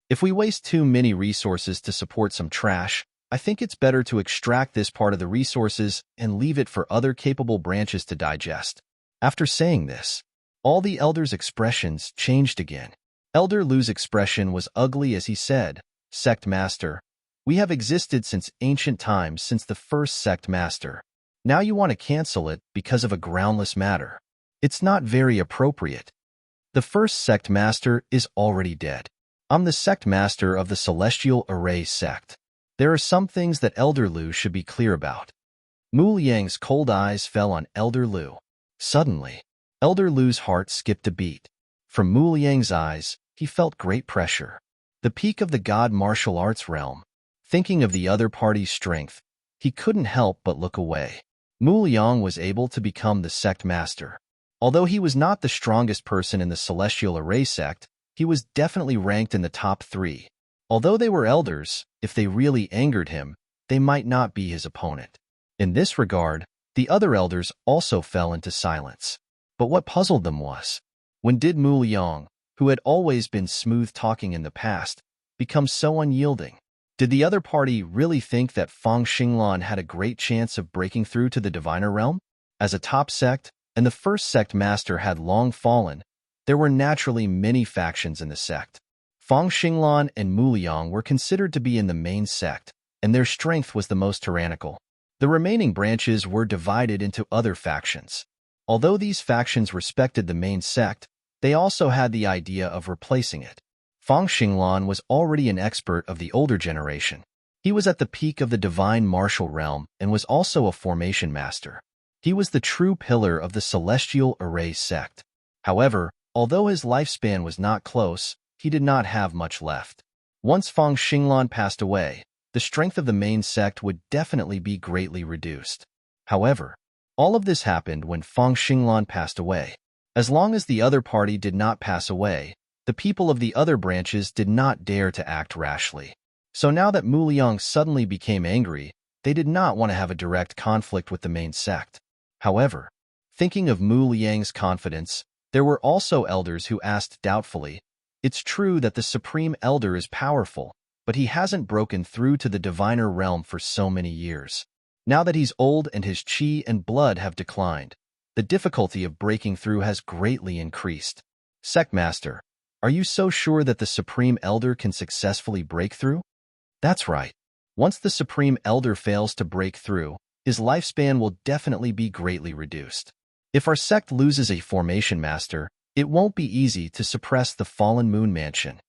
If we waste too many resources to support some trash, I think it's better to extract this part of the resources and leave it for other capable branches to digest. After saying this, all the elders' expressions changed again. Elder Lu's expression was ugly as he said, Sect Master, we have existed since ancient times since the first Sect Master. Now you want to cancel it because of a groundless matter. It's not very appropriate. The first Sect Master is already dead. I'm the Sect Master of the Celestial Array Sect. There are some things that Elder Lu should be clear about. Mu Liang's cold eyes fell on Elder Lu. Suddenly, Elder Lu's heart skipped a beat. From Mu Liang's eyes, he felt great pressure. The peak of the God martial arts realm. Thinking of the other party's strength, he couldn't help but look away. Mu Liang was able to become the sect master. Although he was not the strongest person in the Celestial Array sect, he was definitely ranked in the top 3. Although they were elders, if they really angered him, they might not be his opponent. In this regard, the other elders also fell into silence. But what puzzled them was, when did Mu Liang, who had always been smooth-talking in the past, become so unyielding? Did the other party really think that Fang Xinglan had a great chance of breaking through to the diviner realm? As a top sect, and the first sect master had long fallen, there were naturally many factions in the sect. Fang Xinglan and Mu Liang were considered to be in the main sect, and their strength was the most tyrannical. The remaining branches were divided into other factions. Although these factions respected the main sect, they also had the idea of replacing it. Fang Xinglan was already an expert of the older generation. He was at the peak of the divine martial realm and was also a formation master. He was the true pillar of the Celestial Array sect. However, although his lifespan was not close, he did not have much left. Once Fang Xinglan passed away, the strength of the main sect would definitely be greatly reduced. However, all of this happened when Fang Xinglan passed away. As long as the other party did not pass away, the people of the other branches did not dare to act rashly. So now that Mu Liang suddenly became angry, they did not want to have a direct conflict with the main sect. However, thinking of Mu Liang's confidence, there were also elders who asked doubtfully, it's true that the Supreme Elder is powerful, but he hasn't broken through to the diviner realm for so many years. Now that he's old and his chi and blood have declined, the difficulty of breaking through has greatly increased. Sect Master, are you so sure that the Supreme Elder can successfully break through? That's right. Once the Supreme Elder fails to break through, his lifespan will definitely be greatly reduced. If our sect loses a formation master, it won't be easy to suppress the fallen moon mansion.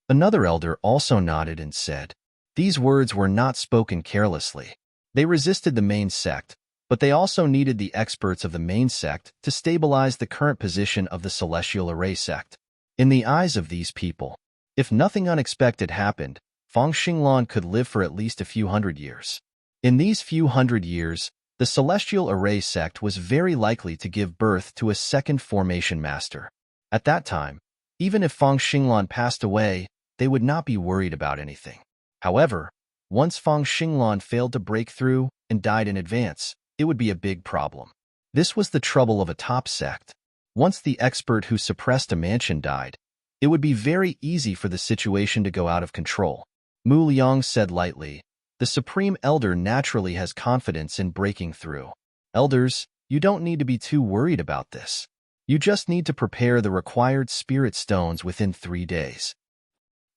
Another elder also nodded and said, these words were not spoken carelessly. They resisted the main sect, but they also needed the experts of the main sect to stabilize the current position of the Celestial Array sect. In the eyes of these people, if nothing unexpected happened, Fang Xinglan could live for at least a few hundred years. In these few hundred years, the Celestial Array sect was very likely to give birth to a second formation master. At that time, even if Fang Xinglan passed away, they would not be worried about anything. However, once Fang Xinglan failed to break through and died in advance, it would be a big problem. This was the trouble of a top sect. Once the expert who suppressed a mansion died, it would be very easy for the situation to go out of control. Mu Liang said lightly, the Supreme Elder naturally has confidence in breaking through. Elders, you don't need to be too worried about this. You just need to prepare the required spirit stones within 3 days.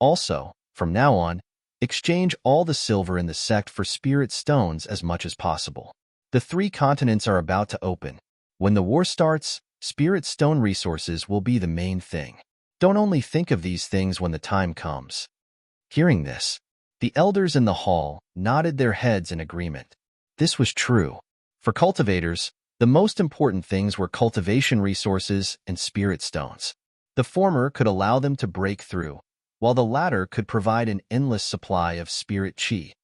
Also, from now on, exchange all the silver in the sect for spirit stones as much as possible. The 3 continents are about to open. When the war starts, spirit stone resources will be the main thing. Don't only think of these things when the time comes. Hearing this, the elders in the hall nodded their heads in agreement. This was true. For cultivators, the most important things were cultivation resources and spirit stones. The former could allow them to break through, while the latter could provide an endless supply of spirit chi.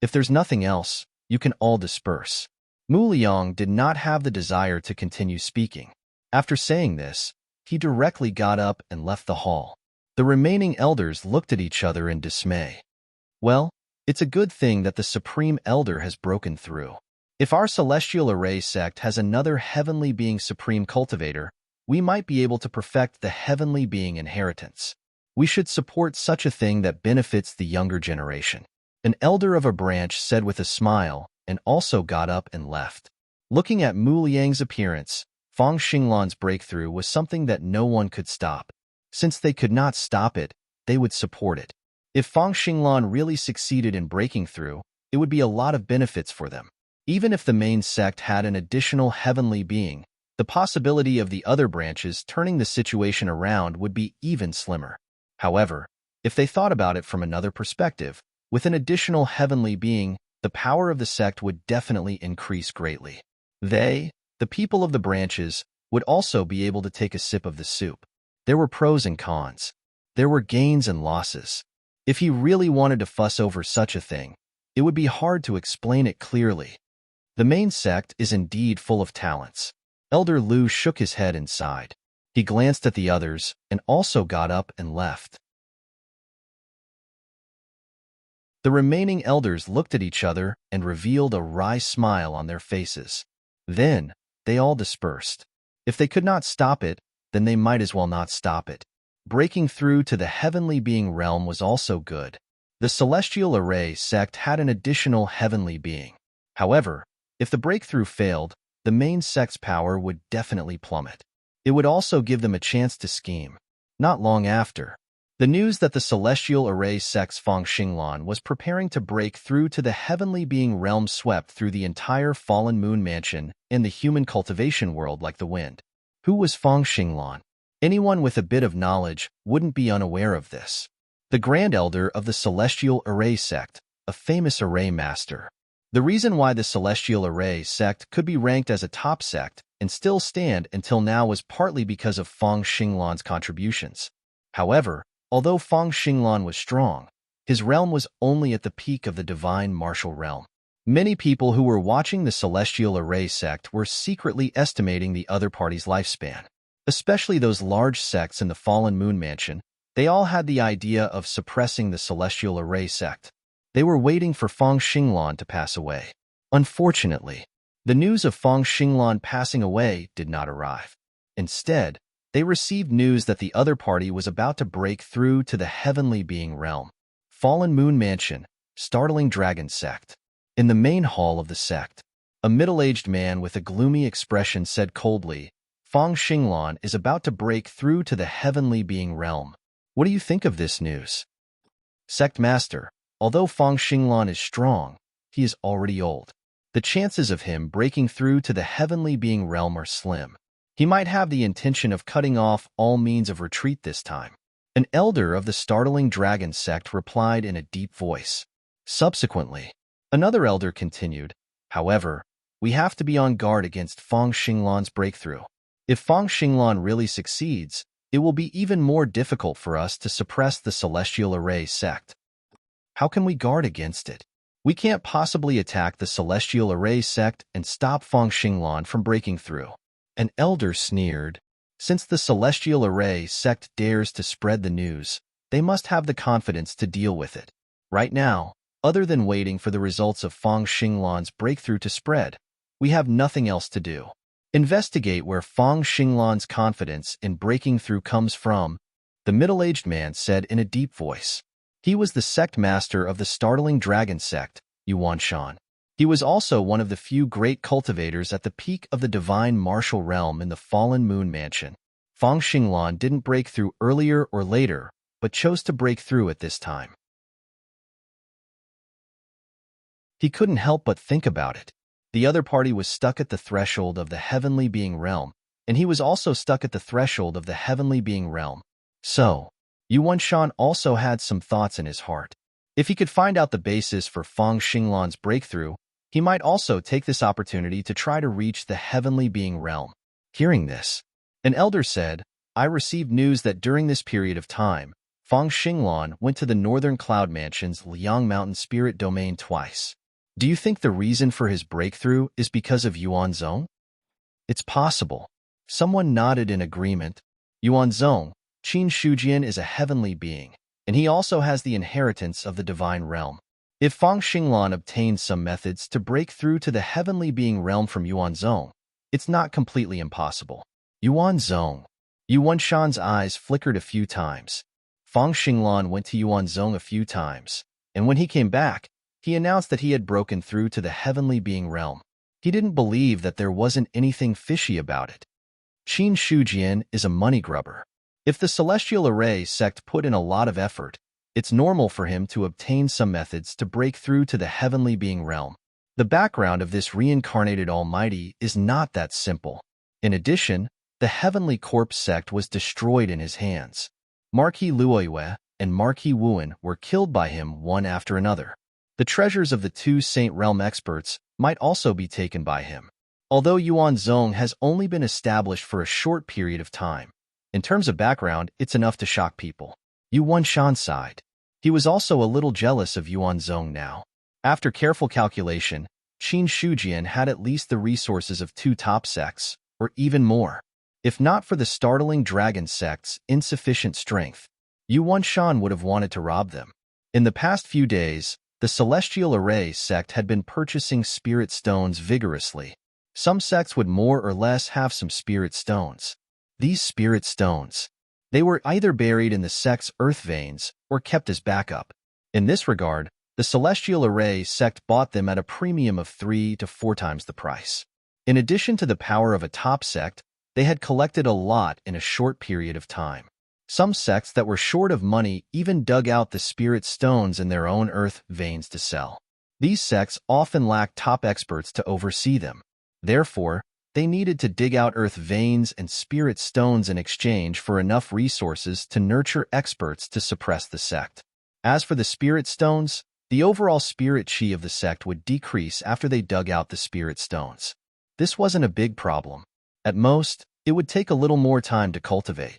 If there's nothing else, you can all disperse. Mu Liang did not have the desire to continue speaking. After saying this, he directly got up and left the hall. The remaining elders looked at each other in dismay. Well, it's a good thing that the Supreme Elder has broken through. If our Celestial Array sect has another Heavenly Being Supreme Cultivator, we might be able to perfect the Heavenly Being inheritance. We should support such a thing that benefits the younger generation. An elder of a branch said with a smile, and also got up and left. Looking at Mu Liang's appearance, Fang Xinglan's breakthrough was something that no one could stop. Since they could not stop it, they would support it. If Fang Xinglan really succeeded in breaking through, it would be a lot of benefits for them. Even if the main sect had an additional heavenly being, the possibility of the other branches turning the situation around would be even slimmer. However, if they thought about it from another perspective, with an additional heavenly being, the power of the sect would definitely increase greatly. They, the people of the branches, would also be able to take a sip of the soup. There were pros and cons. There were gains and losses. If he really wanted to fuss over such a thing, it would be hard to explain it clearly. The main sect is indeed full of talents. Elder Lu shook his head and sighed. He glanced at the others and also got up and left. The remaining elders looked at each other and revealed a wry smile on their faces. Then, they all dispersed. If they could not stop it, then they might as well not stop it. Breaking through to the heavenly being realm was also good. The Celestial Array sect had an additional heavenly being. However, if the breakthrough failed, the main sect's power would definitely plummet. It would also give them a chance to scheme. Not long after, the news that the Celestial Array sect's Fang Xinglan was preparing to break through to the heavenly being realm swept through the entire Fallen Moon Mansion and the human cultivation world like the wind. Who was Fang Xinglan? Anyone with a bit of knowledge wouldn't be unaware of this. The Grand Elder of the Celestial Array sect, a famous array master. The reason why the Celestial Array sect could be ranked as a top sect and still stand until now was partly because of Fang Xinglan's contributions. However, although Fang Xinglan was strong, his realm was only at the peak of the divine martial realm. Many people who were watching the Celestial Array sect were secretly estimating the other party's lifespan. Especially those large sects in the Fallen Moon Mansion, they all had the idea of suppressing the Celestial Array sect. They were waiting for Fang Xinglan to pass away. Unfortunately, the news of Fang Xinglan passing away did not arrive. Instead, they received news that the other party was about to break through to the heavenly being realm. Fallen Moon Mansion, startling dragon sect. In the main hall of the sect, a middle-aged man with a gloomy expression said coldly, Fang Xinglan is about to break through to the heavenly being realm. What do you think of this news? Sect Master, although Fang Xinglan is strong, he is already old. The chances of him breaking through to the heavenly being realm are slim. He might have the intention of cutting off all means of retreat this time. An elder of the startling dragon sect replied in a deep voice. Subsequently, another elder continued, however, we have to be on guard against Fang Xinglan's breakthrough. If Fang Xinglan really succeeds, it will be even more difficult for us to suppress the Celestial Array sect. How can we guard against it? We can't possibly attack the Celestial Array sect and stop Fang Xinglan from breaking through. An elder sneered. Since the Celestial Array sect dares to spread the news, they must have the confidence to deal with it. Right now, other than waiting for the results of Fang Xinglan's breakthrough to spread, we have nothing else to do. Investigate where Fang Xinglan's confidence in breaking through comes from, the middle-aged man said in a deep voice. He was the sect master of the startling dragon sect, Yuan Shan. He was also one of the few great cultivators at the peak of the divine martial realm in the Fallen Moon Mansion. Fang Xinglan didn't break through earlier or later, but chose to break through at this time. He couldn't help but think about it. The other party was stuck at the threshold of the heavenly being realm, and he was also stuck at the threshold of the heavenly being realm. So, Yuan Shan also had some thoughts in his heart. If he could find out the basis for Feng Xinglan's breakthrough, he might also take this opportunity to try to reach the heavenly being realm. Hearing this, an elder said, I received news that during this period of time, Feng Xinglan went to the northern cloud mansion's Liang Mountain Spirit Domain twice. Do you think the reason for his breakthrough is because of Yuan Zong? It's possible. Someone nodded in agreement. Yuan Zong, Qin Shujian is a heavenly being, and he also has the inheritance of the divine realm. If Feng Xinglan obtained some methods to break through to the heavenly being realm from Yuan Zong, it's not completely impossible. Yuan Zong. Yuan Shan's eyes flickered a few times. Feng Xinglan went to Yuan Zong a few times, and when he came back, he announced that he had broken through to the heavenly being realm. He didn't believe that there wasn't anything fishy about it. Qin Shujian is a money grubber. If the Celestial Array sect put in a lot of effort, it's normal for him to obtain some methods to break through to the heavenly being realm. The background of this reincarnated almighty is not that simple. In addition, the Heavenly Corpse sect was destroyed in his hands. Marquis Luoyue and Marquis Wuan were killed by him one after another. The treasures of the two Saint Realm experts might also be taken by him. Although Yuan Zong has only been established for a short period of time, in terms of background, it's enough to shock people. Yuan Shan sighed. He was also a little jealous of Yuan Zong now. After careful calculation, Qin Shujian had at least the resources of two top sects, or even more. If not for the startling dragon sect's insufficient strength, Yuan Shan would have wanted to rob them. In the past few days, the Celestial Array sect had been purchasing spirit stones vigorously. Some sects would more or less have some spirit stones. These spirit stones, they were either buried in the sect's earth veins or kept as backup. In this regard, the Celestial Array sect bought them at a premium of 3 to 4 times the price. In addition to the power of a top sect, they had collected a lot in a short period of time. Some sects that were short of money even dug out the spirit stones in their own earth veins to sell. These sects often lacked top experts to oversee them. Therefore, they needed to dig out earth veins and spirit stones in exchange for enough resources to nurture experts to suppress the sect. As for the spirit stones, the overall spirit chi of the sect would decrease after they dug out the spirit stones. This wasn't a big problem. At most, it would take a little more time to cultivate.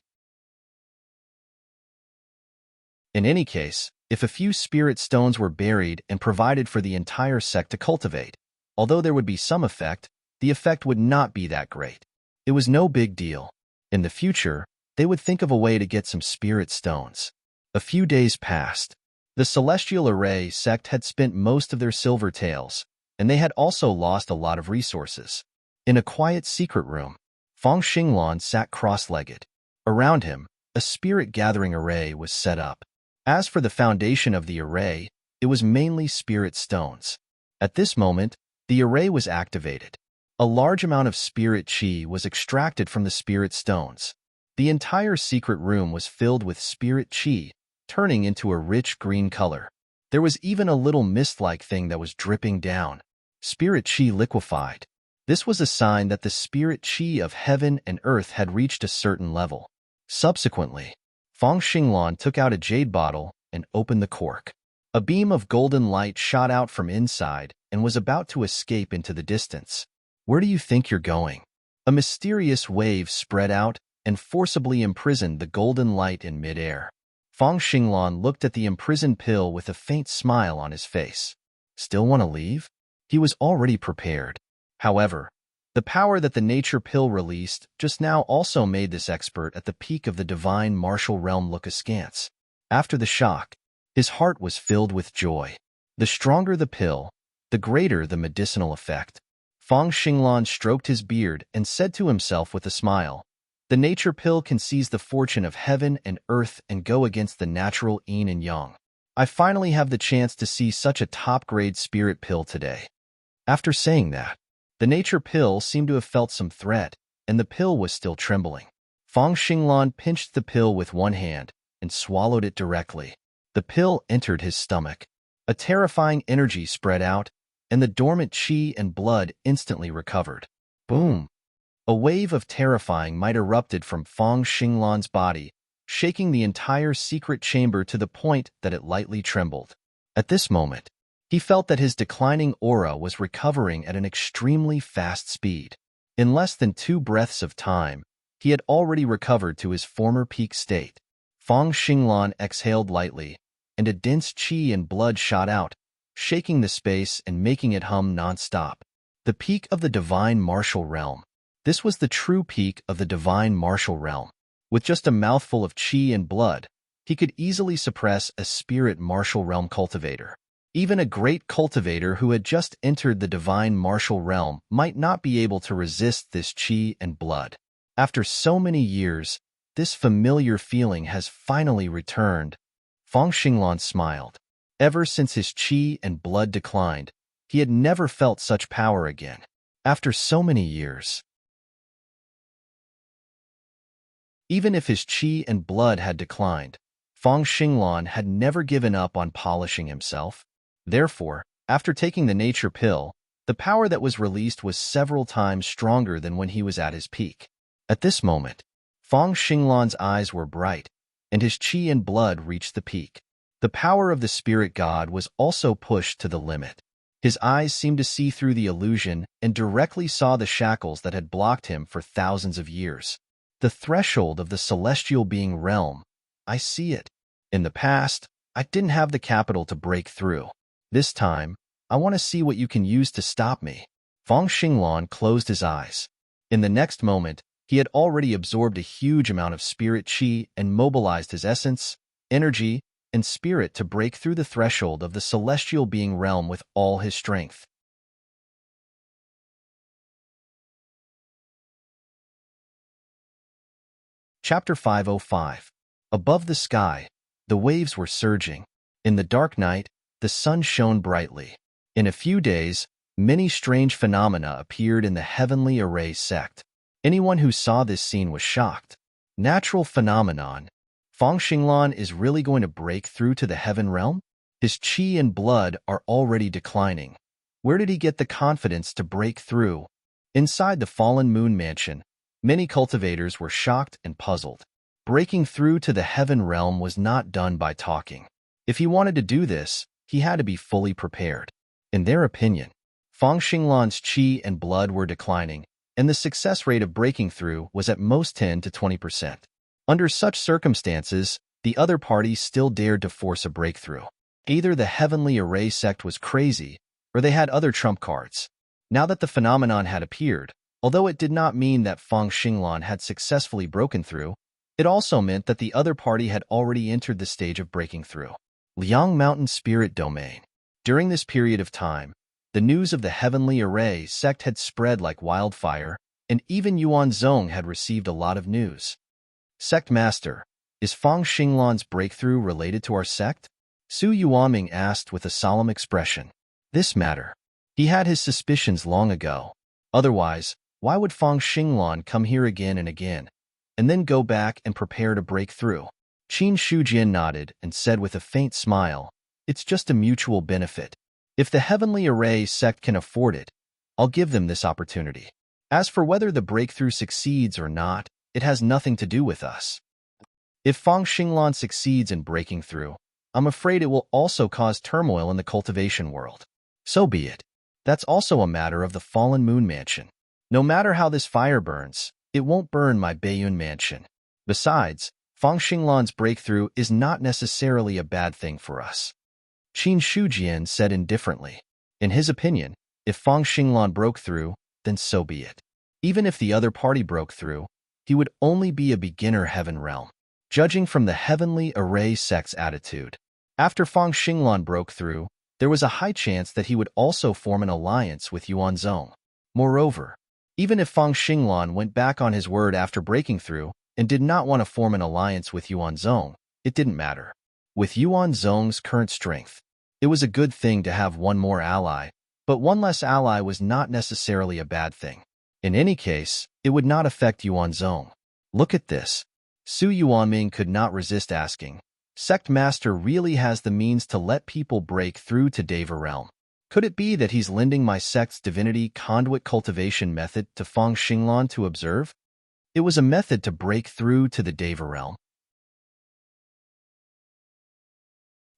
In any case, if a few spirit stones were buried and provided for the entire sect to cultivate, although there would be some effect, the effect would not be that great. It was no big deal. In the future, they would think of a way to get some spirit stones. A few days passed. The Celestial Array sect had spent most of their silver taels, and they had also lost a lot of resources. In a quiet secret room, Feng Xinglan sat cross-legged. Around him, a spirit-gathering array was set up. As for the foundation of the array, it was mainly spirit stones. At this moment, the array was activated. A large amount of spirit chi was extracted from the spirit stones. The entire secret room was filled with spirit chi, turning into a rich green color. There was even a little mist-like thing that was dripping down. Spirit chi liquefied. This was a sign that the spirit chi of heaven and earth had reached a certain level. Subsequently, Feng Xinglan took out a jade bottle and opened the cork. A beam of golden light shot out from inside and was about to escape into the distance. Where do you think you're going? A mysterious wave spread out and forcibly imprisoned the golden light in midair. Feng Xinglan looked at the imprisoned pill with a faint smile on his face. Still want to leave? He was already prepared. However, the power that the nature pill released just now also made this expert at the peak of the divine martial realm look askance. After the shock, his heart was filled with joy. The stronger the pill, the greater the medicinal effect. Feng Xinglan stroked his beard and said to himself with a smile, "The nature pill can seize the fortune of heaven and earth and go against the natural yin and yang. I finally have the chance to see such a top-grade spirit pill today." After saying that, the nature pill seemed to have felt some threat, and the pill was still trembling. Feng Xinglan pinched the pill with one hand, and swallowed it directly. The pill entered his stomach. A terrifying energy spread out, and the dormant qi and blood instantly recovered. Boom! A wave of terrifying might erupted from Feng Xinglan's body, shaking the entire secret chamber to the point that it lightly trembled. At this moment, he felt that his declining aura was recovering at an extremely fast speed. In less than 2 breaths of time, he had already recovered to his former peak state. Feng Xinglan exhaled lightly, and a dense qi and blood shot out, shaking the space and making it hum non-stop. The peak of the divine martial realm. This was the true peak of the divine martial realm. With just a mouthful of qi and blood, he could easily suppress a spirit martial realm cultivator. Even a great cultivator who had just entered the divine martial realm might not be able to resist this qi and blood. After so many years, this familiar feeling has finally returned. Feng Xinglan smiled. Ever since his qi and blood declined, he had never felt such power again. After so many years. Even if his qi and blood had declined, Feng Xinglan had never given up on polishing himself. Therefore, after taking the nature pill, the power that was released was several times stronger than when he was at his peak. At this moment, Feng Xinglan's eyes were bright, and his qi and blood reached the peak. The power of the spirit god was also pushed to the limit. His eyes seemed to see through the illusion and directly saw the shackles that had blocked him for thousands of years. The threshold of the celestial being realm. I see it. In the past, I didn't have the capital to break through. This time, I want to see what you can use to stop me. Feng Xinglan closed his eyes. In the next moment, he had already absorbed a huge amount of spirit qi and mobilized his essence, energy, and spirit to break through the threshold of the celestial being realm with all his strength. Chapter 505. Above the sky, the waves were surging. In the dark night, the sun shone brightly. In a few days, many strange phenomena appeared in the heavenly array sect. Anyone who saw this scene was shocked. Natural phenomenon. Feng Xinglan is really going to break through to the heaven realm? His qi and blood are already declining. Where did he get the confidence to break through? Inside the fallen moon mansion, many cultivators were shocked and puzzled. Breaking through to the heaven realm was not done by talking. If he wanted to do this, he had to be fully prepared. In their opinion, Feng Xinglan's qi and blood were declining, and the success rate of breaking through was at most 10 to 20%. Under such circumstances, the other party still dared to force a breakthrough. Either the heavenly array sect was crazy, or they had other trump cards. Now that the phenomenon had appeared, although it did not mean that Feng Xinglan had successfully broken through, it also meant that the other party had already entered the stage of breaking through. Liang Mountain Spirit Domain. During this period of time, the news of the heavenly array sect had spread like wildfire, and even Yuan Zong had received a lot of news. Sect Master, is Feng Xinglan's breakthrough related to our sect? Su Yuanming asked with a solemn expression. This matter. He had his suspicions long ago. Otherwise, why would Feng Xinglan come here again and again, and then go back and prepare to break through? Qin Shujian nodded and said with a faint smile, it's just a mutual benefit. If the heavenly array sect can afford it, I'll give them this opportunity. As for whether the breakthrough succeeds or not, it has nothing to do with us. If Feng Xinglan succeeds in breaking through, I'm afraid it will also cause turmoil in the cultivation world. So be it. That's also a matter of the fallen moon mansion. No matter how this fire burns, it won't burn my Baiyun mansion. Besides, Feng Xinglan's breakthrough is not necessarily a bad thing for us. Qin Shujian said indifferently. In his opinion, if Feng Xinglan broke through, then so be it. Even if the other party broke through, he would only be a beginner heaven realm. Judging from the heavenly array sect's attitude, after Feng Xinglan broke through, there was a high chance that he would also form an alliance with Yuan Zong. Moreover, even if Feng Xinglan went back on his word after breaking through and did not want to form an alliance with Yuan Zong, it didn't matter. With Yuan Zong's current strength, it was a good thing to have one more ally, but one less ally was not necessarily a bad thing. In any case, it would not affect Yuan Zong. Look at this. Su Yuanming could not resist asking. Sect Master really has the means to let people break through to Deva realm. Could it be that he's lending my sect's divinity conduit cultivation method to Feng Xinglan to observe? It was a method to break through to the Deva realm.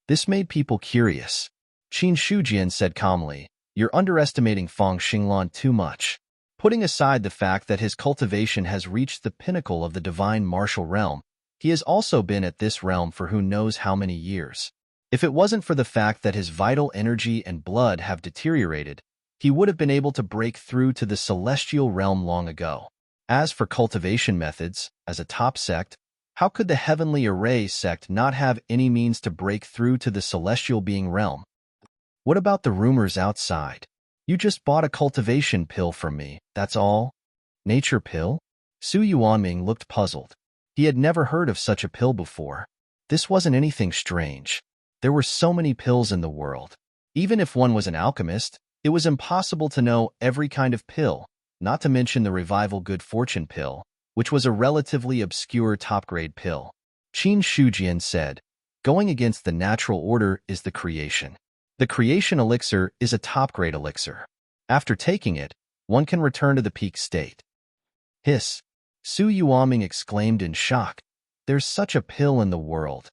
This made people curious. Qin Shujian said calmly, "You're underestimating Feng Xinglan too much." Putting aside the fact that his cultivation has reached the pinnacle of the divine martial realm, he has also been at this realm for who knows how many years. If it wasn't for the fact that his vital energy and blood have deteriorated, he would have been able to break through to the celestial realm long ago. As for cultivation methods, as a top sect, how could the Heavenly Array sect not have any means to break through to the celestial being realm? What about the rumors outside? You just bought a cultivation pill from me, that's all? Nature pill? Su Yuanming looked puzzled. He had never heard of such a pill before. This wasn't anything strange. There were so many pills in the world. Even if one was an alchemist, it was impossible to know every kind of pill, not to mention the revival good fortune pill, which was a relatively obscure top-grade pill. Qin Shujian said, "Going against the natural order is the creation. The creation elixir is a top-grade elixir. After taking it, one can return to the peak state." Hiss! Su Yuanming exclaimed in shock. There's such a pill in the world.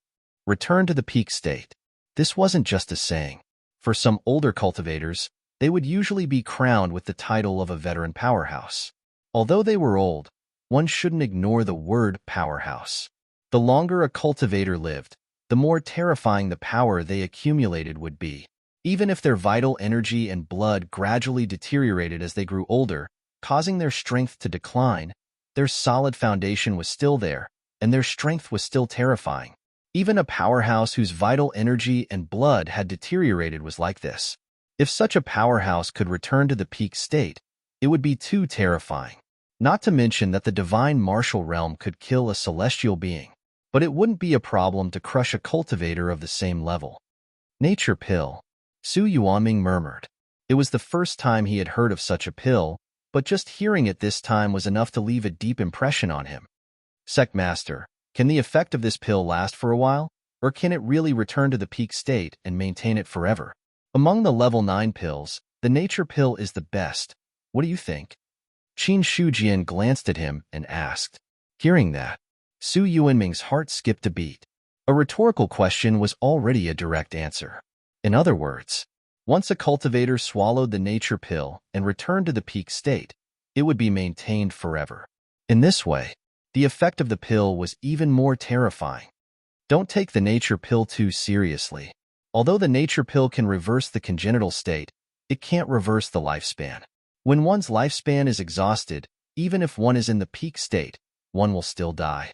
Return to the peak state. This wasn't just a saying. For some older cultivators, they would usually be crowned with the title of a veteran powerhouse. Although they were old, one shouldn't ignore the word powerhouse. The longer a cultivator lived, the more terrifying the power they accumulated would be. Even if their vital energy and blood gradually deteriorated as they grew older, causing their strength to decline, their solid foundation was still there, and their strength was still terrifying. Even a powerhouse whose vital energy and blood had deteriorated was like this. If such a powerhouse could return to the peak state, it would be too terrifying. Not to mention that the divine martial realm could kill a celestial being, but it wouldn't be a problem to crush a cultivator of the same level. Nature pill. Su Yuanming murmured. It was the first time he had heard of such a pill, but just hearing it this time was enough to leave a deep impression on him. Sect Master, can the effect of this pill last for a while, or can it really return to the peak state and maintain it forever? Among the level 9 pills, the nature pill is the best. What do you think? Qin Shujian glanced at him and asked. Hearing that, Su Yuanming's heart skipped a beat. A rhetorical question was already a direct answer. In other words, once a cultivator swallowed the nature pill and returned to the peak state, it would be maintained forever. In this way, the effect of the pill was even more terrifying. Don't take the nature pill too seriously. Although the nature pill can reverse the congenital state, it can't reverse the lifespan. When one's lifespan is exhausted, even if one is in the peak state, one will still die.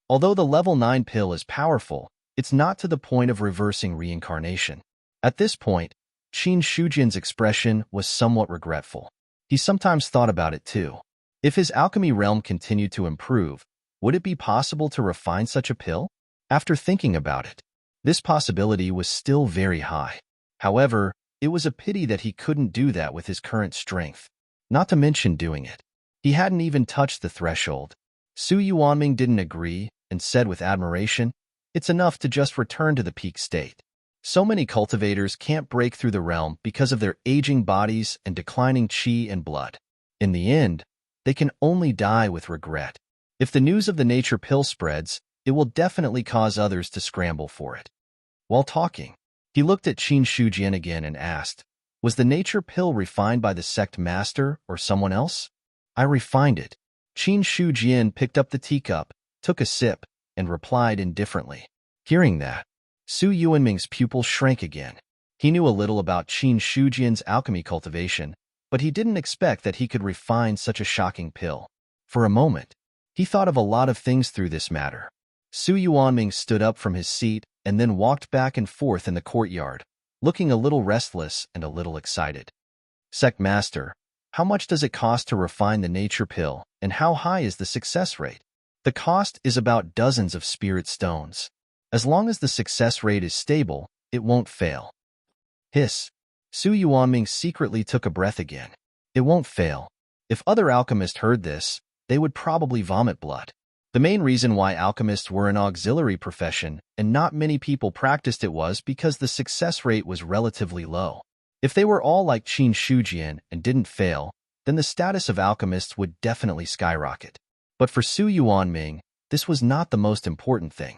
Although the level 9 pill is powerful, it's not to the point of reversing reincarnation. At this point, Qin Shujian's expression was somewhat regretful. He sometimes thought about it too. If his alchemy realm continued to improve, would it be possible to refine such a pill? After thinking about it, this possibility was still very high. However, it was a pity that he couldn't do that with his current strength. Not to mention doing it. He hadn't even touched the threshold. Su Yuanming didn't agree and said with admiration, "It's enough to just return to the peak state." So many cultivators can't break through the realm because of their aging bodies and declining qi and blood. In the end, they can only die with regret. If the news of the nature pill spreads, it will definitely cause others to scramble for it. While talking, he looked at Qin Shujian again and asked, "Was the nature pill refined by the sect master or someone else?" "I refined it." Qin Shujian picked up the teacup, took a sip, and replied indifferently. Hearing that, Su Yuanming's pupils shrank again. He knew a little about Qin Shujian's alchemy cultivation, but he didn't expect that he could refine such a shocking pill. For a moment, he thought of a lot of things through this matter. Su Yuanming stood up from his seat and then walked back and forth in the courtyard, looking a little restless and a little excited. "Sect Master, how much does it cost to refine the nature pill, and how high is the success rate?" "The cost is about dozens of spirit stones. As long as the success rate is stable, it won't fail." Hiss! Su Yuanming secretly took a breath again. It won't fail. If other alchemists heard this, they would probably vomit blood. The main reason why alchemists were an auxiliary profession and not many people practiced it was because the success rate was relatively low. If they were all like Qin Shujian and didn't fail, then the status of alchemists would definitely skyrocket. But for Su Yuanming, this was not the most important thing.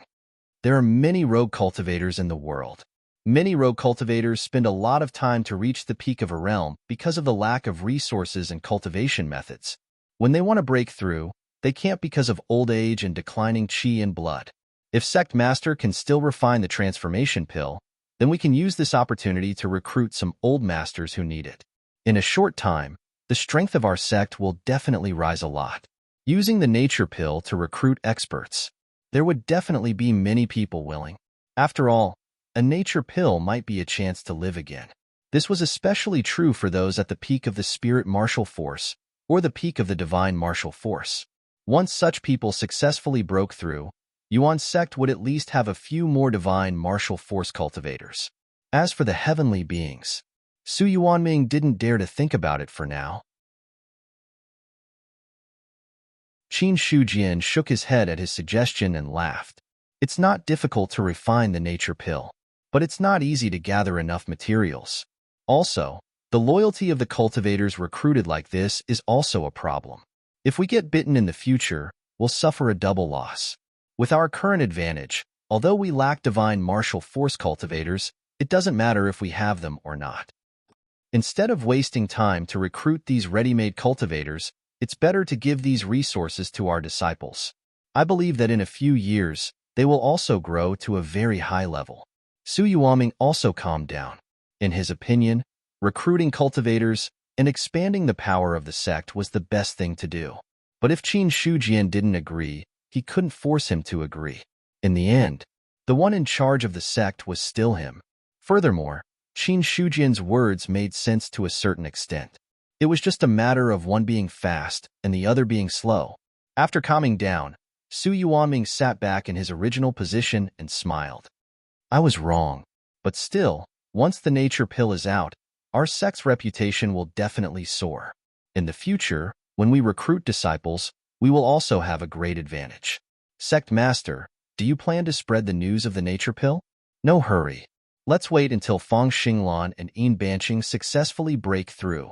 There are many rogue cultivators in the world. Many rogue cultivators spend a lot of time to reach the peak of a realm because of the lack of resources and cultivation methods. When they want to break through, they can't because of old age and declining qi and blood. If Sect Master can still refine the transformation pill, then we can use this opportunity to recruit some old masters who need it. In a short time, the strength of our sect will definitely rise a lot. Using the nature pill to recruit experts, there would definitely be many people willing. After all, a nature pill might be a chance to live again. This was especially true for those at the peak of the spirit martial force or the peak of the divine martial force. Once such people successfully broke through, Yuan's sect would at least have a few more divine martial force cultivators. As for the heavenly beings, Su Yuanming didn't dare to think about it for now. Qin Shujian shook his head at his suggestion and laughed. It's not difficult to refine the nature pill, but it's not easy to gather enough materials. Also, the loyalty of the cultivators recruited like this is also a problem. If we get bitten in the future, we'll suffer a double loss. With our current advantage, although we lack divine martial force cultivators, it doesn't matter if we have them or not. Instead of wasting time to recruit these ready-made cultivators, it's better to give these resources to our disciples. I believe that in a few years, they will also grow to a very high level. Su Yuanming also calmed down. In his opinion, recruiting cultivators and expanding the power of the sect was the best thing to do. But if Qin Shujian didn't agree, he couldn't force him to agree. In the end, the one in charge of the sect was still him. Furthermore, Qin Shujian's words made sense to a certain extent. It was just a matter of one being fast and the other being slow. After calming down, Su Yuanming sat back in his original position and smiled. I was wrong, but still, once the nature pill is out, our sect's reputation will definitely soar. In the future, when we recruit disciples, we will also have a great advantage. Sect Master, do you plan to spread the news of the nature pill? No hurry. Let's wait until Fang Xinglan and Yin Banqing successfully break through.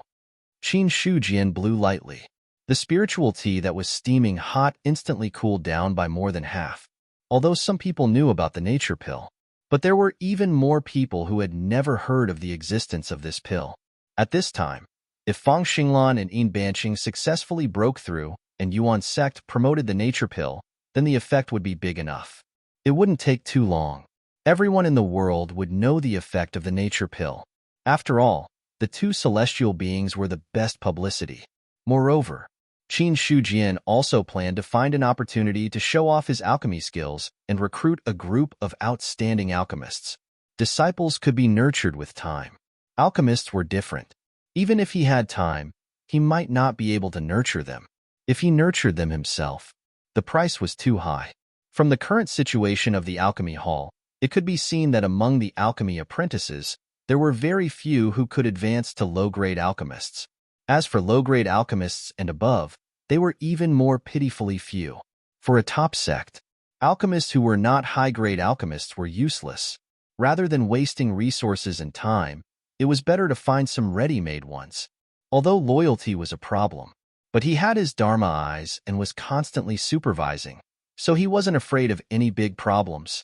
Qin Shujian blew lightly. The spiritual tea that was steaming hot instantly cooled down by more than half. Although some people knew about the nature pill, but there were even more people who had never heard of the existence of this pill. At this time, if Fang Xinglan and Yin Banqing successfully broke through and Yuan's sect promoted the nature pill, then the effect would be big enough. It wouldn't take too long. Everyone in the world would know the effect of the nature pill. After all, the two celestial beings were the best publicity. Moreover, Qin Shujian also planned to find an opportunity to show off his alchemy skills and recruit a group of outstanding alchemists. Disciples could be nurtured with time. Alchemists were different. Even if he had time, he might not be able to nurture them. If he nurtured them himself, the price was too high. From the current situation of the alchemy hall, it could be seen that among the alchemy apprentices, there were very few who could advance to low-grade alchemists. As for low-grade alchemists and above, they were even more pitifully few. For a top sect, alchemists who were not high-grade alchemists were useless. Rather than wasting resources and time, it was better to find some ready-made ones. Although loyalty was a problem, but he had his Dharma eyes and was constantly supervising, so he wasn't afraid of any big problems.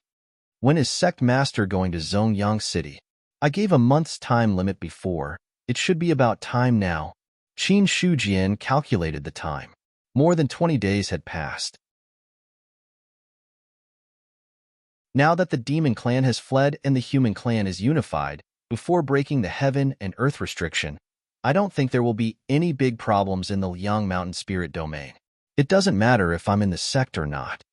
When is Sect Master going to Zongyang City? I gave a month's time limit before. It should be about time now. Qin Shujian calculated the time. More than 20 days had passed. Now that the demon clan has fled and the human clan is unified, before breaking the heaven and earth restriction, I don't think there will be any big problems in the Liang Mountain Spirit Domain. It doesn't matter if I'm in the sect or not.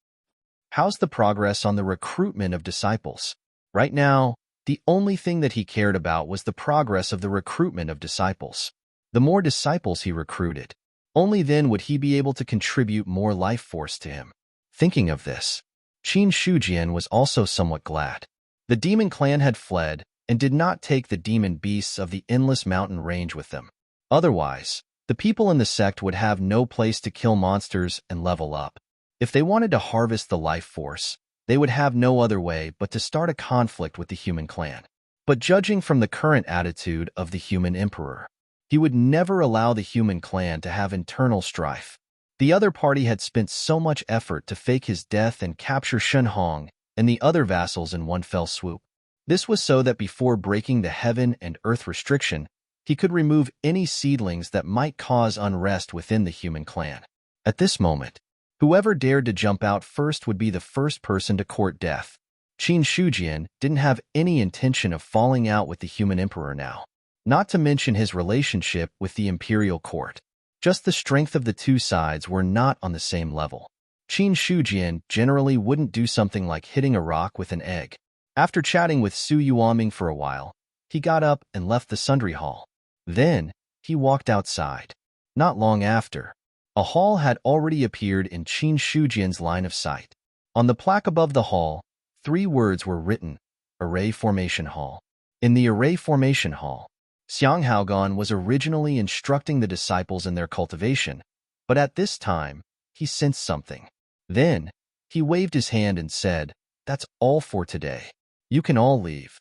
How's the progress on the recruitment of disciples? Right now, the only thing that he cared about was the progress of the recruitment of disciples. The more disciples he recruited, only then would he be able to contribute more life force to him. Thinking of this, Qin Shujian was also somewhat glad. The demon clan had fled and did not take the demon beasts of the endless mountain range with them. Otherwise, The people in the sect would have no place to kill monsters and level up. If they wanted to harvest the life force, they would have no other way but to start a conflict with the human clan. But judging from the current attitude of the human emperor, he would never allow the human clan to have internal strife. The other party had spent so much effort to fake his death and capture Shen Hong and the other vassals in one fell swoop. This was so that before breaking the heaven and earth restriction, he could remove any seedlings that might cause unrest within the human clan. At this moment, whoever dared to jump out first would be the first person to court death. Qin Shujian didn't have any intention of falling out with the human emperor now, not to mention his relationship with the imperial court. Just the strength of the two sides were not on the same level. Qin Shujian generally wouldn't do something like hitting a rock with an egg. After chatting with Su Yuanming for a while, he got up and left the sundry hall. Then, he walked outside. Not long after, a hall had already appeared in Qin Shujian's line of sight. On the plaque above the hall, 3 words were written: Array Formation Hall. In the Array Formation Hall, Xiang Haogan was originally instructing the disciples in their cultivation, but at this time, he sensed something. Then, he waved his hand and said, "That's all for today. You can all leave."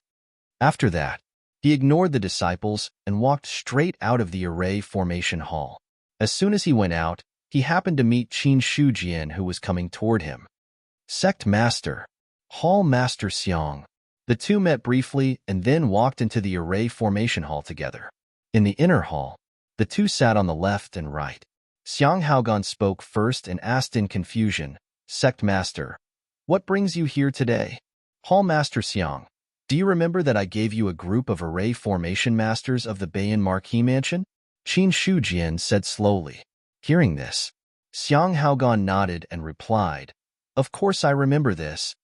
After that, he ignored the disciples and walked straight out of the Array Formation Hall. As soon as he went out, he happened to meet Qin Shujian, who was coming toward him. "Sect Master, Hall Master Xiang." The two met briefly and then walked into the Array Formation Hall together. In the inner hall, the two sat on the left and right. Xiang Haogan spoke first and asked in confusion, "Sect Master, what brings you here today?" "Hall Master Xiang, do you remember that I gave you a group of Array Formation Masters of the Bayan Marquis Mansion?" Qin Shujian said slowly. Hearing this, Xiang Haogan nodded and replied, "Of course I remember this.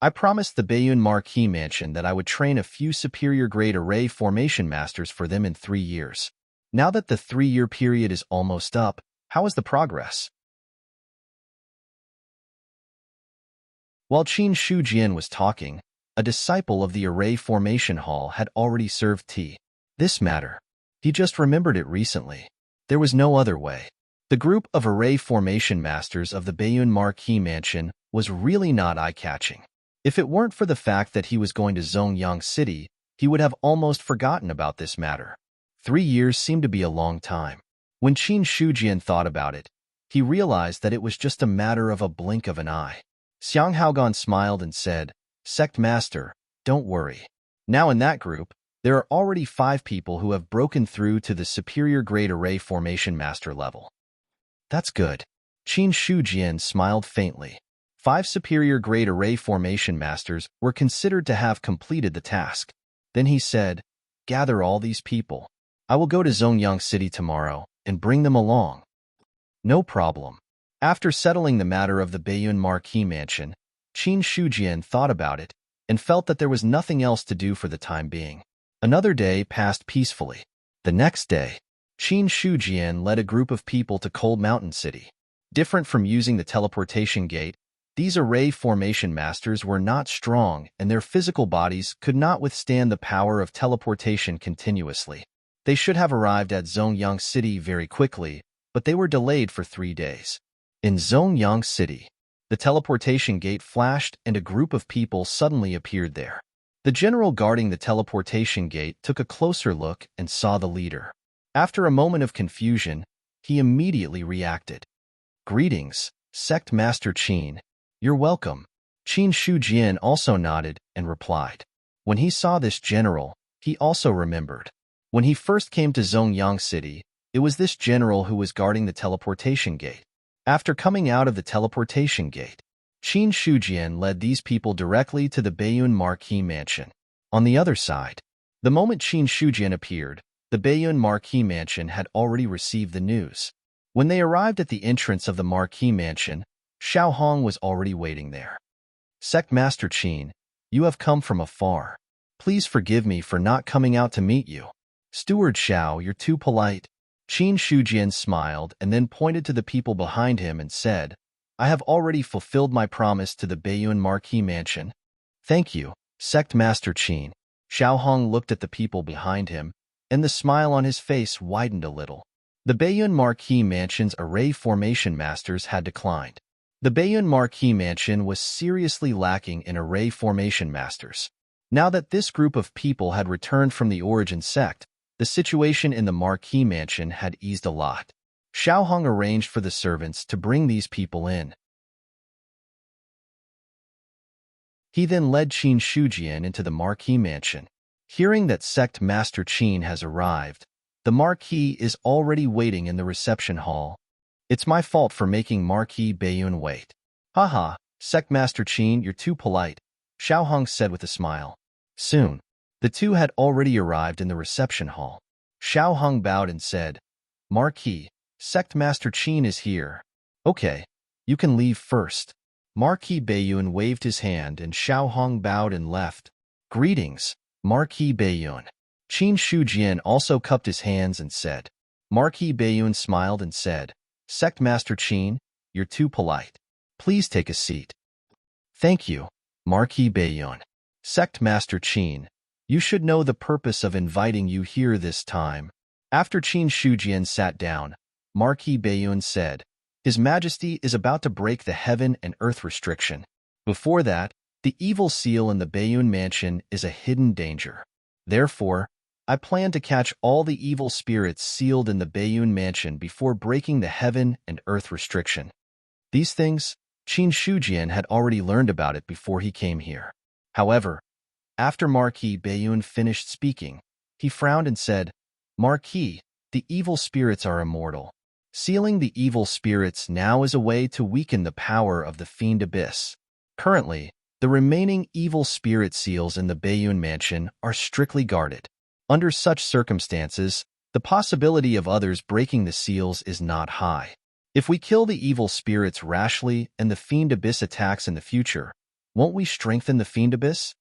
I promised the Bayun Marquis Mansion that I would train a few superior-grade Array Formation Masters for them in 3 years. Now that the 3-year period is almost up, how is the progress?" While Qin Shujian was talking, a disciple of the Array Formation Hall had already served tea. This matter, he just remembered it recently. There was no other way. The group of Array Formation Masters of the Bayun Marquis Mansion was really not eye-catching. If it weren't for the fact that he was going to Zongyang City, he would have almost forgotten about this matter. 3 years seemed to be a long time. When Qin Shujian thought about it, he realized that it was just a matter of a blink of an eye. Xiang Haogan smiled and said, "Sect Master, don't worry. Now in that group, there are already 5 people who have broken through to the superior grade Array Formation Master level." "That's good." Qin Shujian smiled faintly. 5 superior grade Array Formation Masters were considered to have completed the task. Then he said, "Gather all these people. I will go to Zongyang City tomorrow and bring them along." "No problem." After settling the matter of the Bayun Marquis Mansion, Qin Shujian thought about it and felt that there was nothing else to do for the time being. Another day passed peacefully. The next day, Qin Shujian led a group of people to Cold Mountain City. Different from using the teleportation gate, these Array Formation Masters were not strong and their physical bodies could not withstand the power of teleportation continuously. They should have arrived at Zongyang City very quickly, but they were delayed for 3 days. In Zongyang City, the teleportation gate flashed and a group of people suddenly appeared there. The general guarding the teleportation gate took a closer look and saw the leader. After a moment of confusion, he immediately reacted. "Greetings, Sect Master Qin. You're welcome." Qin Shujian also nodded and replied. When he saw this general, he also remembered. When he first came to Zongyang City, it was this general who was guarding the teleportation gate. After coming out of the teleportation gate, Qin Shujian led these people directly to the Bayun Marquis Mansion. On the other side, the moment Qin Shujian appeared, the Bayun Marquis Mansion had already received the news. When they arrived at the entrance of the Marquis Mansion, Xiao Hong was already waiting there. "Sect Master Qin, you have come from afar. Please forgive me for not coming out to meet you." "Steward Xiao, you're too polite." Qin Shujian smiled and then pointed to the people behind him and said, "I have already fulfilled my promise to the Bayun Marquis Mansion." "Thank you, Sect Master Qin." Xiao Hong looked at the people behind him, and the smile on his face widened a little. The Bayun Marquis Mansion's array formation masters had declined. The Bayun Marquis Mansion was seriously lacking in array formation masters. Now that this group of people had returned from the origin sect, the situation in the Marquis Mansion had eased a lot. Xiao Hong arranged for the servants to bring these people in. He then led Qin Shujian into the Marquis Mansion. Hearing that Sect Master Qin has arrived, the Marquis is already waiting in the reception hall. It's my fault for making Marquis Bayun wait. Haha, Sect Master Qin, you're too polite, Xiao Hong said with a smile. Soon, the two had already arrived in the reception hall. Xiao Hong bowed and said, Marquis, Sect Master Qin is here. Okay, you can leave first. Marquis Bayun waved his hand and Xiao Hong bowed and left. Greetings, Marquis Bayun. Qin Shujian also cupped his hands and said. Marquis Bayun smiled and said, Sect Master Qin, you're too polite. Please take a seat. Thank you, Marquis Bayun. Sect Master Qin, you should know the purpose of inviting you here this time. After Qin Shujian sat down, Marquis Bayun said, His Majesty is about to break the heaven and earth restriction. Before that, the evil seal in the Bayun Mansion is a hidden danger. Therefore, I plan to catch all the evil spirits sealed in the Bayun Mansion before breaking the heaven and earth restriction. These things, Qin Shujian had already learned about it before he came here. However, after Marquis Bayun finished speaking, he frowned and said, Marquis, the evil spirits are immortal. Sealing the evil spirits now is a way to weaken the power of the Fiend Abyss. Currently, the remaining evil spirit seals in the Bayun Mansion are strictly guarded. Under such circumstances, the possibility of others breaking the seals is not high. If we kill the evil spirits rashly and the Fiend Abyss attacks in the future, won't we strengthen the Fiend Abyss?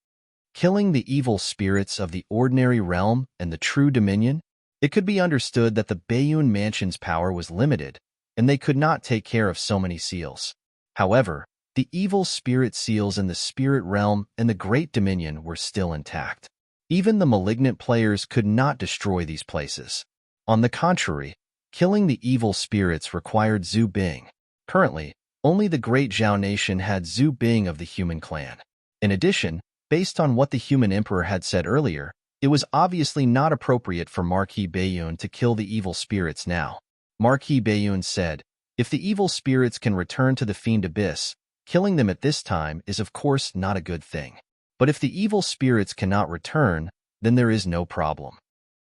Killing the evil spirits of the ordinary realm and the true dominion? It could be understood that the Bayun Mansion's power was limited, and they could not take care of so many seals. However, the evil spirit seals in the spirit realm and the Great Dominion were still intact. Even the malignant players could not destroy these places. On the contrary, killing the evil spirits required Zhu Bing. Currently, only the Great Zhao Nation had Zhu Bing of the human clan. In addition, based on what the human emperor had said earlier, it was obviously not appropriate for Marquis Bayun to kill the evil spirits now. Marquis Bayun said, If the evil spirits can return to the Fiend Abyss, killing them at this time is of course not a good thing. But if the evil spirits cannot return, then there is no problem.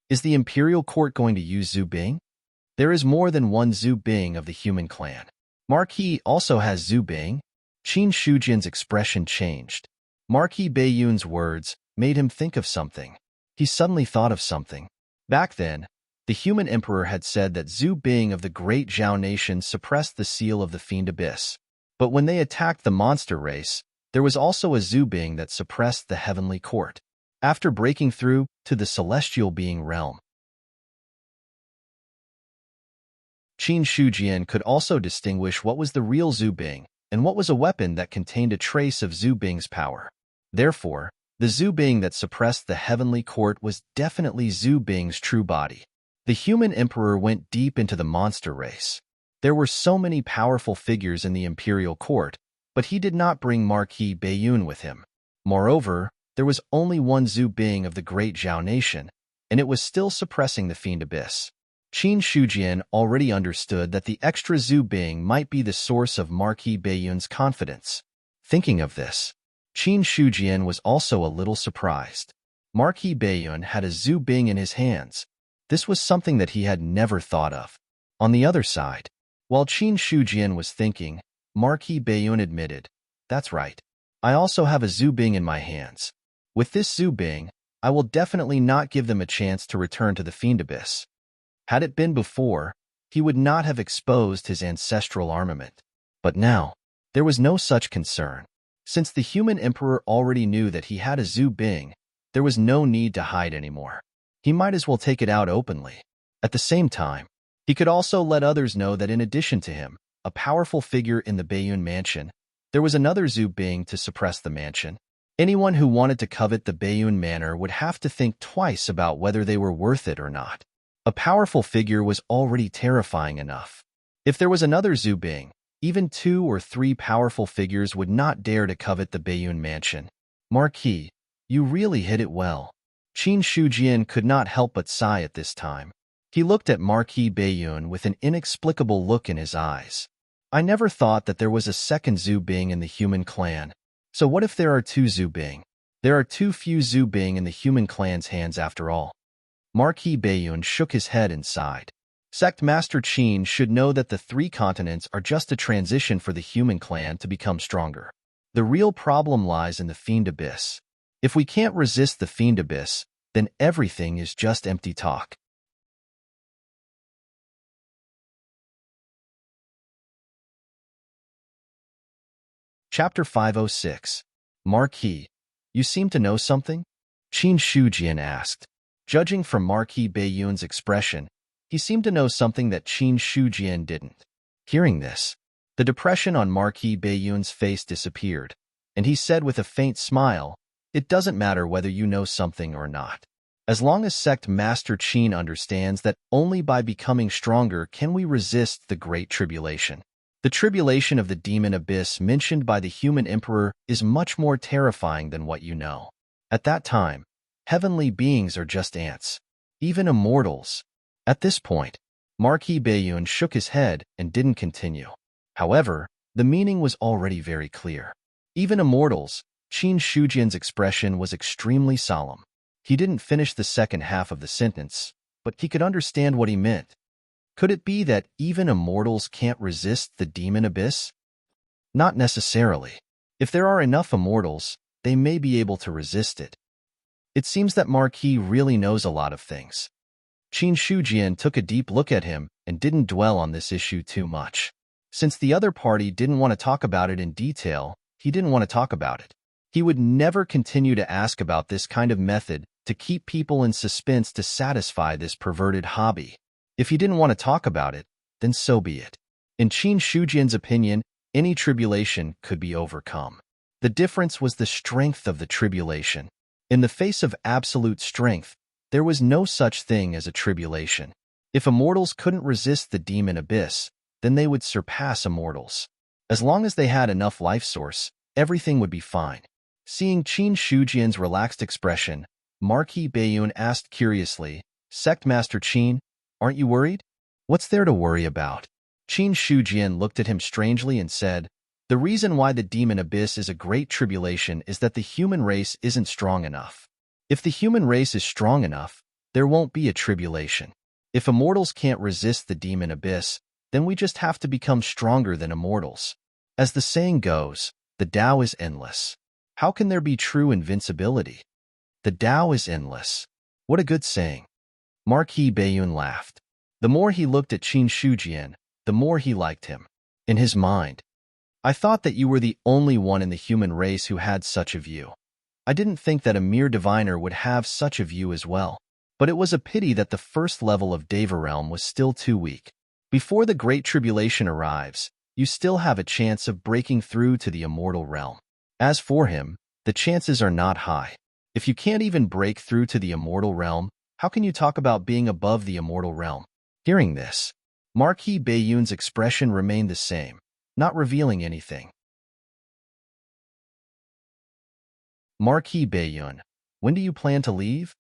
Is the Imperial Court going to use Zhu Bing? There is more than one Zhu Bing of the human clan. Marquis also has Zhu Bing. Qin Shujian's expression changed. Marquis Bayun's words made him think of something. He suddenly thought of something. Back then, the human emperor had said that Zhu Bing of the Great Zhao Nation suppressed the seal of the Fiend Abyss. But when they attacked the monster race, there was also a Zhu Bing that suppressed the heavenly court. After breaking through to the celestial being realm, Qin Shujian could also distinguish what was the real Zhu Bing and what was a weapon that contained a trace of Zhu Bing's power. Therefore, the Zhu Bing that suppressed the heavenly court was definitely Zhu Bing's true body. The human emperor went deep into the monster race. There were so many powerful figures in the imperial court, but he did not bring Marquis Bayun with him. Moreover, there was only one Zhu Bing of the Great Zhao Nation, and it was still suppressing the Fiend Abyss. Qin Shujian already understood that the extra Zhu Bing might be the source of Marquis Bayun's confidence. Thinking of this, Qin Shujian was also a little surprised. Marquis Bayun had a Zhu Bing in his hands. This was something that he had never thought of. On the other side, while Qin Shujian was thinking, Marquis Bayun admitted, That's right. I also have a Zhu Bing in my hands. With this Zhu Bing, I will definitely not give them a chance to return to the Fiend Abyss. Had it been before, he would not have exposed his ancestral armament. But now, there was no such concern. Since the human emperor already knew that he had a Zhu Bing, there was no need to hide anymore. He might as well take it out openly. At the same time, he could also let others know that in addition to him, a powerful figure in the Bayun Mansion, there was another Zhu Bing to suppress the mansion. Anyone who wanted to covet the Bayun Manor would have to think twice about whether they were worth it or not. A powerful figure was already terrifying enough. If there was another Zhu Bing, even 2 or 3 powerful figures would not dare to covet the Baiyun mansion. Marquis, you really hit it well. Qin Shujian could not help but sigh at this time. He looked at Marquis Baiyun with an inexplicable look in his eyes. I never thought that there was a second Zhu Bing in the human clan. So what if there are 2 Zhu Bing? There are too few Zhu Bing in the human clan's hands after all. Marquis Baiyun shook his head and sighed. Sect Master Qin should know that the 3 continents are just a transition for the human clan to become stronger. The real problem lies in the Fiend Abyss. If we can't resist the Fiend Abyss, then everything is just empty talk. Chapter 506. Marquis, you seem to know something? Qin Shujian asked. Judging from Marquis Baiyun's expression, he seemed to know something that Qin Shujian didn't. Hearing this, the depression on Marquis Baiyun's face disappeared, and he said with a faint smile, "It doesn't matter whether you know something or not. As long as Sect Master Qin understands that only by becoming stronger can we resist the Great Tribulation. The tribulation of the demon abyss mentioned by the human emperor is much more terrifying than what you know. At that time, heavenly beings are just ants, even immortals." At this point, Marquis Baiyun shook his head and didn't continue. However, the meaning was already very clear. Even immortals, Qin Shujian's expression was extremely solemn. He didn't finish the second half of the sentence, but he could understand what he meant. Could it be that even immortals can't resist the demon abyss? Not necessarily. If there are enough immortals, they may be able to resist it. It seems that Marquis really knows a lot of things. Qin Shujian took a deep look at him and didn't dwell on this issue too much. Since the other party didn't want to talk about it in detail, he didn't want to talk about it. He would never continue to ask about this kind of method to keep people in suspense to satisfy this perverted hobby. If he didn't want to talk about it, then so be it. In Qin Shujian's opinion, any tribulation could be overcome. The difference was the strength of the tribulation. In the face of absolute strength, there was no such thing as a tribulation. If immortals couldn't resist the demon abyss, then they would surpass immortals. As long as they had enough life source, everything would be fine. Seeing Qin Shujian's relaxed expression, Marquis Baiyun asked curiously, "Sect Master Qin, aren't you worried?" "What's there to worry about?" Qin Shujian looked at him strangely and said, "The reason why the demon abyss is a great tribulation is that the human race isn't strong enough. If the human race is strong enough, there won't be a tribulation. If immortals can't resist the demon abyss, then we just have to become stronger than immortals. As the saying goes, the Tao is endless. How can there be true invincibility? The Tao is endless." What a good saying. Marquis Baiyun laughed. The more he looked at Qin Shujian, the more he liked him. In his mind, "I thought that you were the only one in the human race who had such a view. I didn't think that a mere diviner would have such a view as well. But it was a pity that the first level of Deva realm was still too weak. Before the Great Tribulation arrives, you still have a chance of breaking through to the immortal realm. As for him, the chances are not high. If you can't even break through to the immortal realm, how can you talk about being above the immortal realm?" Hearing this, Marquis Baiyun's expression remained the same, not revealing anything. Marquis Baiyun, when do you plan to leave?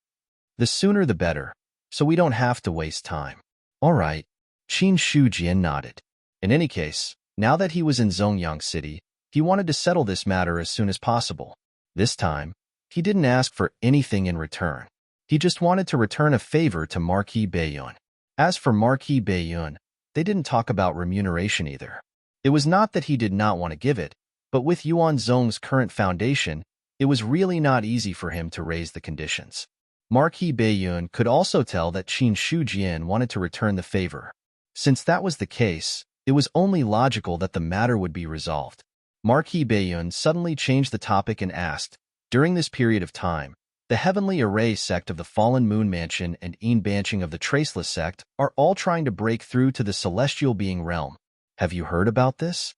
The sooner the better, so we don't have to waste time. All right. Qin Shujian nodded. In any case, now that he was in Zongyang City, he wanted to settle this matter as soon as possible. This time, he didn't ask for anything in return. He just wanted to return a favor to Marquis Baiyun. As for Marquis Baiyun, they didn't talk about remuneration either. It was not that he did not want to give it, but with Yuan Zong's current foundation, it was really not easy for him to raise the conditions. Marquis Baiyun could also tell that Qin Shujian wanted to return the favor. Since that was the case, it was only logical that the matter would be resolved. Marquis Baiyun suddenly changed the topic and asked, "During this period of time, the Heavenly Array sect of the Fallen Moon Mansion and Banching of the Traceless sect are all trying to break through to the Celestial Being realm. Have you heard about this?"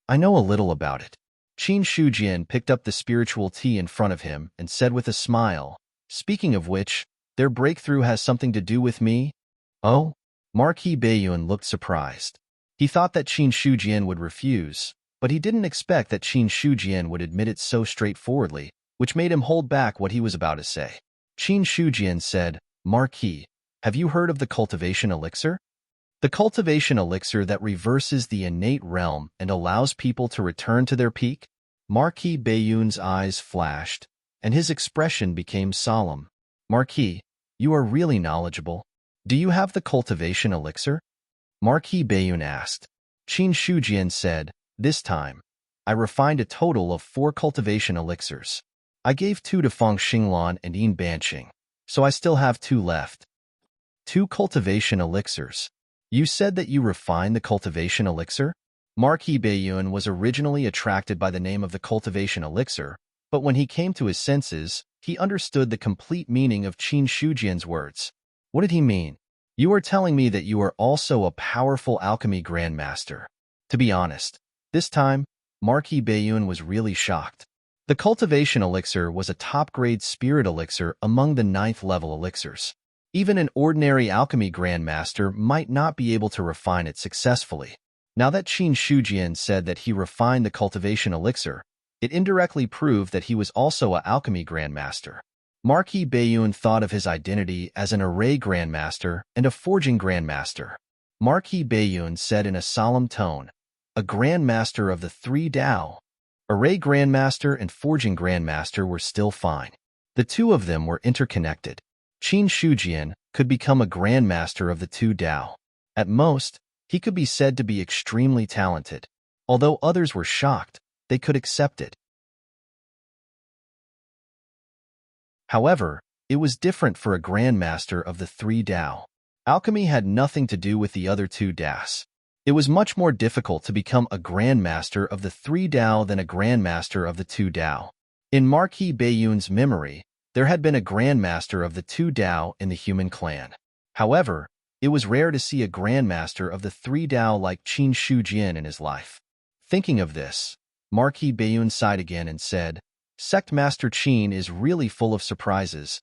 "I know a little about it." Qin Shujian picked up the spiritual tea in front of him and said with a smile, "Speaking of which, their breakthrough has something to do with me. Oh? Marquis Bayun looked surprised. He thought that Qin Shujian would refuse, but he didn't expect that Qin Shujian would admit it so straightforwardly, which made him hold back what he was about to say. Qin Shujian said, Marquis, have you heard of the cultivation elixir? The cultivation elixir that reverses the innate realm and allows people to return to their peak? Marquis Bayun's eyes flashed, and his expression became solemn. Marquis, you are really knowledgeable. Do you have the cultivation elixir? Marquis Bayun asked. Qin Shujian said, this time, I refined a total of 4 cultivation elixirs. I gave 2 to Feng Xinglan and Yin Banqing, so I still have 2 left. 2 cultivation elixirs. You said that you refined the cultivation elixir? Marquis Bayun was originally attracted by the name of the cultivation elixir, but when he came to his senses, he understood the complete meaning of Qin Shujian's words. What did he mean? You are telling me that you are also a powerful alchemy grandmaster. To be honest, this time, Marquis Bayun was really shocked. The cultivation elixir was a top-grade spirit elixir among the 9th-level elixirs. Even an ordinary alchemy grandmaster might not be able to refine it successfully. Now that Qin Shujian said that he refined the cultivation elixir, it indirectly proved that he was also an alchemy grandmaster. Marquis Bayun thought of his identity as an array grandmaster and a forging grandmaster. Marquis Bayun said in a solemn tone, a grandmaster of the 3 Dao. Array grandmaster and forging grandmaster were still fine. The 2 of them were interconnected. Qin Shujian could become a grandmaster of the 2 Dao. At most, he could be said to be extremely talented. Although others were shocked, they could accept it. However, it was different for a grandmaster of the 3 Dao. Alchemy had nothing to do with the other 2 Das. It was much more difficult to become a grandmaster of the 3 Dao than a grandmaster of the 2 Dao. In Marquis Bayun's memory, there had been a grandmaster of the 2 Dao in the human clan. However, it was rare to see a grandmaster of the 3 Dao like Qin Shujian in his life. Thinking of this, Marquis Bayun sighed again and said, Sect Master Qin is really full of surprises.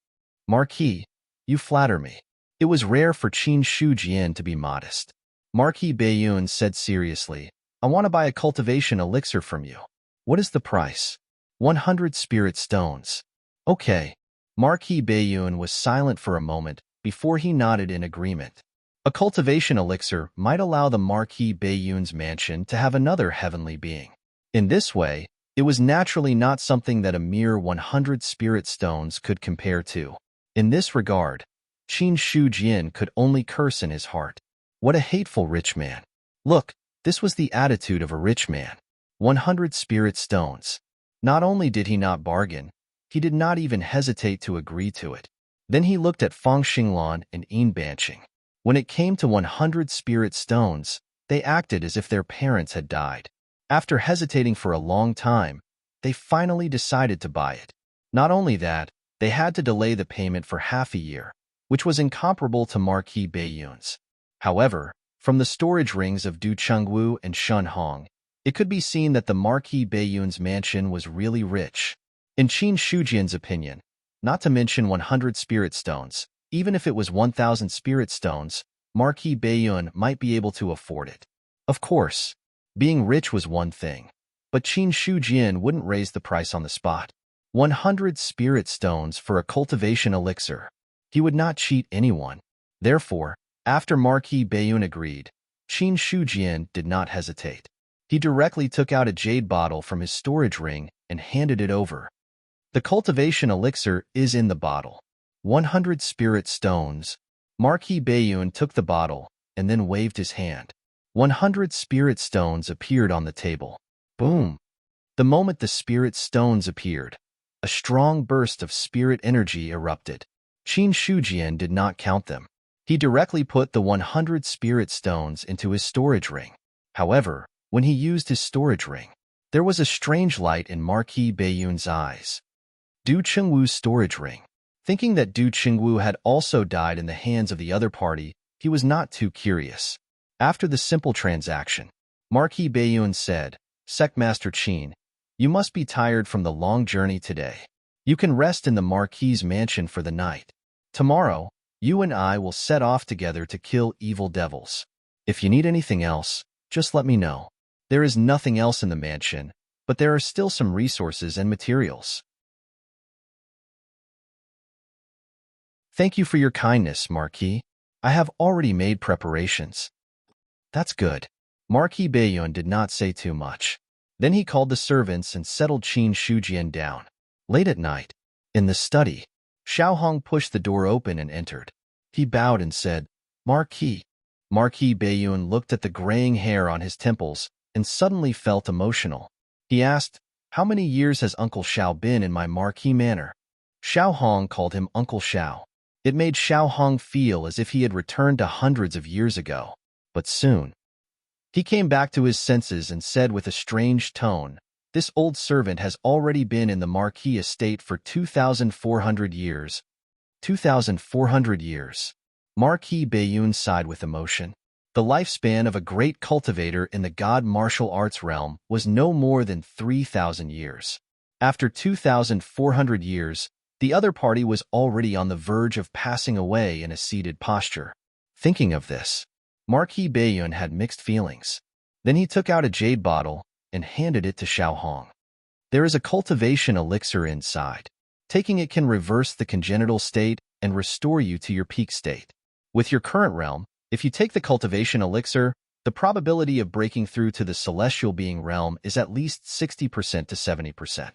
Marquis, you flatter me. It was rare for Qin Shujian to be modest. Marquis Bayun said seriously, I want to buy a cultivation elixir from you. What is the price? 100 spirit stones. Okay. Marquis Bayun was silent for a moment before he nodded in agreement. A cultivation elixir might allow the Marquis Bayun's mansion to have another heavenly being. In this way, it was naturally not something that a mere 100 spirit stones could compare to. In this regard, Qin Shujian could only curse in his heart. What a hateful rich man. Look, this was the attitude of a rich man. 100 spirit stones. Not only did he not bargain, he did not even hesitate to agree to it. Then he looked at Feng Xinglan and Yin Banqing. When it came to 100 spirit stones, they acted as if their parents had died. After hesitating for a long time, they finally decided to buy it. Not only that, they had to delay the payment for half a year, which was incomparable to Marquis Bayun's. However, from the storage rings of Du Chengwu and Shun Hong, it could be seen that the Marquis Bayun's mansion was really rich. In Qin Shujian's opinion, not to mention 100 spirit stones, even if it was 1,000 spirit stones, Marquis Bayun might be able to afford it. Of course, being rich was one thing, but Qin Shujian wouldn't raise the price on the spot. 100 spirit stones for a cultivation elixir. He would not cheat anyone. Therefore, after Marquis Bayun agreed, Qin Shujian did not hesitate. He directly took out a jade bottle from his storage ring and handed it over. The cultivation elixir is in the bottle. 100 spirit stones. Marquis Bayun took the bottle and then waved his hand. 100 spirit stones appeared on the table. Boom! The moment the spirit stones appeared, a strong burst of spirit energy erupted. Qin Shujian did not count them. He directly put the 100 spirit stones into his storage ring. However, when he used his storage ring, there was a strange light in Marquis Bayun's eyes. Du Chengwu's storage ring. Thinking that Du Chengwu had also died in the hands of the other party, he was not too curious. After the simple transaction, Marquis Bayun said, Sect Master Qin, you must be tired from the long journey today. You can rest in the Marquis's mansion for the night. Tomorrow, You and I will set off together to kill evil devils. If you need anything else, just let me know. There is nothing else in the mansion, but there are still some resources and materials. Thank you for your kindness, Marquis. I have already made preparations. That's good. Marquis Bayun did not say too much. Then he called the servants and settled Qin Shujian down. Late at night, in the study, Xiaohong pushed the door open and entered. He bowed and said, Marquis. Marquis Bayun looked at the graying hair on his temples and suddenly felt emotional. He asked, How many years has Uncle Xiao been in my Marquis manor? Xiaohong called him Uncle Xiao. It made Xiaohong feel as if he had returned to hundreds of years ago. But soon, he came back to his senses and said with a strange tone, This old servant has already been in the Marquis estate for 2,400 years. 2,400 years. Marquis Bayun sighed with emotion. The lifespan of a great cultivator in the god martial arts realm was no more than 3,000 years. After 2,400 years, the other party was already on the verge of passing away in a seated posture. Thinking of this, Marquis Bayun had mixed feelings. Then he took out a jade bottle and handed it to Xiaohong. There is a cultivation elixir inside. Taking it can reverse the congenital state and restore you to your peak state. With your current realm, if you take the cultivation elixir, the probability of breaking through to the celestial being realm is at least 60% to 70%.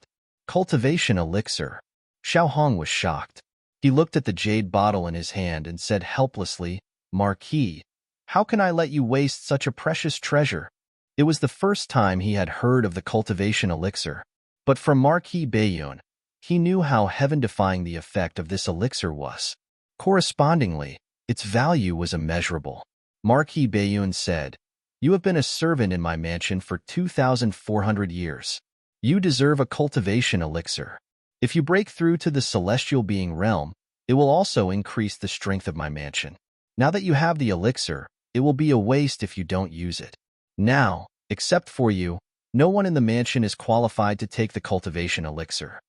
Cultivation elixir. Xiaohong was shocked. He looked at the jade bottle in his hand and said helplessly, Marquis, how can I let you waste such a precious treasure? It was the first time he had heard of the cultivation elixir. But from Marquis Bayun, he knew how heaven-defying the effect of this elixir was. Correspondingly, its value was immeasurable. Marquis Bayun said, You have been a servant in my mansion for 2,400 years. You deserve a cultivation elixir. If you break through to the celestial being realm, it will also increase the strength of my mansion. Now that you have the elixir, it will be a waste if you don't use it. Now, except for you, no one in the mansion is qualified to take the cultivation elixir.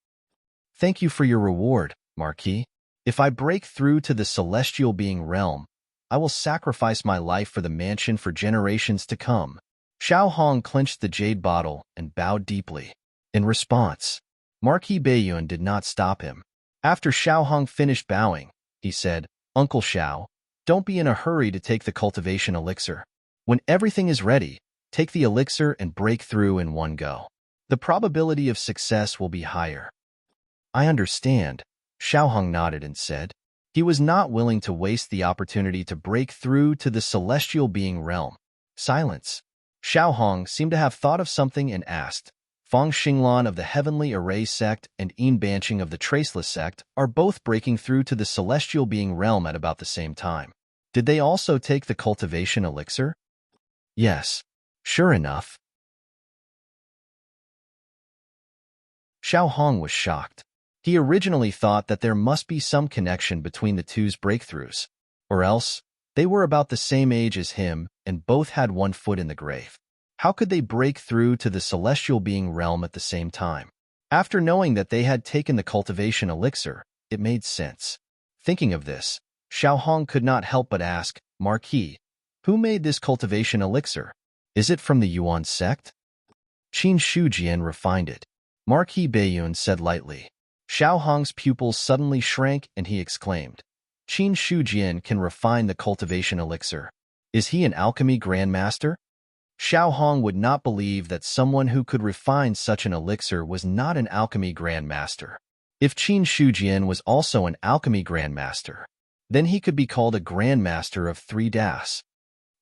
Thank you for your reward, Marquis. If I break through to the celestial being realm, I will sacrifice my life for the mansion for generations to come. Xiaohong clenched the jade bottle and bowed deeply. In response, Marquis Bayun did not stop him. After Xiaohong finished bowing, he said, Uncle Xiao, don't be in a hurry to take the cultivation elixir. When everything is ready, take the elixir and break through in one go. The probability of success will be higher. I understand, Xiaohong nodded and said. He was not willing to waste the opportunity to break through to the celestial being realm. Silence. Xiaohong seemed to have thought of something and asked, Fang Xinglan of the Heavenly Array sect and Yin Banqing of the Traceless sect are both breaking through to the celestial being realm at about the same time. Did they also take the cultivation elixir? Yes. Sure enough. Xiaohong was shocked. He originally thought that there must be some connection between the two's breakthroughs, or else they were about the same age as him and both had one foot in the grave. How could they break through to the celestial being realm at the same time? After knowing that they had taken the cultivation elixir, it made sense. Thinking of this, Xiaohong could not help but ask, Marquis, who made this cultivation elixir? Is it from the Yuan sect? Qin Shujian refined it. Marquis Bayun said lightly. Xiaohong's pupils suddenly shrank and he exclaimed, Qin Shujian can refine the cultivation elixir. Is he an alchemy grandmaster? Xiaohong would not believe that someone who could refine such an elixir was not an alchemy grandmaster. If Qin Shujian was also an alchemy grandmaster, then he could be called a grandmaster of 3 das.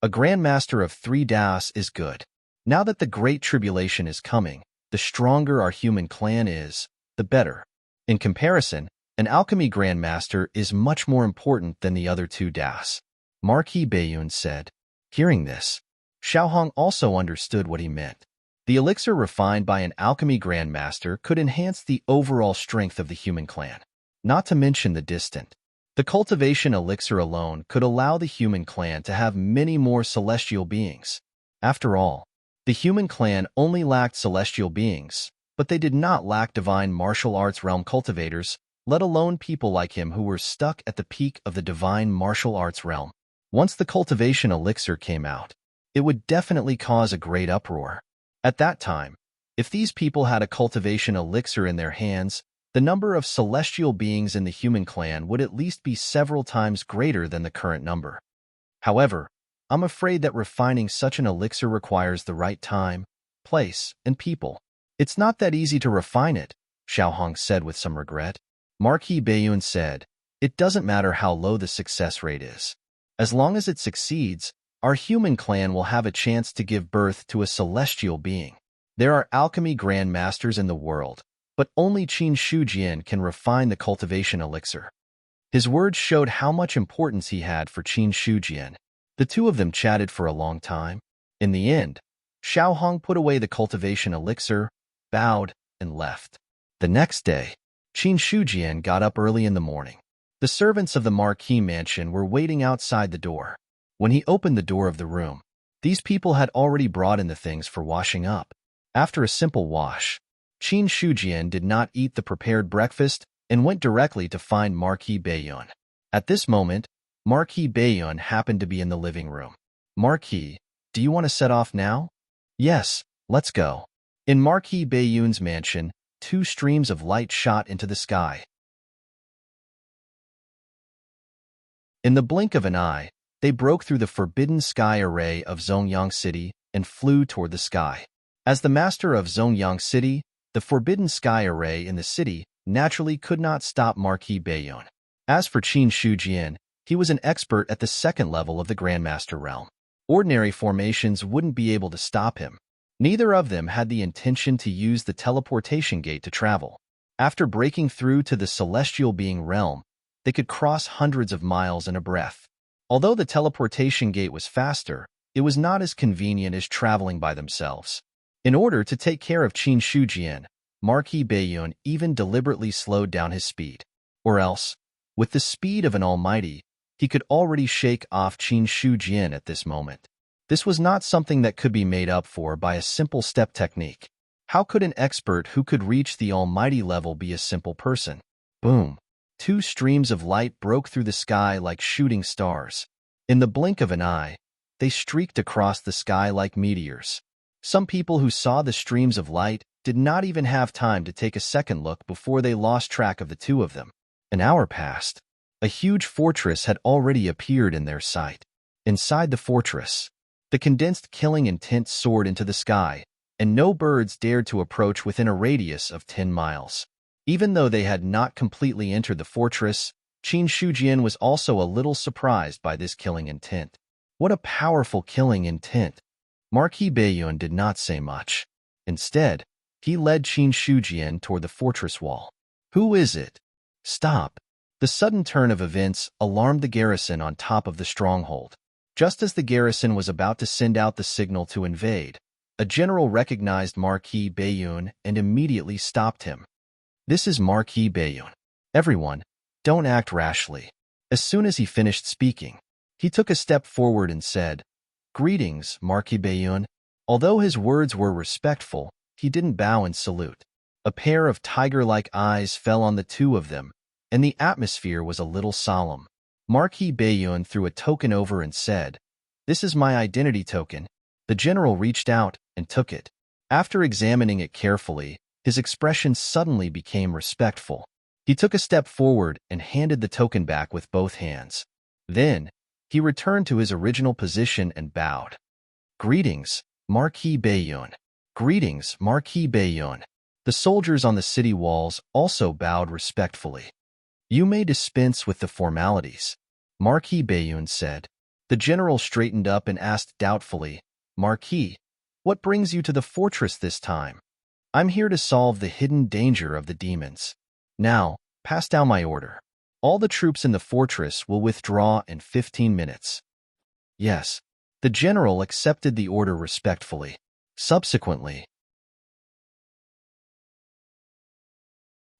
A grandmaster of 3 das is good. Now that the Great Tribulation is coming, the stronger our human clan is, the better. In comparison, an alchemy grandmaster is much more important than the other 2 das. Marquis Bayun said. Hearing this, Xiaohong also understood what he meant. The elixir refined by an alchemy grandmaster could enhance the overall strength of the human clan, not to mention the distant. The cultivation elixir alone could allow the human clan to have many more celestial beings. After all, the human clan only lacked celestial beings, but they did not lack divine martial arts realm cultivators, let alone people like him who were stuck at the peak of the divine martial arts realm. Once the cultivation elixir came out, it would definitely cause a great uproar. At that time, if these people had a cultivation elixir in their hands, the number of celestial beings in the human clan would at least be several times greater than the current number. However, I'm afraid that refining such an elixir requires the right time, place, and people. It's not that easy to refine it, Xiaohong said with some regret. Marquis Bayun said, it doesn't matter how low the success rate is. As long as it succeeds, our human clan will have a chance to give birth to a celestial being. There are alchemy grandmasters in the world, but only Qin Shujian can refine the cultivation elixir. His words showed how much importance he had for Qin Shujian. The two of them chatted for a long time. In the end, Xiaohong put away the cultivation elixir, bowed, and left. The next day, Qin Shujian got up early in the morning. The servants of the Marquis mansion were waiting outside the door. When he opened the door of the room, these people had already brought in the things for washing up. After a simple wash, Qin Shujian did not eat the prepared breakfast and went directly to find Marquis Bayun. At this moment, Marquis Bayun happened to be in the living room. Marquis, do you want to set off now? Yes, let's go. In Marquis Bayun's mansion, two streams of light shot into the sky. In the blink of an eye, they broke through the forbidden sky array of Zongyang City and flew toward the sky. As the master of Zongyang City, the forbidden sky array in the city naturally could not stop Marquis Bayun. As for Qin Shujian, he was an expert at the second level of the Grandmaster realm. Ordinary formations wouldn't be able to stop him. Neither of them had the intention to use the teleportation gate to travel. After breaking through to the celestial being realm, they could cross hundreds of miles in a breath. Although the teleportation gate was faster, it was not as convenient as traveling by themselves. In order to take care of Qin Shujian, Marquis Bayun even deliberately slowed down his speed. Or else, with the speed of an almighty, he could already shake off Qin Shujian at this moment. This was not something that could be made up for by a simple step technique. How could an expert who could reach the almighty level be a simple person? Boom! Two streams of light broke through the sky like shooting stars. In the blink of an eye, they streaked across the sky like meteors. Some people who saw the streams of light did not even have time to take a second look before they lost track of the two of them. An hour passed. A huge fortress had already appeared in their sight. Inside the fortress, the condensed killing intent soared into the sky, and no birds dared to approach within a radius of 10 miles. Even though they had not completely entered the fortress, Qin Shujian was also a little surprised by this killing intent. What a powerful killing intent! Marquis Bayun did not say much. Instead, he led Qin Shujian toward the fortress wall. Who is it? Stop! The sudden turn of events alarmed the garrison on top of the stronghold. Just as the garrison was about to send out the signal to invade, a general recognized Marquis Bayun and immediately stopped him. This is Marquis Bayun. Everyone, don't act rashly. As soon as he finished speaking, he took a step forward and said, Greetings, Marquis Bayun. Although his words were respectful, he didn't bow and salute. A pair of tiger-like eyes fell on the two of them, and the atmosphere was a little solemn. Marquis Bayun threw a token over and said, This is my identity token. The general reached out and took it. After examining it carefully, his expression suddenly became respectful. He took a step forward and handed the token back with both hands. Then, he returned to his original position and bowed. Greetings, Marquis Bayun. Greetings, Marquis Bayun. The soldiers on the city walls also bowed respectfully. You may dispense with the formalities, Marquis Bayun said. The general straightened up and asked doubtfully, Marquis, what brings you to the fortress this time? I'm here to solve the hidden danger of the demons. Now, pass down my order. All the troops in the fortress will withdraw in 15 minutes. Yes, the general accepted the order respectfully. Subsequently,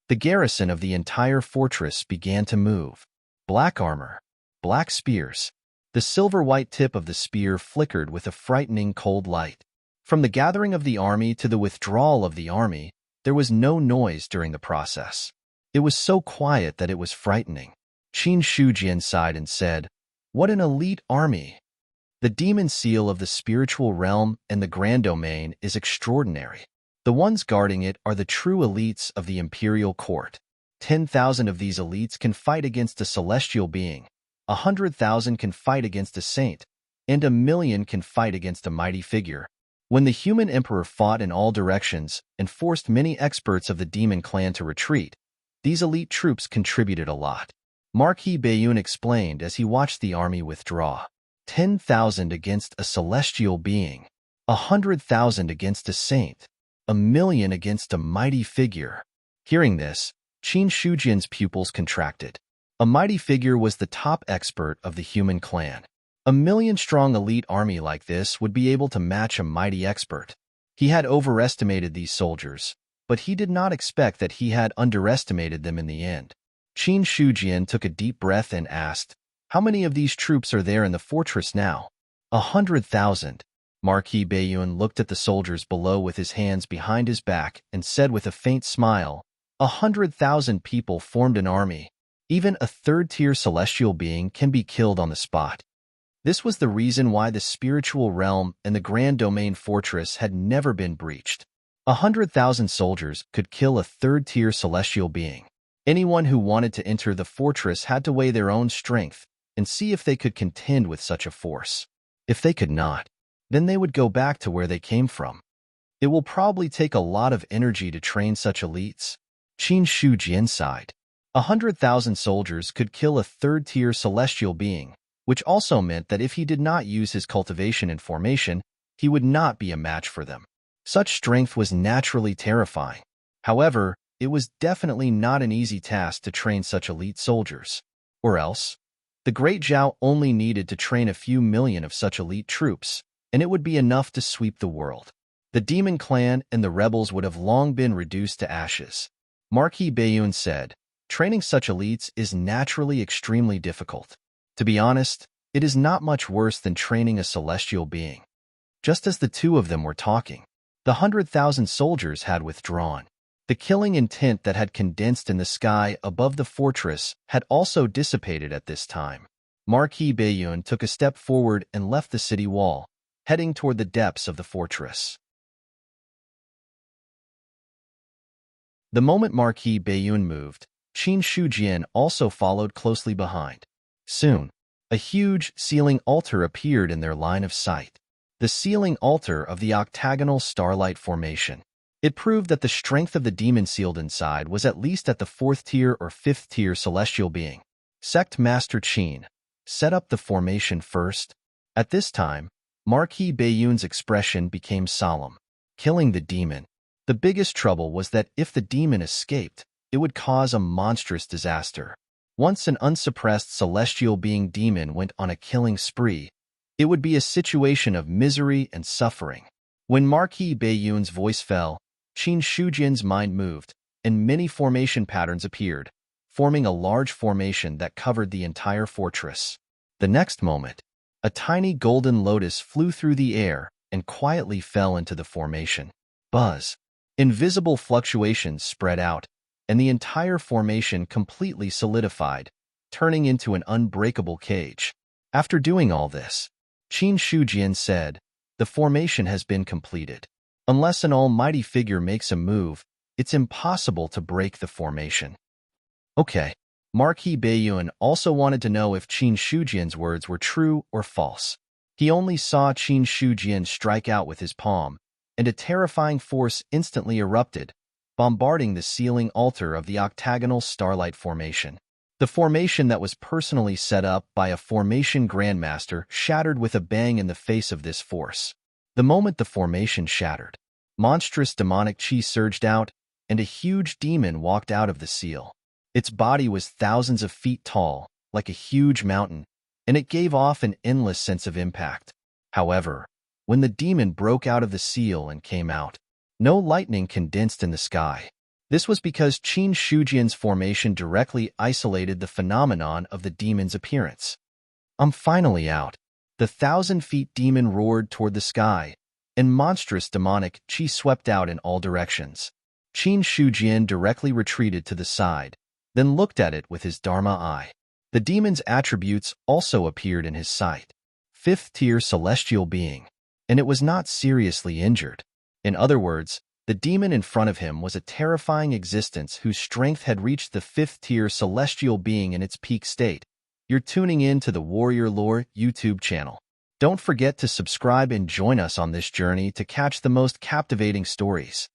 the garrison of the entire fortress began to move. Black armor, black spears. The silver-white tip of the spear flickered with a frightening cold light. From the gathering of the army to the withdrawal of the army, there was no noise during the process. It was so quiet that it was frightening. Qin Shujian sighed and said, "What an elite army! The demon seal of the spiritual realm and the grand domain is extraordinary. The ones guarding it are the true elites of the imperial court. 10,000 of these elites can fight against a celestial being, 100,000 can fight against a saint, and 1,000,000 can fight against a mighty figure." When the human emperor fought in all directions and forced many experts of the demon clan to retreat, these elite troops contributed a lot. Marquis Bayun explained as he watched the army withdraw. 10,000 against a celestial being, 100,000 against a saint, 1,000,000 against a mighty figure. Hearing this, Qin Shujian's pupils contracted. A mighty figure was the top expert of the human clan. 1,000,000-strong elite army like this would be able to match a mighty expert. He had overestimated these soldiers, but he did not expect that he had underestimated them in the end. Qin Shujian took a deep breath and asked, "How many of these troops are there in the fortress now?" 100,000. Marquis Bayun looked at the soldiers below with his hands behind his back and said with a faint smile, 100,000 people formed an army. Even a third-tier celestial being can be killed on the spot. This was the reason why the spiritual realm and the grand domain fortress had never been breached. 100,000 soldiers could kill a third-tier celestial being. Anyone who wanted to enter the fortress had to weigh their own strength and see if they could contend with such a force. If they could not, then they would go back to where they came from. It will probably take a lot of energy to train such elites. Qin Shujian sighed. 100,000 soldiers could kill a third-tier celestial being, which also meant that if he did not use his cultivation and formation, he would not be a match for them. Such strength was naturally terrifying. However, it was definitely not an easy task to train such elite soldiers. Or else, the Great Zhao only needed to train a few million of such elite troops, and it would be enough to sweep the world. The demon clan and the rebels would have long been reduced to ashes. Marquis Bayun said, "Training such elites is naturally extremely difficult. To be honest, it is not much worse than training a celestial being." Just as the two of them were talking, the 100,000 soldiers had withdrawn. The killing intent that had condensed in the sky above the fortress had also dissipated at this time. Marquis Bayun took a step forward and left the city wall, heading toward the depths of the fortress. The moment Marquis Bayun moved, Qin Shujian also followed closely behind. Soon, a huge ceiling altar appeared in their line of sight. The ceiling altar of the octagonal starlight formation. It proved that the strength of the demon sealed inside was at least at the 4th tier or 5th tier celestial being. Sect Master Qin, set up the formation first. At this time, Marquis Bayun's expression became solemn. Killing the demon. The biggest trouble was that if the demon escaped, it would cause a monstrous disaster. Once an unsuppressed celestial being demon went on a killing spree, it would be a situation of misery and suffering. When Marquis Bayun's voice fell, Qin Shujian's mind moved, and many formation patterns appeared, forming a large formation that covered the entire fortress. The next moment, a tiny golden lotus flew through the air and quietly fell into the formation. Buzz. Invisible fluctuations spread out, and the entire formation completely solidified, turning into an unbreakable cage. After doing all this, Qin Shujian said, "The formation has been completed. Unless an almighty figure makes a move, it's impossible to break the formation." Okay. Marquis Bayun also wanted to know if Qin Shujian's words were true or false. He only saw Qin Shujian strike out with his palm, and a terrifying force instantly erupted, bombarding the ceiling altar of the octagonal starlight formation. The formation that was personally set up by a formation grandmaster shattered with a bang in the face of this force. The moment the formation shattered, monstrous demonic chi surged out, and a huge demon walked out of the seal. Its body was thousands of feet tall, like a huge mountain, and it gave off an endless sense of impact. However, when the demon broke out of the seal and came out, no lightning condensed in the sky. This was because Qin Shujian's formation directly isolated the phenomenon of the demon's appearance. "I'm finally out." The 1,000-feet demon roared toward the sky, and monstrous demonic chi swept out in all directions. Qin Shujian directly retreated to the side, then looked at it with his Dharma eye. The demon's attributes also appeared in his sight. Fifth-tier celestial being, and it was not seriously injured. In other words, the demon in front of him was a terrifying existence whose strength had reached the fifth-tier celestial being in its peak state. You're tuning in to the Warrior Lore YouTube channel. Don't forget to subscribe and join us on this journey to catch the most captivating stories.